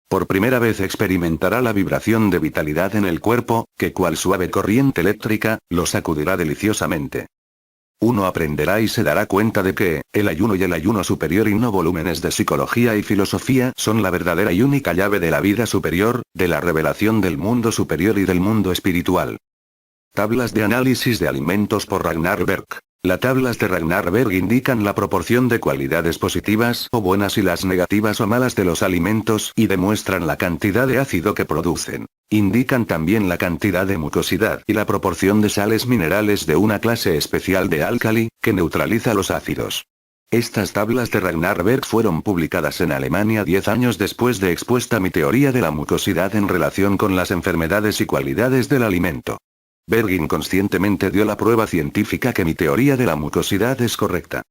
Por primera vez experimentará la vibración de vitalidad en el cuerpo, que cual suave corriente eléctrica, lo sacudirá deliciosamente. Uno aprenderá y se dará cuenta de que, el ayuno y el ayuno superior y no volúmenes de psicología y filosofía son la verdadera y única llave de la vida superior, de la revelación del mundo superior y del mundo espiritual. Tablas de análisis de alimentos por Ragnar Berg. Las tablas de Ragnar Berg indican la proporción de cualidades positivas o buenas y las negativas o malas de los alimentos y demuestran la cantidad de ácido que producen. Indican también la cantidad de mucosidad y la proporción de sales minerales de una clase especial de álcali, que neutraliza los ácidos. Estas tablas de Ragnar Berg fueron publicadas en Alemania 10 años después de expuesta mi teoría de la mucosidad en relación con las enfermedades y cualidades del alimento. Berg inconscientemente dio la prueba científica que mi teoría de la mucosidad es correcta.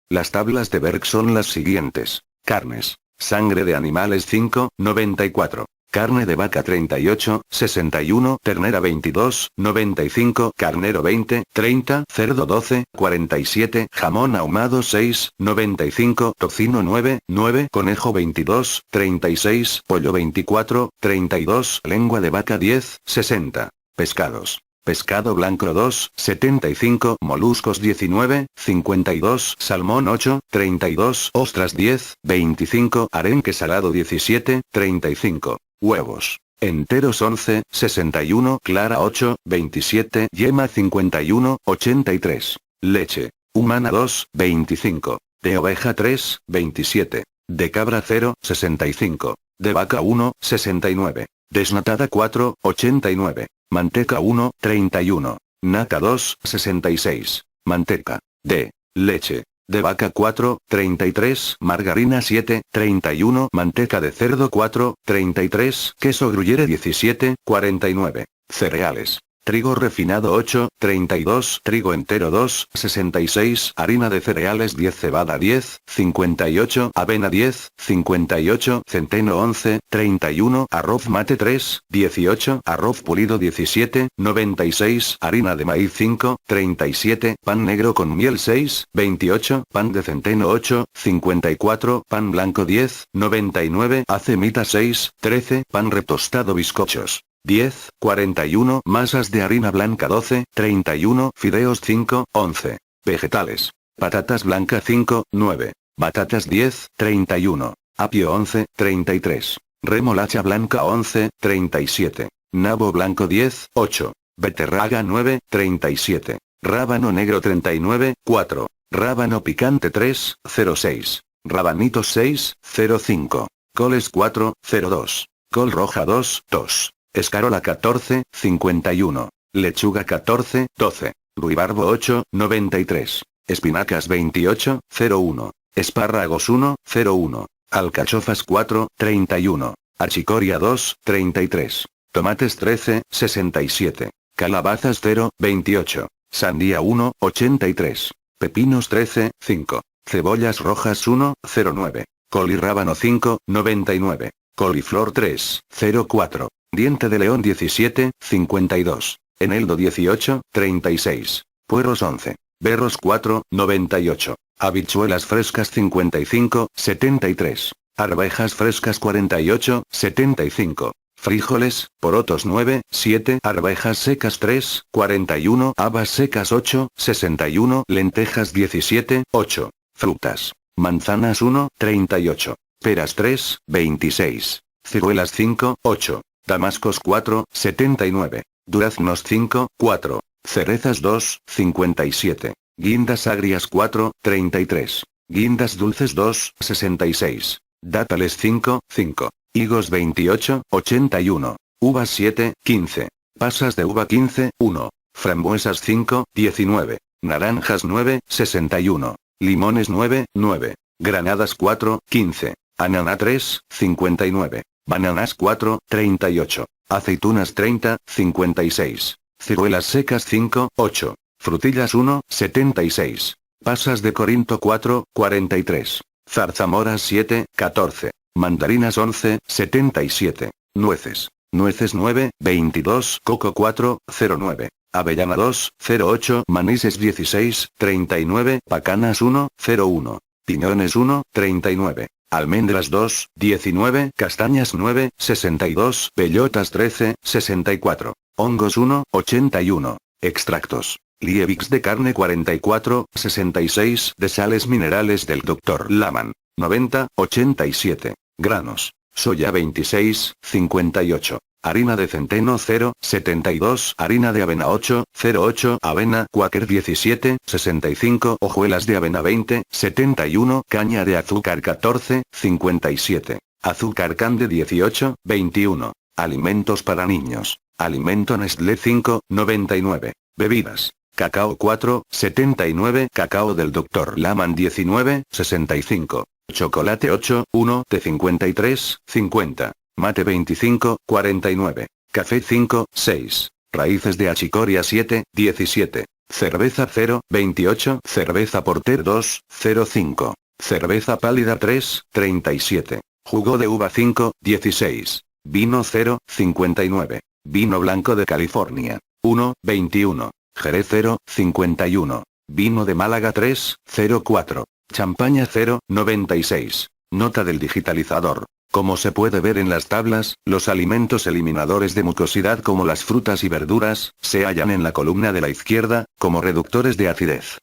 Las tablas de Berg son las siguientes. Carnes. Sangre de animales 5, 94. Carne de vaca 38, 61, ternera 22, 95, carnero 20, 30, cerdo 12, 47, jamón ahumado 6, 95, tocino 9, 9, conejo 22, 36, pollo 24, 32, lengua de vaca 10, 60. Pescados. Pescado blanco 2, 75, moluscos 19, 52, salmón 8, 32, ostras 10, 25, arenque salado 17, 35. Huevos. Enteros 11, 61, clara 8, 27, yema 51, 83. Leche. Humana 2, 25. De oveja 3, 27. De cabra 0, 65. De vaca 1, 69. Desnatada 4, 89. Manteca 1, 31. Nata 2, 66. Manteca. De leche. De vaca 4, 33. Margarina 7, 31. Manteca de cerdo 4, 33. Queso gruyere 17, 49. Cereales. Trigo refinado 8, 32, trigo entero 2, 66, harina de cereales 10, cebada 10, 58, avena 10, 58, centeno 11, 31, arroz mate 3, 18, arroz pulido 17, 96, harina de maíz 5, 37, pan negro con miel 6, 28, pan de centeno 8, 54, pan blanco 10, 99, acemita 6, 13, pan retostado bizcochos. 10, 41, masas de harina blanca 12, 31, fideos 5, 11. Vegetales. Patatas blancas 5, 9. Batatas 10, 31. Apio 11, 33. Remolacha blanca 11, 37. Nabo blanco 10, 8. Beterraga 9, 37. Rábano negro 39, 4. Rábano picante 3, 06. Rabanitos 6, 05. Coles 4, 02. Col roja 2, 2. Escarola 14, 51. Lechuga 14, 12. Ruibarbo 8, 93. Espinacas 28, 01. Espárragos 1, 01. Alcachofas 4, 31. Achicoria 2, 33. Tomates 13, 67. Calabazas 0, 28. Sandía 1, 83. Pepinos 13, 5. Cebollas rojas 1, 09. Col y rábano 5, 99. Coliflor 3, 04. Diente de león 17, 52. Eneldo 18, 36. Puerros 11. Berros 4, 98. Habichuelas frescas 55, 73. Arvejas frescas 48, 75. Frijoles, porotos 9, 7. Arvejas secas 3, 41. Habas secas 8, 61. Lentejas 17, 8. Frutas. Manzanas 1, 38. Peras 3, 26. Ciruelas 5, 8. Damascos 4, 79. Duraznos 5, 4. Cerezas 2, 57. Guindas agrias 4, 33. Guindas dulces 2, 66. Dátiles 5, 5. Higos 28, 81. Uvas 7, 15. Pasas de uva 15, 1. Frambuesas 5, 19. Naranjas 9, 61. Limones 9, 9. Granadas 4, 15. Ananá 3, 59. Bananas 4, 38. Aceitunas 30, 56. Ciruelas secas 5, 8. Frutillas 1, 76. Pasas de Corinto 4, 43. Zarzamoras 7, 14. Mandarinas 11, 77. Nueces. Nueces 9, 22. Coco 4, 09. Avellana 2, 08. Manises 16, 39. Pacanas 1, 01. Piñones 1, 39. Almendras 2, 19. Castañas 9, 62. Bellotas 13, 64. Hongos 1, 81. Extractos. Liebix de carne 44, 66. De sales minerales del Dr. Laman. 90, 87. Granos. Soya 26, 58. Harina de centeno 0, 72. Harina de avena 8, 08. Avena Quaker 17, 65. Hojuelas de avena 20, 71. Caña de azúcar 14, 57. Azúcar Cande 18, 21. Alimentos para niños. Alimento Nestlé 5, 99. Bebidas. Cacao 4, 79. Cacao del Dr. Laman 19, 65. Chocolate 8, 1. Té 53, 50. Mate 25, 49. Café 5, 6. Raíces de achicoria 7, 17. Cerveza 0, 28. Cerveza Porter 2, 05. Cerveza pálida 3, 37. Jugo de uva 5, 16. Vino 0, 59. Vino blanco de California. 1, 21. Jerez 0, 51. Vino de Málaga 3, 04. Champaña 0, 96. Nota del digitalizador. Como se puede ver en las tablas, los alimentos eliminadores de mucosidad como las frutas y verduras, se hallan en la columna de la izquierda, como reductores de acidez.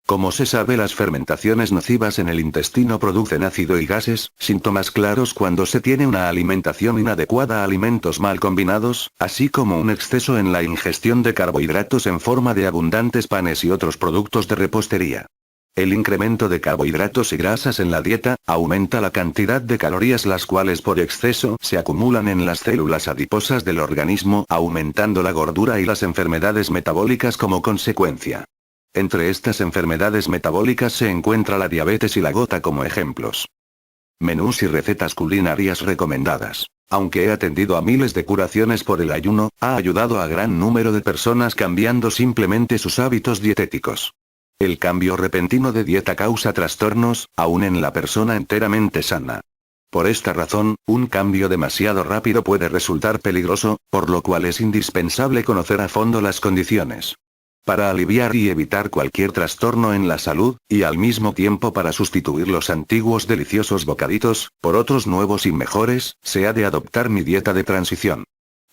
Como se sabe, las fermentaciones nocivas en el intestino producen ácido y gases, síntomas claros cuando se tiene una alimentación inadecuada, alimentos mal combinados, así como un exceso en la ingestión de carbohidratos en forma de abundantes panes y otros productos de repostería. El incremento de carbohidratos y grasas en la dieta, aumenta la cantidad de calorías las cuales por exceso se acumulan en las células adiposas del organismo, aumentando la gordura y las enfermedades metabólicas como consecuencia. Entre estas enfermedades metabólicas se encuentra la diabetes y la gota como ejemplos. Menús y recetas culinarias recomendadas. Aunque he atendido a miles de curaciones por el ayuno, ha ayudado a gran número de personas cambiando simplemente sus hábitos dietéticos. El cambio repentino de dieta causa trastornos, aún en la persona enteramente sana. Por esta razón, un cambio demasiado rápido puede resultar peligroso, por lo cual es indispensable conocer a fondo las condiciones. Para aliviar y evitar cualquier trastorno en la salud, y al mismo tiempo para sustituir los antiguos deliciosos bocaditos, por otros nuevos y mejores, se ha de adoptar mi dieta de transición.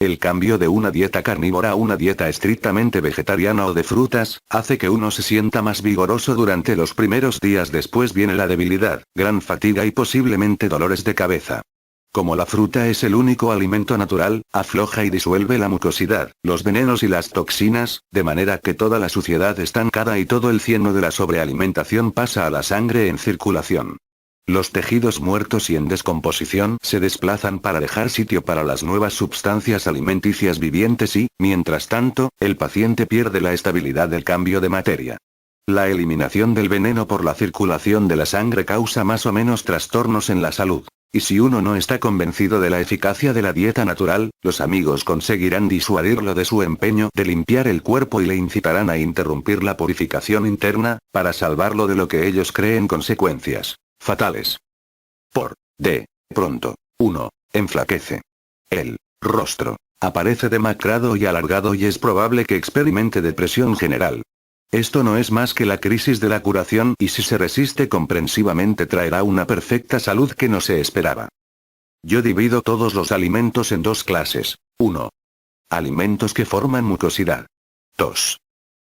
El cambio de una dieta carnívora a una dieta estrictamente vegetariana o de frutas, hace que uno se sienta más vigoroso durante los primeros días. Después viene la debilidad, gran fatiga y posiblemente dolores de cabeza. Como la fruta es el único alimento natural, afloja y disuelve la mucosidad, los venenos y las toxinas, de manera que toda la suciedad estancada y todo el cieno de la sobrealimentación pasa a la sangre en circulación. Los tejidos muertos y en descomposición se desplazan para dejar sitio para las nuevas sustancias alimenticias vivientes y, mientras tanto, el paciente pierde la estabilidad del cambio de materia. La eliminación del veneno por la circulación de la sangre causa más o menos trastornos en la salud. Y si uno no está convencido de la eficacia de la dieta natural, los amigos conseguirán disuadirlo de su empeño de limpiar el cuerpo y le incitarán a interrumpir la purificación interna, para salvarlo de lo que ellos creen consecuencias fatales. De pronto, uno enflaquece. El rostro aparece demacrado y alargado y es probable que experimente depresión general. Esto no es más que la crisis de la curación y si se resiste comprensivamente traerá una perfecta salud que no se esperaba. Yo divido todos los alimentos en dos clases. 1. Alimentos que forman mucosidad. 2.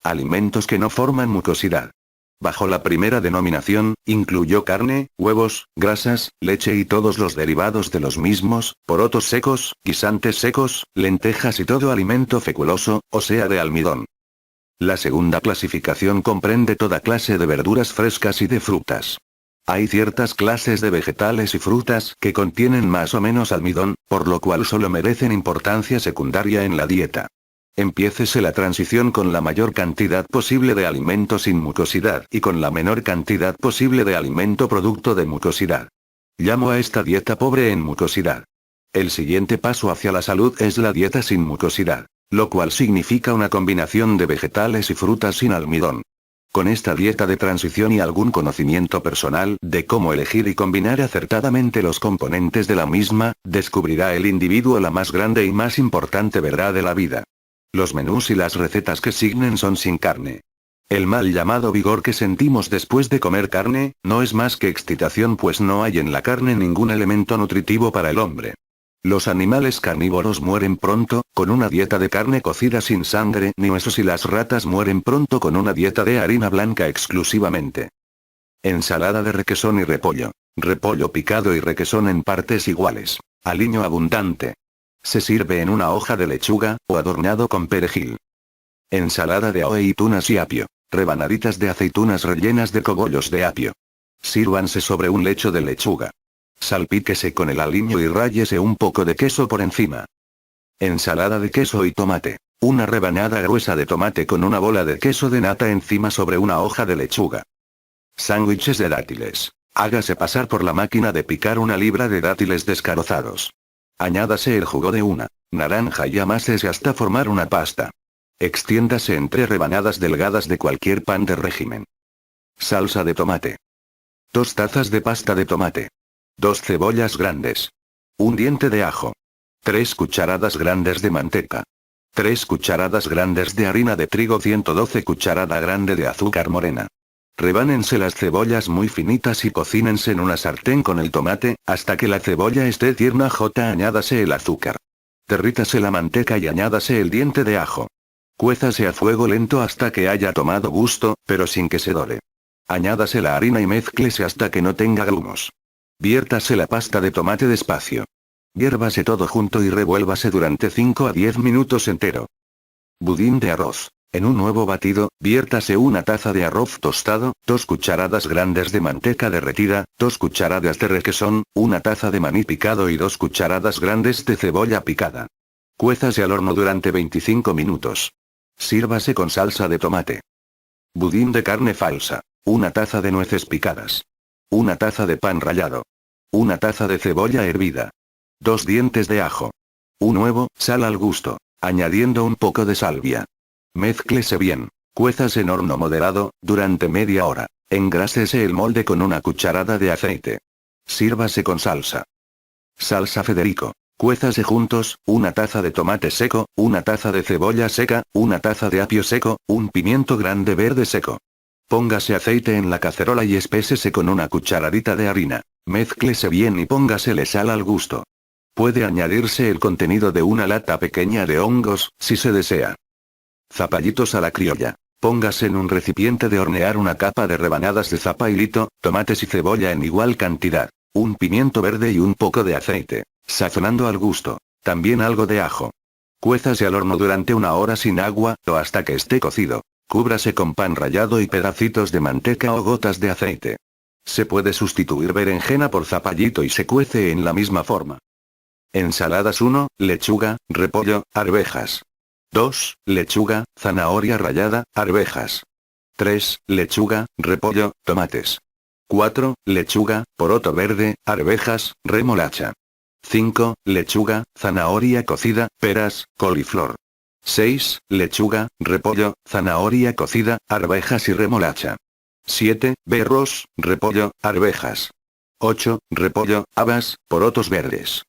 Alimentos que no forman mucosidad. Bajo la primera denominación, incluyó carne, huevos, grasas, leche y todos los derivados de los mismos, porotos secos, guisantes secos, lentejas y todo alimento feculoso, o sea de almidón. La segunda clasificación comprende toda clase de verduras frescas y de frutas. Hay ciertas clases de vegetales y frutas que contienen más o menos almidón, por lo cual solo merecen importancia secundaria en la dieta. Empiécese la transición con la mayor cantidad posible de alimento sin mucosidad y con la menor cantidad posible de alimento producto de mucosidad. Llamo a esta dieta pobre en mucosidad. El siguiente paso hacia la salud es la dieta sin mucosidad, lo cual significa una combinación de vegetales y frutas sin almidón. Con esta dieta de transición y algún conocimiento personal de cómo elegir y combinar acertadamente los componentes de la misma, descubrirá el individuo la más grande y más importante verdad de la vida. Los menús y las recetas que signen son sin carne. El mal llamado vigor que sentimos después de comer carne, no es más que excitación, pues no hay en la carne ningún elemento nutritivo para el hombre. Los animales carnívoros mueren pronto, con una dieta de carne cocida sin sangre ni huesos, y las ratas mueren pronto con una dieta de harina blanca exclusivamente. Ensalada de requesón y repollo. Repollo picado y requesón en partes iguales. Aliño abundante. Se sirve en una hoja de lechuga, o adornado con perejil. Ensalada de aceitunas y apio. Rebanaditas de aceitunas rellenas de cogollos de apio. Sírvanse sobre un lecho de lechuga. Salpíquese con el aliño y ráyese un poco de queso por encima. Ensalada de queso y tomate. Una rebanada gruesa de tomate con una bola de queso de nata encima sobre una hoja de lechuga. Sándwiches de dátiles. Hágase pasar por la máquina de picar una libra de dátiles descarozados. Añádase el jugo de una naranja y amásese hasta formar una pasta. Extiéndase entre rebanadas delgadas de cualquier pan de régimen. Salsa de tomate. 2 tazas de pasta de tomate. 2 cebollas grandes. 1 diente de ajo. 3 cucharadas grandes de manteca. 3 cucharadas grandes de harina de trigo, 112 cucharada grande de azúcar morena. Rebánense las cebollas muy finitas y cocínense en una sartén con el tomate, hasta que la cebolla esté tierna. Añádase el azúcar. Derrítase la manteca y añádase el diente de ajo. Cuézase a fuego lento hasta que haya tomado gusto, pero sin que se dore. Añádase la harina y mézclese hasta que no tenga grumos. Viértase la pasta de tomate despacio. Hiérvase todo junto y revuélvase durante 5 a 10 minutos entero. Budín de arroz. En un nuevo batido, viértase una taza de arroz tostado, 2 cucharadas grandes de manteca derretida, 2 cucharadas de requesón, 1 taza de maní picado y 2 cucharadas grandes de cebolla picada. Cuézase al horno durante 25 minutos. Sírvase con salsa de tomate. Budín de carne falsa. 1 taza de nueces picadas. 1 taza de pan rallado. 1 taza de cebolla hervida. 2 dientes de ajo. Un huevo, sal al gusto, añadiendo un poco de salvia. Mézclese bien. Cuézase en horno moderado, durante media hora. Engrásese el molde con 1 cucharada de aceite. Sírvase con salsa. Salsa Federico. Cuézase juntos, 1 taza de tomate seco, 1 taza de cebolla seca, 1 taza de apio seco, 1 pimiento grande verde seco. Póngase aceite en la cacerola y espésese con 1 cucharadita de harina. Mézclese bien y póngasele sal al gusto. Puede añadirse el contenido de 1 lata pequeña de hongos, si se desea. Zapallitos a la criolla. Póngase en un recipiente de hornear 1 capa de rebanadas de zapallito, tomates y cebolla en igual cantidad, 1 pimiento verde y un poco de aceite, sazonando al gusto. También algo de ajo. Cuézase al horno durante 1 hora sin agua, o hasta que esté cocido. Cúbrase con pan rallado y pedacitos de manteca o gotas de aceite. Se puede sustituir berenjena por zapallito y se cuece en la misma forma. Ensaladas 1, lechuga, repollo, arvejas. 2, lechuga, zanahoria rallada, arvejas. 3, lechuga, repollo, tomates. 4, lechuga, poroto verde, arvejas, remolacha. 5, lechuga, zanahoria cocida, peras, coliflor. 6, lechuga, repollo, zanahoria cocida, arvejas y remolacha. 7, berros, repollo, arvejas. 8, repollo, habas, porotos verdes.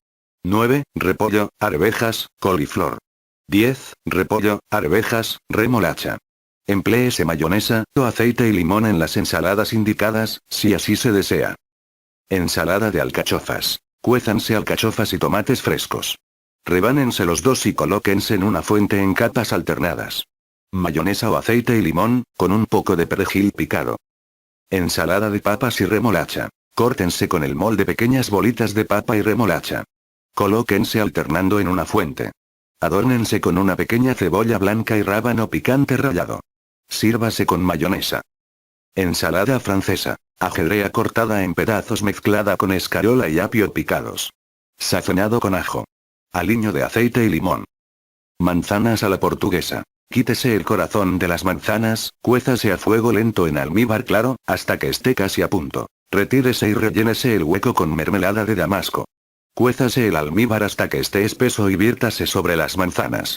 9, repollo, arvejas, coliflor. 10, repollo, arvejas, remolacha. Empléese mayonesa, o aceite y limón en las ensaladas indicadas, si así se desea. Ensalada de alcachofas. Cuézanse alcachofas y tomates frescos. Rebánense los dos y colóquense en una fuente en capas alternadas. Mayonesa o aceite y limón, con un poco de perejil picado. Ensalada de papas y remolacha. Córtense con el molde pequeñas bolitas de papa y remolacha. Colóquense alternando en una fuente. Adórnense con una pequeña cebolla blanca y rábano picante rallado. Sírvase con mayonesa. Ensalada francesa. Ajedrea cortada en pedazos mezclada con escarola y apio picados. Sazonado con ajo. Aliño de aceite y limón. Manzanas a la portuguesa. Quítese el corazón de las manzanas, cuézase a fuego lento en almíbar claro, hasta que esté casi a punto. Retírese y rellénese el hueco con mermelada de damasco. Cuézase el almíbar hasta que esté espeso y viértase sobre las manzanas.